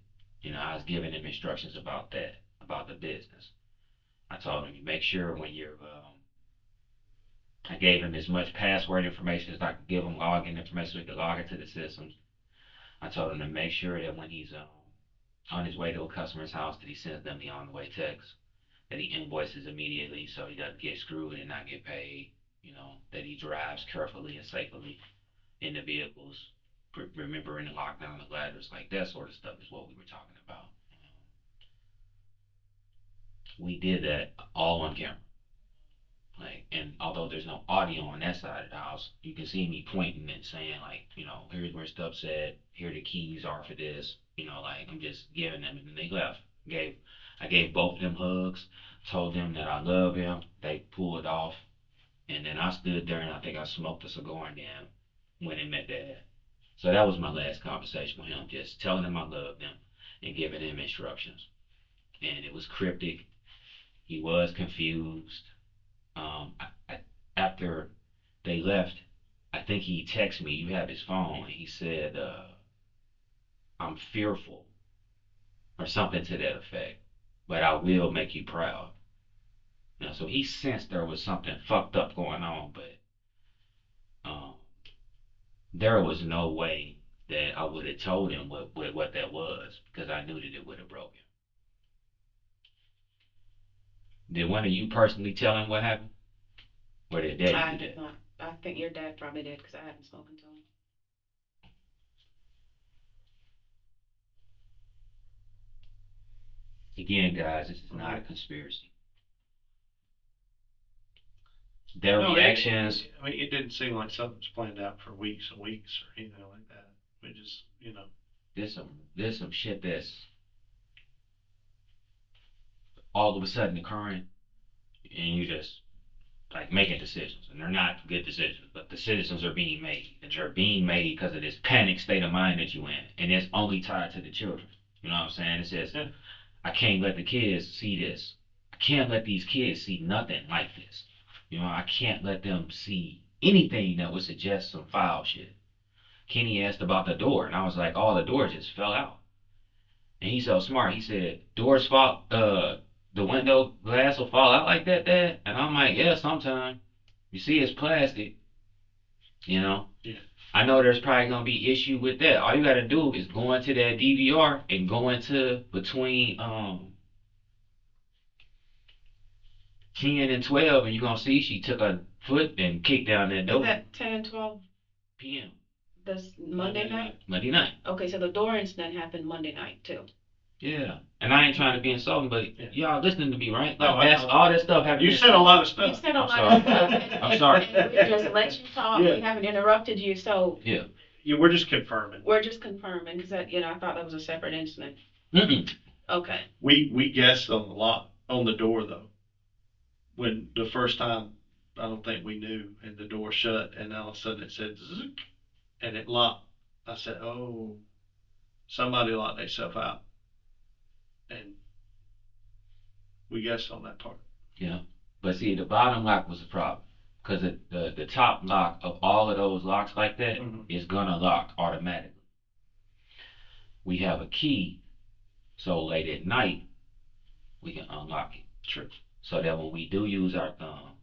You know, I was giving him instructions about that, about the business. I told him you make sure when you're I gave him as much password information as I could give him, login information so he could log into the systems. I told him to make sure that when he's on his way to a customer's house that he sends them the on the way text, that he invoices immediately so he doesn't get screwed and not get paid. You know, that he drives carefully and safely in the vehicles, remembering to lock down the ladders, like that sort of stuff is what we were talking about. We did that all on camera. Like, and although there's no audio on that side of the house, you can see me pointing and saying, like, here's where stuff's at. Here the keys are for this. Like I'm just giving them, and then they left. Gave I gave both of them hugs, told them that I love them. They pulled off, and then I stood there and I think I smoked a cigar and then went and met Dad. So that was my last conversation with him, just telling him I loved them and giving him instructions. And it was cryptic. He was confused. After they left, I think he texted me. You have his phone, and he said, "I'm fearful," or something to that effect. But I will make you proud. So he sensed there was something fucked up going on, but um, there was no way that I would have told him what that was because I knew that it would have broken. Did one of you personally tell him what happened, or did Daddy I do did that? not. I think your dad probably did because I haven't spoken to him. Again, guys, this is not a conspiracy. Their No, reactions. I mean, it didn't seem like something was planned out for weeks and weeks or anything like that. It just, There's some shit that's all of a sudden occurring, and you just like making decisions, and they're not good decisions, but decisions are being made, and they're being made because of this panic state of mind that you in, and it's only tied to the children. You know what I'm saying? It says, yeah. I can't let the kids see this. I can't let these kids see nothing like this. I can't let them see anything that would suggest some foul shit. Kenny asked about the door, and I was like, all the doors just fell out. And he's so smart. He said, doors fall, the window glass will fall out like that, Dad? And I'm like, yeah, sometime. You see, it's plastic, you know? Yeah. I know there's probably gonna be issue with that. All you gotta do is go into that DVR and go into between 10 and 12, and you're gonna see she took a foot and kicked down that Is door. that 10 and 12 PM. this Monday night? Monday night. Okay, so the door incident happened Monday night too. Yeah. And I ain't trying to be insulting, but Yeah. y'all listening to me, right? No, Like, that's all that stuff happened. You said a lot of You stuff. said a I'm lot of sorry. stuff. I'm sorry. And we just let you talk. Yeah. We haven't interrupted you, so Yeah. Yeah, we're just confirming. we're just confirming because I thought that was a separate incident. Mm-mm. Okay. We guessed on the lock, on the door though. When the first time, I don't think we knew, and the door shut, and all of a sudden it said zzz, and it locked. I said, oh, somebody locked themselves out. And we guessed on that part. Yeah. But see, the bottom lock was the problem. Because the top lock of all of those locks like that is gonna lock automatically. We have a key, so late at night we can unlock it. True. So that when we do use our thumb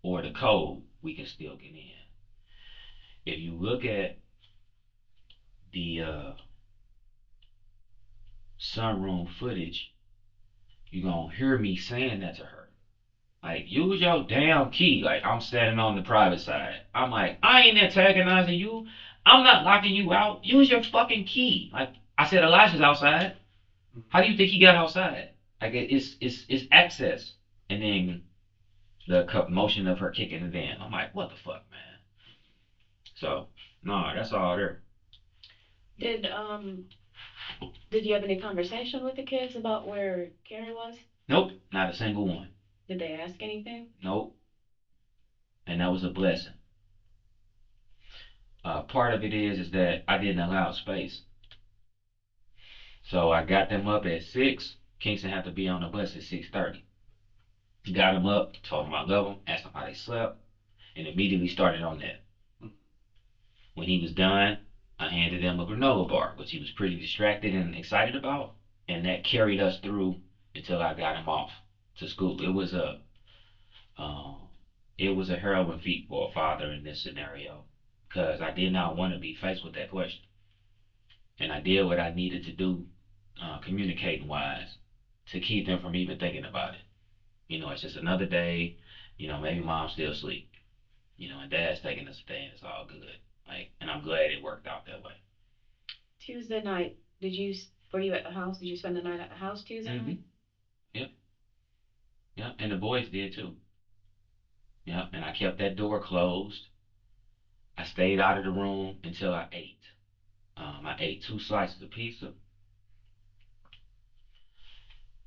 or the code, we can still get in. If you look at the sunroom footage, you gonna hear me saying that to her. Like, use your damn key. Like, I'm standing on the private side. I'm like, I ain't antagonizing you. I'm not locking you out. Use your fucking key. Like, I said, Elijah's outside. How do you think he got outside? Like, it's access. And then the motion of her kicking the van. I'm like, what the fuck, man? So, no, that's all there. Did did you have any conversation with the kids about where Carrie was? Nope, not a single one. Did they ask anything? Nope. And that was a blessing. Part of it is that I didn't allow space. So I got them up at 6. Kingston had to be on the bus at 6:30. Got them up, told them I love them, asked them how they slept, and immediately started on that. When he was done, I handed him a granola bar, which he was pretty distracted and excited about, and that carried us through until I got him off to school. Um, it was a heroin feat for a father in this scenario, because I did not want to be faced with that question, and I did what I needed to do, communicating wise, to keep them from even thinking about it. It's just another day. Maybe mom's still asleep. And dad's taking us today, and it's all good. Like, and I'm glad it worked out that way. Tuesday night, were you at the house? Did you spend the night at the house Tuesday night? Yep, yep, and the boys did too. Yep, and I kept that door closed. I stayed out of the room until I ate. I ate 2 slices of pizza,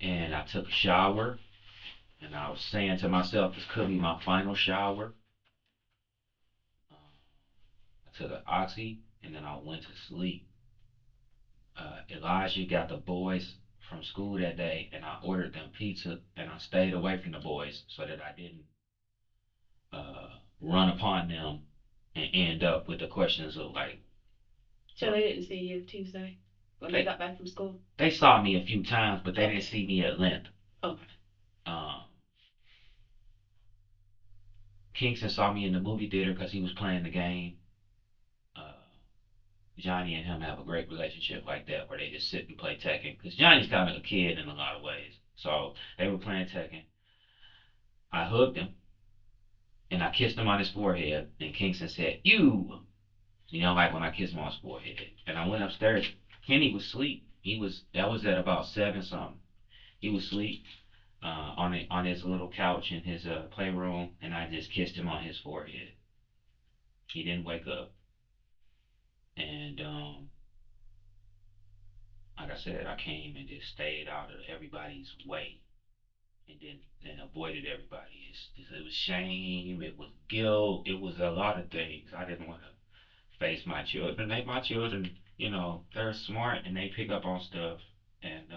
and I took a shower. And I was saying to myself, this could be my final shower. I took an oxy, and then I went to sleep. Elijah got the boys from school that day, and I ordered them pizza, and I stayed away from the boys so that I didn't run upon them and end up with the questions of like. So they didn't see you Tuesday when they got back from school? They saw me a few times, but they didn't see me at length. Okay. Um, Kingston saw me in the movie theater because he was playing the game. Uh, Johnny and him have a great relationship like that, where they just sit and play Tekken. Because Johnny's kind of a kid in a lot of ways. So they were playing Tekken. I hugged him, and I kissed him on his forehead. And Kingston said, "You." Like when I kissed him on his forehead. And I went upstairs. Kenny was asleep. That was at about 7 something. He was asleep on his little couch in his playroom, and I just kissed him on his forehead. He didn't wake up. And like I said, I came and just stayed out of everybody's way, and avoided everybody. It was shame, it was guilt, it was a lot of things. I didn't want to face my children. My children, they're smart and they pick up on stuff, and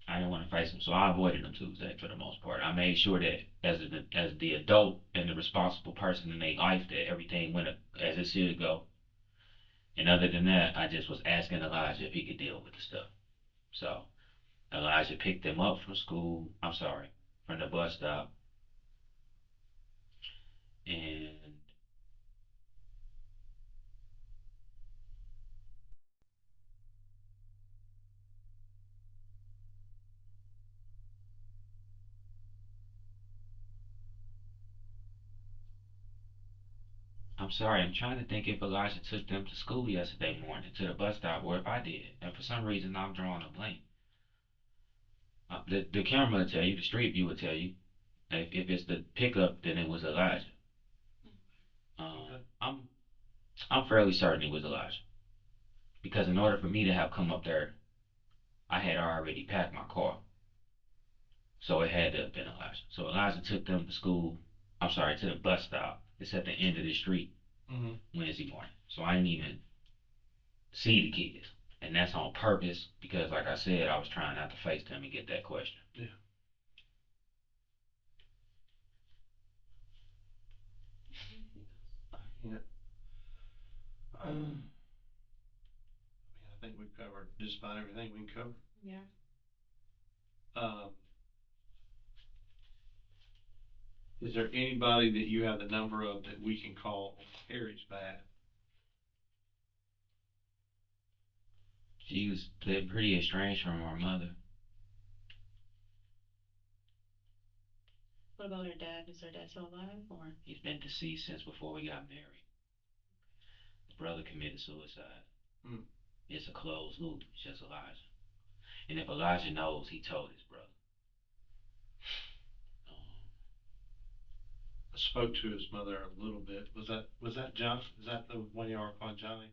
I didn't want to face them, so I avoided them Tuesday for the most part. I made sure that as the adult and the responsible person in their life, that everything went as it should go. And other than that, I just was asking Elijah if he could deal with the stuff. So Elijah picked them up from school. I'm sorry, from the bus stop, and I'm sorry, I'm trying to think if Elijah took them to school yesterday morning to the bus stop, or if I did. And for some reason, I'm drawing a blank. The camera will tell you, the street view will tell you. If it's the pickup, then it was Elijah. I'm fairly certain it was Elijah, because in order for me to have come up there, I had already packed my car, so it had to have been Elijah. So Elijah took them to school. I'm sorry, to the bus stop. It's at the end of the street. Wednesday morning, so I didn't even see the kids, and that's on purpose because, like I said, I was trying not to face them and get that question. Yeah. Yeah. I think we've covered just about everything we can cover. Yeah. Is there anybody that you have the number of that we can call on Carrie's behalf? They're pretty estranged from her mother. What about her dad? Is her dad still alive or? He's been deceased since before we got married. The brother committed suicide. Hmm. It's a closed loop. It's just Elijah. And if Elijah knows, he told his brother. Um, I spoke to his mother a little bit. Was that John? Is that the one you are calling Johnny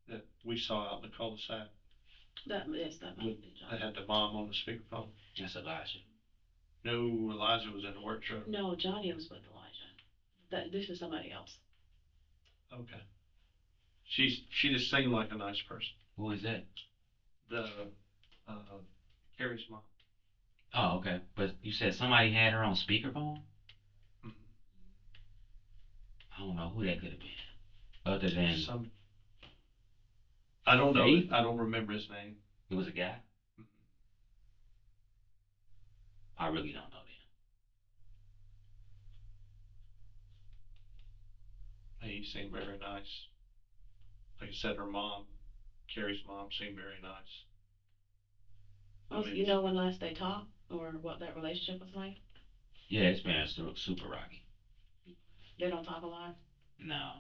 that we saw out in the cul-de-sac? That might With, be that John. had the mom on the speakerphone? that's Elijah. No, Elijah was in the work truck. No, Johnny was with Elijah. This is somebody else. Okay. She just seemed like a nice person. Who is that? The uh, Carrie's mom. Oh, okay. But you said somebody had her on speakerphone? Mhm. I don't know who that could have been. Other than Some I don't know. Faith? I don't remember his name. it was a guy? Mhm. I really don't know that. He seemed very nice. Like I said, her mom, Carrie's mom, seemed very nice. I Oh, so mean, you know when last they talked or what that relationship was like? Yeah, it's been super rocky. They don't talk a lot. No,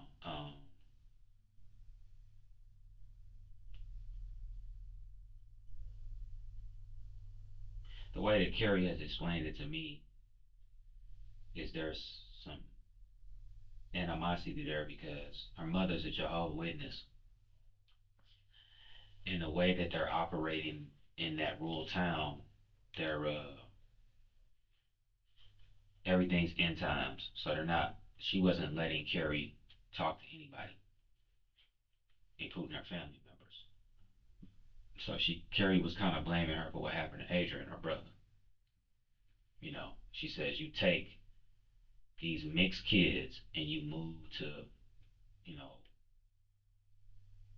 the way that Carrie has explained it to me is there's some animosity there because her mother's a Jehovah's Witness, and the way that they're operating in that rural town, they're everything's end times, so they're not. She wasn't letting Carrie talk to anybody, including her family members. So Carrie was kind of blaming her for what happened to Adrian, her brother. She says you take these mixed kids and you move to, you know,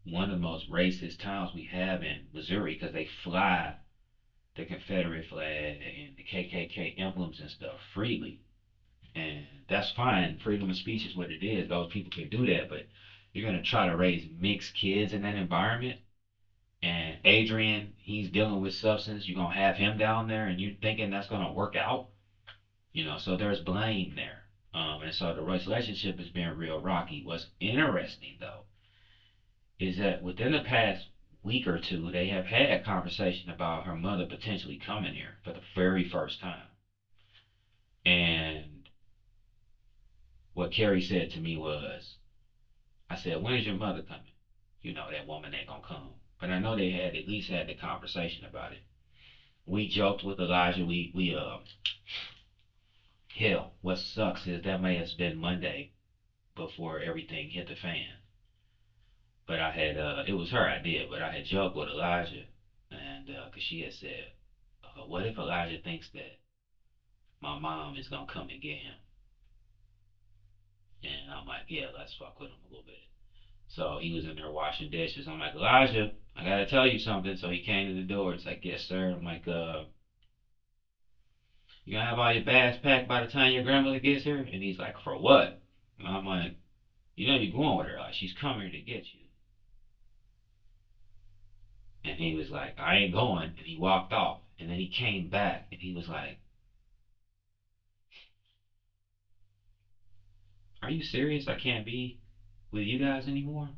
one of the most racist towns we have in Missouri because they fly the Confederate flag and the KKK emblems and stuff freely. And that's fine. Freedom of speech is what it is. Those people can do that. But you're going to try to raise mixed kids in that environment. And Adrian, he's dealing with substance. You're going to have him down there and you're thinking that's going to work out. So there's blame there. And so the relationship has been real rocky. What's interesting, though, is that within the past week or two, they have had a conversation about her mother potentially coming here for the very first time. And what Carrie said to me was, I said, when is your mother coming? That woman ain't gonna come. But I know they had at least had the conversation about it. We joked with Elijah. Hell, what sucks is that may have been Monday before everything hit the fan. But it was her idea, but I had joked with Elijah, and because she had said, what if Elijah thinks that my mom is gonna come and get him? And I'm like, yeah, let's fuck with him a little bit. So he was in there washing dishes. I'm like, Elijah, I gotta tell you something. So he came to the door. It's like, yes, sir. I'm like, you gonna have all your bags packed by the time your grandmother gets here? And he's like, for what? And I'm like, you're going with her. Like, she's coming to get you. And he was like, I ain't going. And he walked off. And then he came back and he was like, are you serious? I can't be with you guys anymore?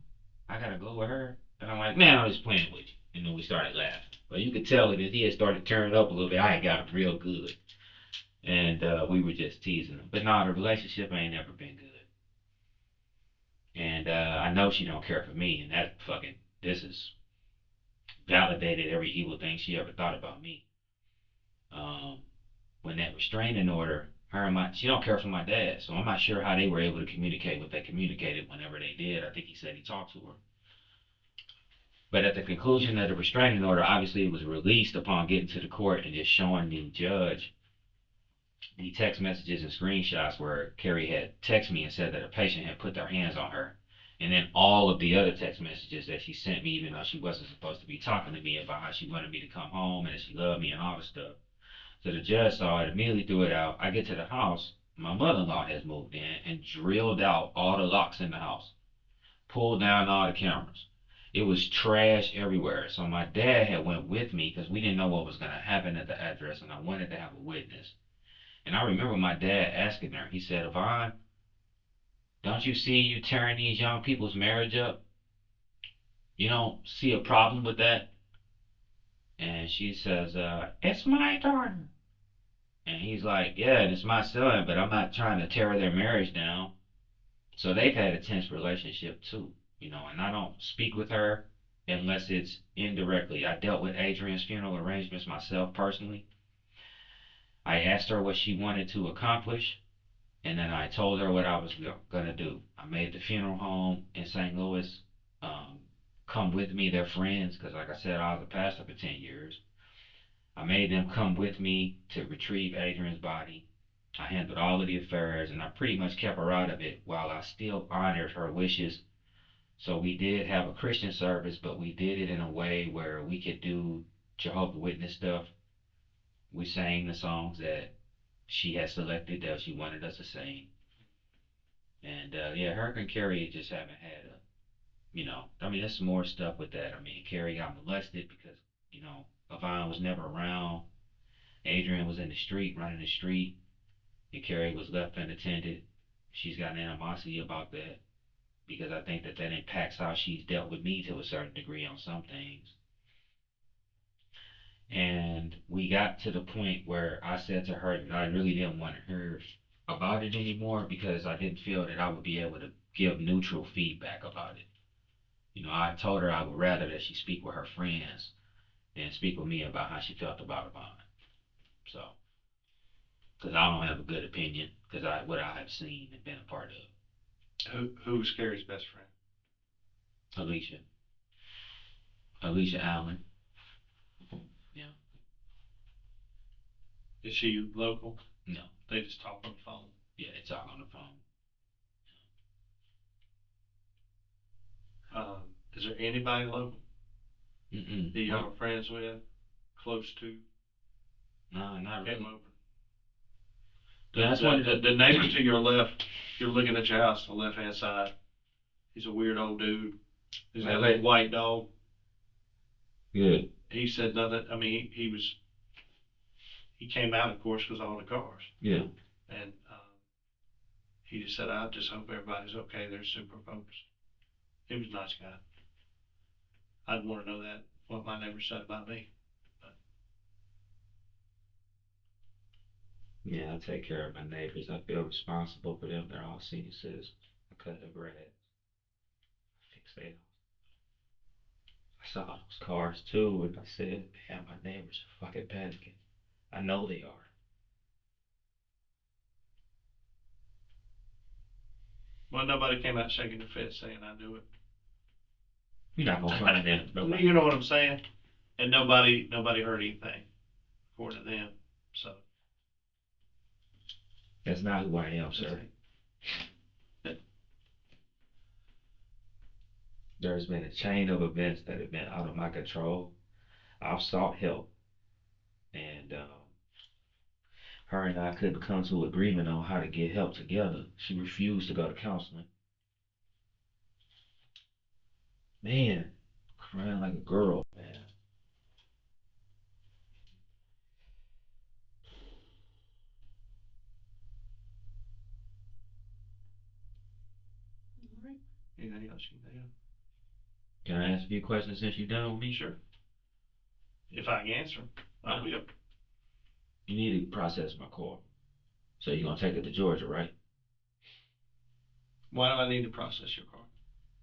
I gotta go with her? And I'm like, man, I'm just playing with you. And then we started laughing. But you could tell that he had started turning up a little bit. I had got him real good. And we were just teasing him. But no, the relationship ain't never been good. And I know she don't care for me. And this has validated every evil thing she ever thought about me. Um, when that restraining order, she don't care for my dad, so I'm not sure how they were able to communicate what they communicated whenever they did. I think he said he talked to her. But at the conclusion of the restraining order, obviously it was released upon getting to the court and just showing the judge the text messages and screenshots where Carrie had texted me and said that a patient had put their hands on her. And then all of the other text messages that she sent me, even though she wasn't supposed to be talking to me about how she wanted me to come home and that she loved me and all this stuff. So the judge saw it, immediately threw it out. I get to the house, my mother-in-law has moved in and drilled out all the locks in the house, pulled down all the cameras. It was trash everywhere. So my dad had went with me because we didn't know what was going to happen at the address, and I wanted to have a witness. And I remember my dad asking her, he said, Yvonne, don't you see you tearing these young people's marriage up? You don't see a problem with that? And she says, it's my daughter. And he's like, yeah, it's my son, but I'm not trying to tear their marriage down. So they've had a tense relationship too, and I don't speak with her unless it's indirectly. I dealt with Adrian's funeral arrangements myself personally. I asked her what she wanted to accomplish, and then I told her what I was gonna do. I made the funeral home in St. Louis um, come with me, their friends, because like I said, I was a pastor for 10 years. I made them come with me to retrieve Adrian's body. I handled all of the affairs, and I pretty much kept her out of it while I still honored her wishes. So we did have a Christian service, but we did it in a way where we could do Jehovah's Witness stuff. We sang the songs that she had selected that she wanted us to sing. And yeah, her and Carrie just haven't had there's more stuff with that. I mean, Carrie got molested because, Yvonne was never around. Adrian was in the street, running the street, and Carrie was left unattended. She's got an animosity about that because I think that that impacts how she's dealt with me to a certain degree on some things. And we got to the point where I said to her that I really didn't want to hear about it anymore because I didn't feel that I would be able to give neutral feedback about it. I told her I would rather that she speak with her friends than speak with me about how she felt about it. So, because I don't have a good opinion, because what I have seen and been a part Who was Carrie's best friend? of. Alicia Allen. Yeah. Is she local? No. They just talk on the phone. Yeah, they talk on the phone. Is there anybody local Mm-mm. that y'all are friends with, close to? No, not really. Came over. That's one of The neighbor to your left, you're looking at your house on the left hand side. He's a weird old dude. He's got a little white dog. Good. He said nothing. I mean, he came out, of course, because of all the cars. Yeah. And he just said, I just hope everybody's okay. They're super folks. He was a nice guy. I'd want to know that, what my neighbor said about me. But. Yeah, I take care of my neighbors. I feel responsible for them. They're all senior citizens. I cut their grass. I fix their house. I saw those cars too, and I said, damn, my neighbors are fucking panicking. I know they are. Well, nobody came out shaking their fist saying I knew it. You're not gonna find them. Nobody. You know what I'm saying? And nobody heard anything, according to them. So. That's not who I am, sir. There's been a chain of events that have been out of my control. I've sought help, and her and I couldn't come to agreement on how to get help together. She refused to go to counseling. Man, crying like a girl, man. All right. Anything else you can think of? Can I ask a few questions since you're done with me? Sure. If I can answer them, I'll be up. You need to process my call. So you're gonna take it to Georgia, right? Why do I need to process your car?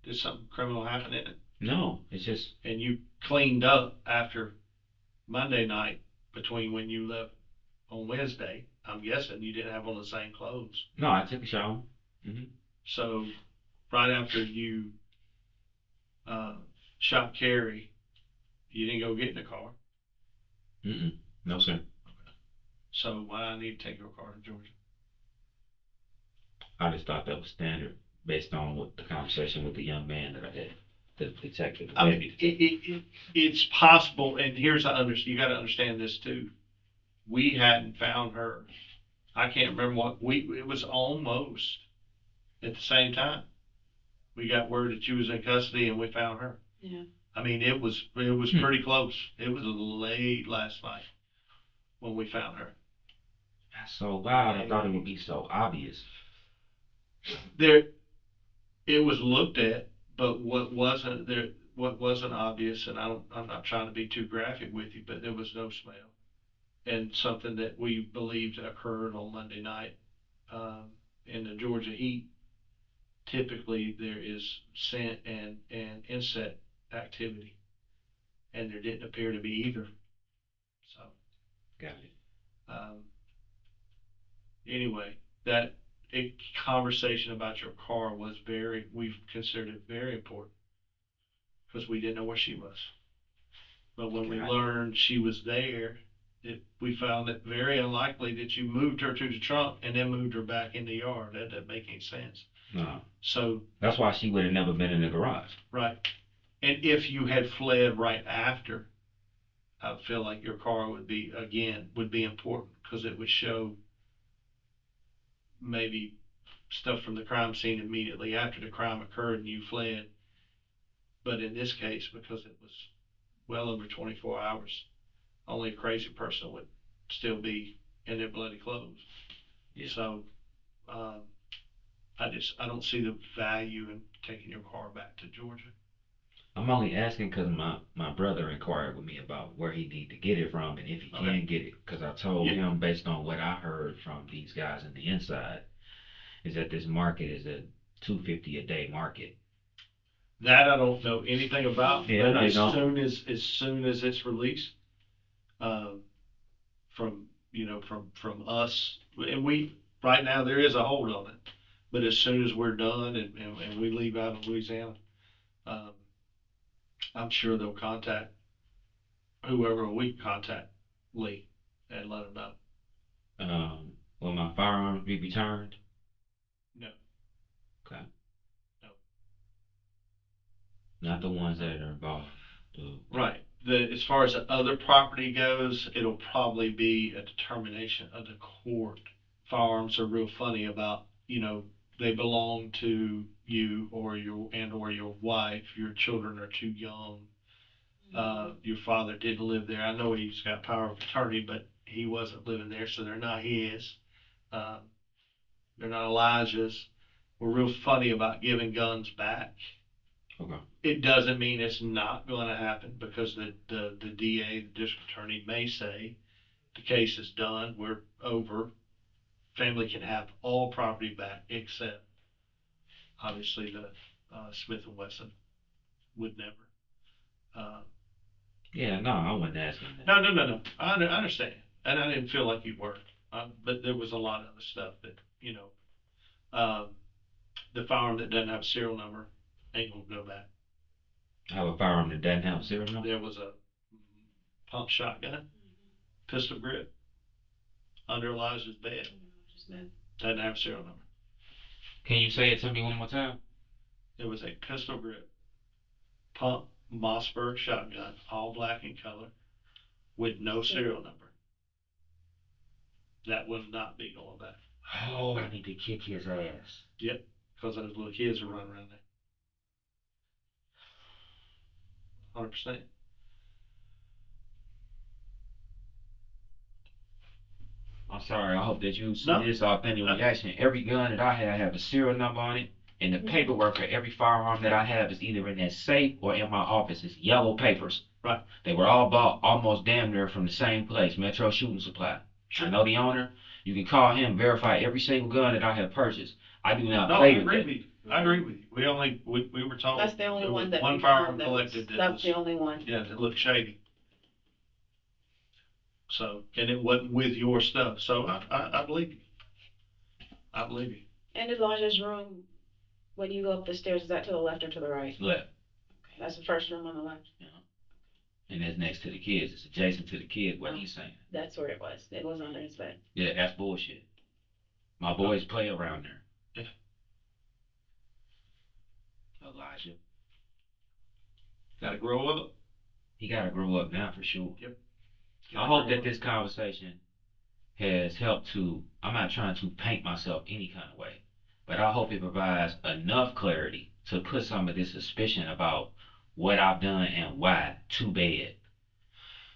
Did something criminal happen in it? No, it's just And you cleaned up after Monday night between when you left on Wednesday. I'm guessing you didn't have on the same clothes. no. I took a shower. So right after you shot Carrie, you didn't go get in the car. No, sir. So why do I need to take your car to Georgia? I just thought that was standard based on what the conversation with the young man that I had, the detective. I mean, it's possible, and here's you got to understand this too. We hadn't found her. I can't remember it was almost at the same time. We got word that she was in custody and we found her. Yeah. I mean, it was pretty close. It was late last night when we found her. That's so wild. I thought it would be so obvious. There, it was looked at, but what wasn't obvious, and I'm not trying to be too graphic with you, but there was no smell, and something that we believed occurred on Monday night. In the Georgia heat, typically there is scent and insect activity, and there didn't appear to be either. So, Got it. um, anyway, that conversation about your car was we've considered it very important because we didn't know where she was. But when we Got it. learned she was there, we found it very unlikely that you moved her to the trunk and then moved her back in the yard. That doesn't make any sense. No. So, That's why she would have never been in the garage. right. And if you had fled right after, I feel like your car would be important because it would show maybe stuff from the crime scene immediately after the crime occurred and you fled. But in this case, because it was well over 24 hours, only a crazy person would still be in their bloody clothes. Yeah. So, um, I don't see the value in taking your car back to Georgia. I'm only asking because my brother inquired with me about where he need to get it from and if he Okay. can get it. Because I told Yeah. him, based on what I heard from these guys in the inside, is that this market is a 250 a day market. That I don't know anything about. Yeah, but they as don't. soon as it's released, from from us, and we right now there is a hold on it, but as soon as we're done and we leave out of Louisiana, um, I'm sure they'll contact whoever we contact Lee and let him know. Will my firearms be returned? No, Okay. no. Not the ones that are involved. Right. As far as the other property goes, it'll probably be a determination of the court. Firearms are real funny about, they belong to you or your wife. Your children are too young. Your father didn't live there. I know he's got power of attorney, but he wasn't living there, so they're not his. Um, they're not Elijah's. We're real funny about giving guns back. Okay. It doesn't mean it's not going to happen because the DA, the district attorney, may say the case is done, we're over, family can have all property back except obviously the Smith and Wesson would never. Uh, Yeah, no, I wasn't asking that. no. I understand, and I didn't feel like you were, but there was a lot of other stuff that um, the firearm that doesn't have a serial number ain't gonna go back. I have a firearm that doesn't have a serial number. There was a pump shotgun, pistol grip, under Elijah's bed. Doesn't have a serial number. Can you say it to me one more time? It was a pistol grip, pump Mossberg shotgun, all black in color, with no serial number. That will not be going back. Oh, I need to kick his ass. Yep, because those little kids are running around there. 100%. I'm sorry. I hope that you see No. this authentic reaction. Every gun that I have a serial number on it, and the paperwork for every firearm that I have is either in that safe or in my office. It's yellow papers. Right. They were all bought almost damn near from the same place, Metro Shooting Supply. Sure. I know the owner. You can call him, verify every single gun that I have purchased. I do not No, I play with agree it. with you. I agree with you. We were told That's the only there was one that one we firearm found collected that was the only one. yeah, that looked shady. So, and it wasn't with your stuff. So I believe you. I believe you. And Elijah's room, when you go up the stairs, is that to the left or to the right? Left. Okay, that's the first room on the left. Yeah. And it's next to the kids. It's adjacent to the kids, what he's saying. That's where it was. It was under his bed. Yeah, that's bullshit. My boys play around there. Yeah. Elijah. Gotta grow up. He gotta grow up now for sure. Yep. I hope that this conversation has helped to, I'm not trying to paint myself any kind of way, but I hope it provides enough clarity to put some of this suspicion about what I've done and why to bed,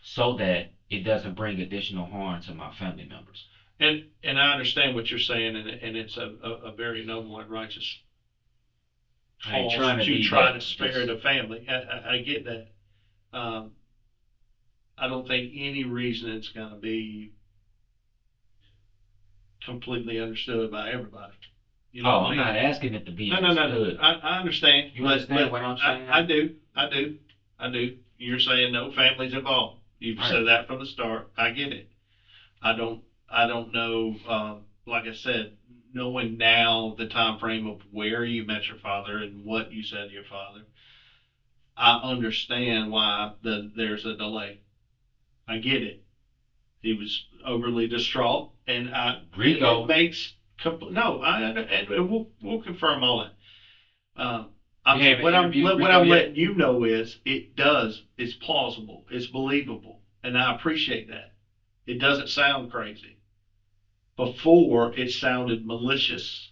so that it doesn't bring additional harm to my family members. And I understand what you're saying, and it's a very noble and righteous I ain't cause trying to to be try that. to spare the family. I get that. Um, I don't think any reason it's gonna be completely understood by everybody. You know Oh, what I I'm mean? not asking it to be No. understood. I understand. You understand what I'm saying? I do. You're saying no families involved. You've Right. said that from the start. I get it. I don't know, like I said, knowing now the time frame of where you met your father and what you said to your father, I understand why there's a delay. I get it. He was overly distraught, and Rico. it makes no. And we'll confirm all that. We haven't What interviewed what Rico I'm yet. letting you know is it's plausible, it's believable, and I appreciate that. It doesn't sound crazy. Before it sounded malicious.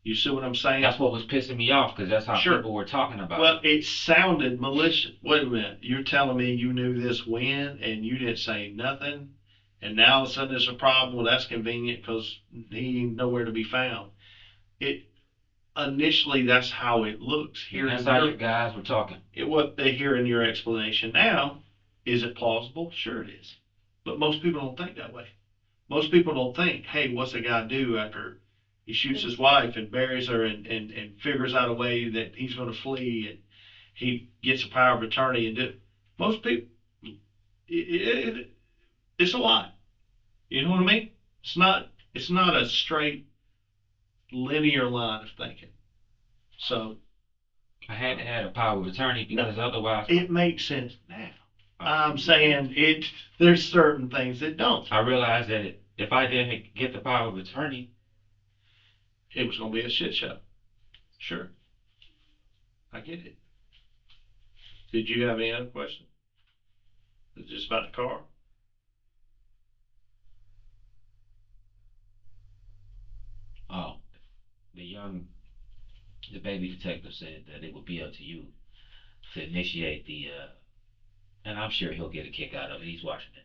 You see what I'm saying? That's what was pissing me off, because that's how Sure. people were talking about Well, it. it sounded malicious. Wait a minute. You're telling me you knew this when and you didn't say nothing, and now all of a sudden there's a problem? Well, that's convenient because he ain't nowhere to be found. It initially that's how it looks here. That's how you guys were talking. What they hear in your explanation now, is it plausible? Sure it is. But most people don't think that way. Most people don't think, hey, what's a guy do after he shoots his wife and buries her and figures out a way that he's going to flee and he gets a power of attorney and do. Most people, it's a lot. You know what I mean? It's not a straight linear line of thinking. So I had to add a power of attorney because otherwise. it makes sense now. I'm saying there's certain things that don't. I realized that if I didn't get the power of attorney, it was going to be a shit show. Sure. I get it. Did you have any other questions? Is it just about the car? oh, the baby detective said that it would be up to you to initiate and I'm sure he'll get a kick out of it. He's watching it.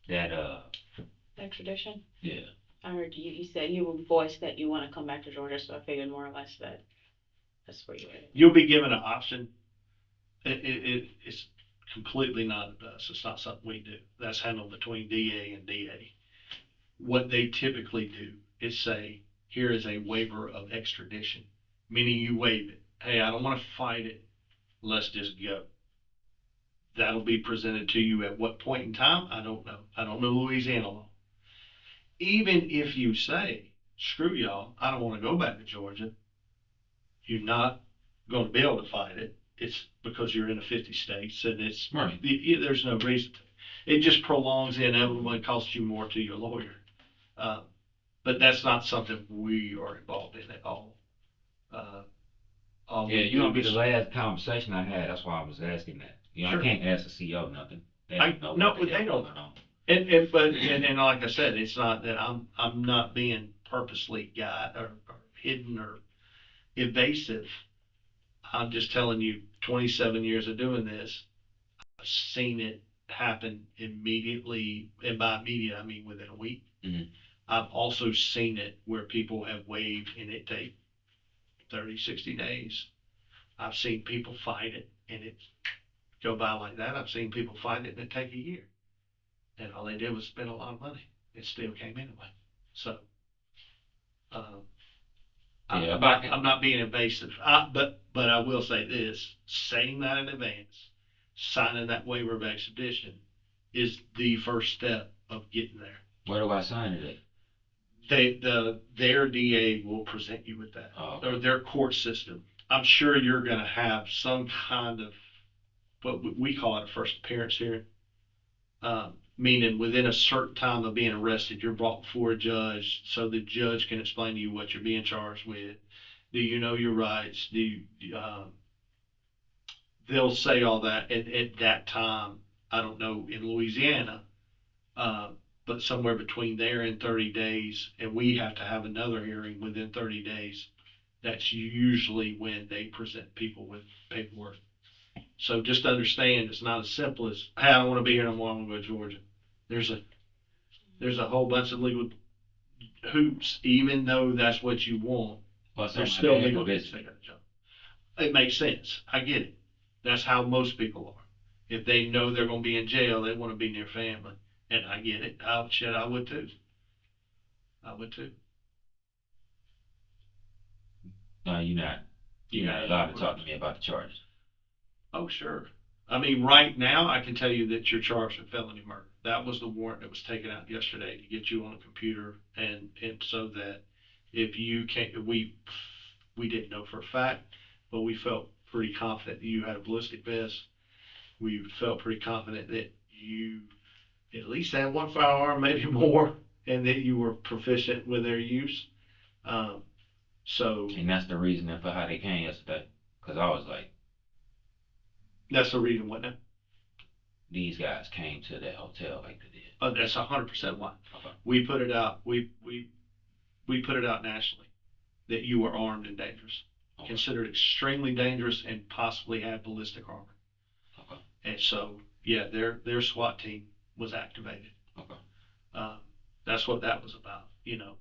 That Extradition? Yeah. I heard you said you voiced that you want to come back to Georgia, so I figured more or less that that's where you were. You'll be given an option. It's completely not us. It's not something we do. That's handled between DA and DA. What they typically do is say, here is a waiver of extradition, meaning you waive it. Hey, I don't want to fight it. Let's just go. That'll be presented to you at what point in time? I don't know. I don't know Louisiana law. Even if you say, screw y'all, I don't want to go back to Georgia, you're not going to be able to fight it. It's because you're in the 50 states and Right. There's no reason to. It just prolongs the inevitable and costs you more to your lawyer. But that's not something we are involved in at all. Yeah, you gonna be the last conversation I had. That's why I was asking that. Sure. I can't ask the CO nothing. They No, don't they don't. know. And like I said, it's not that I'm not being purposely or hidden or evasive. I'm just telling you, 27 years of doing this, I've seen it happen immediately, and by immediate I mean within a week. Mm-hmm. I've also seen it where people have waived and it take 30, 60 days. I've seen people fight it and it go by like that. I've seen people fight it and it take a year. And all they did was spend a lot of money. It still came anyway. So, I'm not being invasive. But I will say this: saying that in advance, signing that waiver of extradition, is the first step of getting there. Where do I sign it Their DA will present you with that, or their court system. I'm sure you're going to have some kind of what we call it a first appearance hearing. Meaning within a certain time of being arrested, you're brought before a judge so the judge can explain to you what you're being charged with. Do you know your rights? They'll say all that at that time. I don't know in Louisiana, but somewhere between there and 30 days, and we have to have another hearing within 30 days that's usually when they present people with paperwork. So just understand, it's not as simple as, hey, I don't want to be here no more, I'm gonna go to Georgia. There's a whole bunch of legal hoops, even though that's what you want. Plus, There's somebody still had legal to hoops visit. they gotta jump. It makes sense. I get it. That's how most people are. If they know they're gonna be in jail, they want to be near family, and I get it. I would too. I would too. No, you're not allowed to talk to me about the charges. Oh, sure. I mean, right now, I can tell you that you're charged with felony murder. That was the warrant that was taken out yesterday to get you on a computer, and so that if you can't, we didn't know for a fact, but we felt pretty confident that you had a ballistic vest. We felt pretty confident that you at least had one firearm, maybe more, and that you were proficient with their use. Um, so And that's the reason for how they came yesterday. Because I was like, that's the reason what now. these guys came to that hotel like they did. That's 100% why. Okay. We put it out. We put it out nationally that you were armed and dangerous, Okay. considered extremely dangerous, and possibly had ballistic armor. Okay. And so, yeah, their SWAT team was activated. Okay. That's what that was about, you know.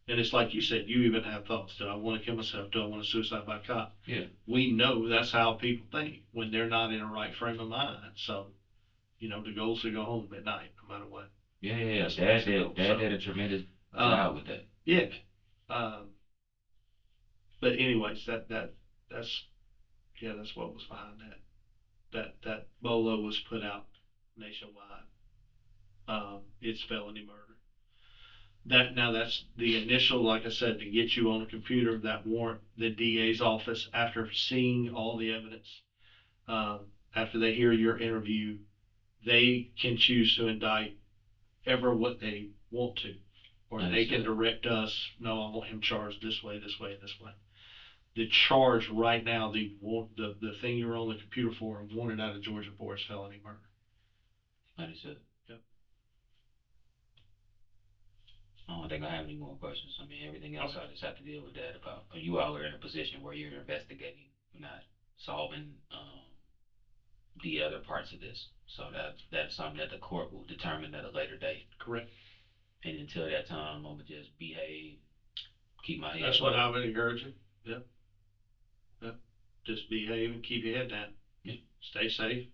And it's like you said, you even have thoughts. Do I want to kill myself? Do I want to suicide by cop? Yeah. We know that's how people think when they're not in a right frame of mind. So, you know, the goal is to go home at night, no matter what. Yeah. That's Dad the goal. did a tremendous job with that. Yeah. But anyways, that's that's what was behind that. That bolo was put out nationwide. It's felony murder. That's the initial, like I said, to get you on a computer. That warrant, the DA's office, after seeing all the evidence, after they hear your interview, they can choose to indict ever what they want to, or they can direct us. No, I want him charged this way, this way, and this way. The charge right now, the thing you're on the computer for and wanted out of Georgia for is felony murder. Understood. Yep. I don't think I have any more questions. I mean, everything else I just have to deal with that about. You all are in a position where you're investigating, not solving the other parts of this. So that's something that the court will determine at a later date. Correct. And until that time, I'm gonna just behave, keep my head. That's what I would encourage you. Yep. Yep. Just behave and keep your head down. Yeah. Stay safe.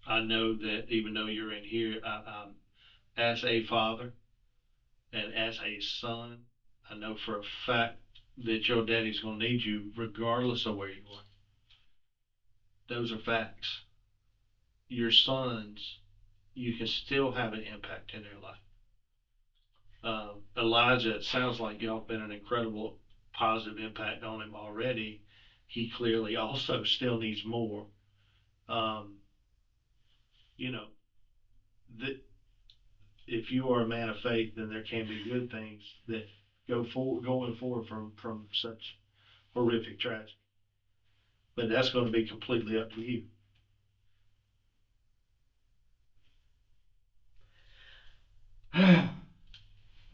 I know that even though you're in here, as a father and as a son, I know for a fact that your daddy's gonna need you regardless of where you are. Those are facts. Your sons, you can still have an impact in their life. Elijah, it sounds like y'all been an incredible positive impact on him already. He clearly also still needs more. You know, that if you are a man of faith, then there can be good things that going forward from such horrific tragedy. But that's going to be completely up to you.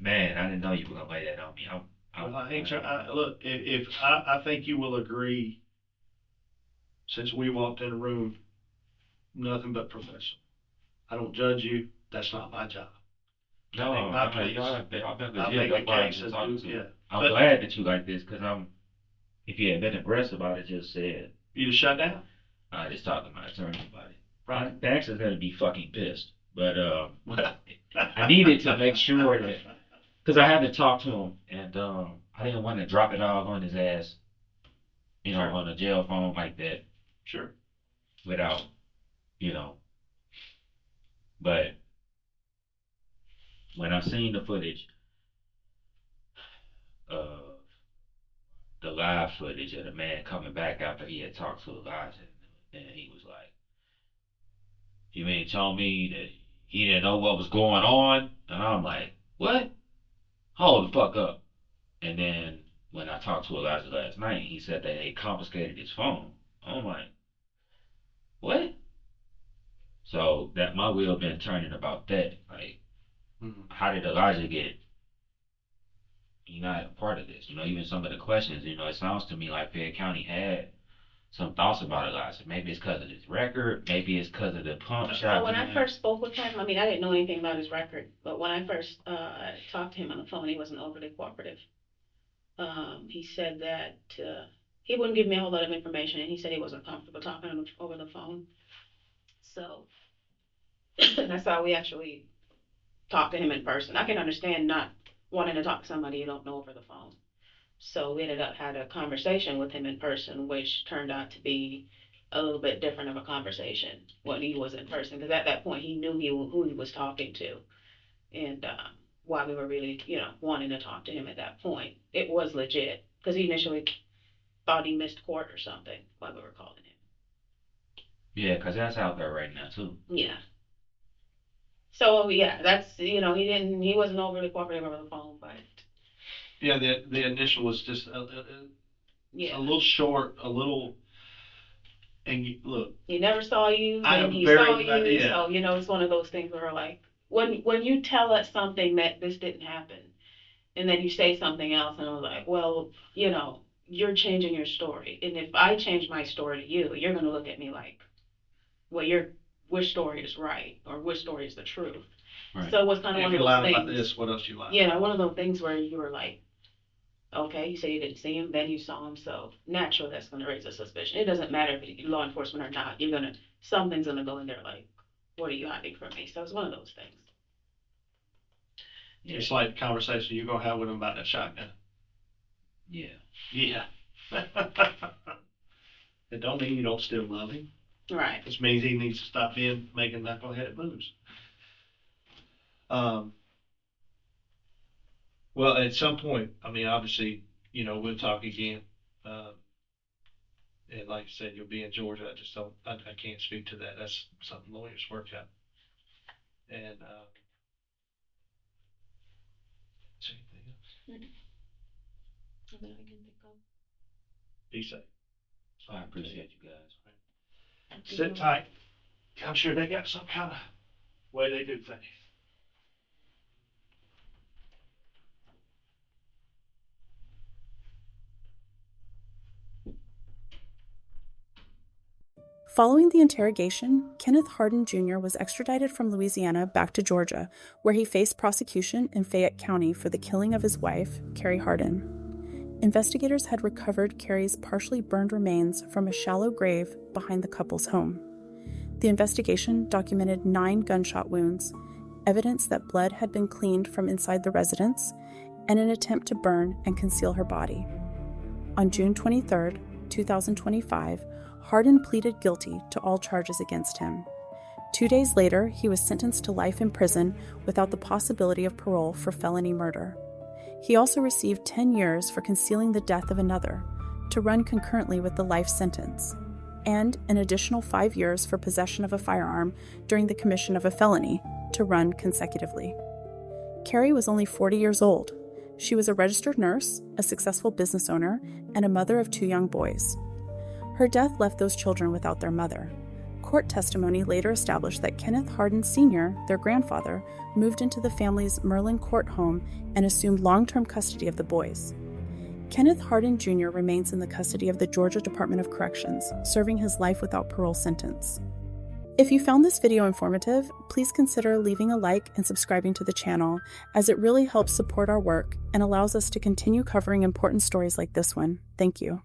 Man, I didn't know you were gonna lay that on me. Well, I ain't trying. Look, if I think you will agree, since we walked in the room, nothing but professional. I don't judge you. That's not my job. No, I've been legit. the case and do, yeah. I'm glad that you like this because if you had been aggressive about it, just said. You just shut down. I just talked to my attorney about it. Right. Dax is gonna be fucking pissed, but Well, I needed to make sure that because I had to talk to him and I didn't want to drop it all on his ass, Sure. on a jail phone like that. Sure. Without, but when I seen the footage of the live footage of the man coming back after he had talked to Elijah, and he was like, "You mean tell me that he didn't know what was going on?" And I'm like, "What? Hold the fuck up." And then when I talked to Elijah last night, he said that they confiscated his phone. I'm like, "What?" So that my wheel been turning about that. Like, how did Elijah get you're not a part of this. Even some of the questions, it sounds to me like Fayette County had some thoughts about it. I said maybe it's because of his record, maybe it's because of the pump shot. So when I first spoke with him, I mean, I didn't know anything about his record, but when I first talked to him on the phone, he wasn't overly cooperative. He said that he wouldn't give me a whole lot of information, and he said he wasn't comfortable talking over the phone. So that's how we actually talked to him in person. I can understand not wanting to talk to somebody you don't know over the phone. So we ended up had a conversation with him in person, which turned out to be a little bit different of a conversation when he was in person, because at that point he knew who he was talking to, and why we were really, wanting to talk to him at that point. It was legit, because he initially thought he missed court or something while we were calling him. Yeah, because that's out there right now too. Yeah. So yeah, that's he wasn't overly cooperative over the phone, but Yeah, the initial was just a little short, a little. And look, he never saw you, and he saw you. Yeah. So it's one of those things where like when you tell us something that this didn't happen, and then you say something else, and I was like, well, you're changing your story, and if I change my story to you, you're gonna look at me like, well, which story is right, or which story is the truth. Right. So it was kind of one of those things. If you lied about this, what else you lied? Yeah, one of those things where you were like, okay, you say you didn't see him, then you saw him, so naturally that's going to raise a suspicion. It doesn't matter if you're law enforcement or not. Something's going to go in there like, what are you hiding from me? So it's one of those things. Yeah. It's like the conversation you're going to have with him about that shotgun. Yeah. Yeah. It don't mean you don't still love him. Right. It means he needs to stop making knuckleheaded moves. Well, at some point, I mean, obviously, we'll talk again. And like I said, you'll be in Georgia. I can't speak to that. That's something lawyers work out. And, is there anything else? Nothing I can think of. Be safe. I appreciate you guys. Sit tight. I'm sure they got some kind of way they do things. Following the interrogation, Kenneth Hardin Jr. was extradited from Louisiana back to Georgia, where he faced prosecution in Fayette County for the killing of his wife, Carrie Hardin. Investigators had recovered Carrie's partially burned remains from a shallow grave behind the couple's home. The investigation documented 9 gunshot wounds, evidence that blood had been cleaned from inside the residence, and an attempt to burn and conceal her body. On June 23, 2025, Hardin pleaded guilty to all charges against him. 2 days later, he was sentenced to life in prison without the possibility of parole for felony murder. He also received 10 years for concealing the death of another, to run concurrently with the life sentence, and an additional 5 years for possession of a firearm during the commission of a felony, to run consecutively. Carrie was only 40 years old. She was a registered nurse, a successful business owner, and a mother of 2 young boys. Her death left those children without their mother. Court testimony later established that Kenneth Hardin Sr., their grandfather, moved into the family's Merlin Court home and assumed long-term custody of the boys. Kenneth Hardin Jr. remains in the custody of the Georgia Department of Corrections, serving his life without parole sentence. If you found this video informative, please consider leaving a like and subscribing to the channel, as it really helps support our work and allows us to continue covering important stories like this one. Thank you.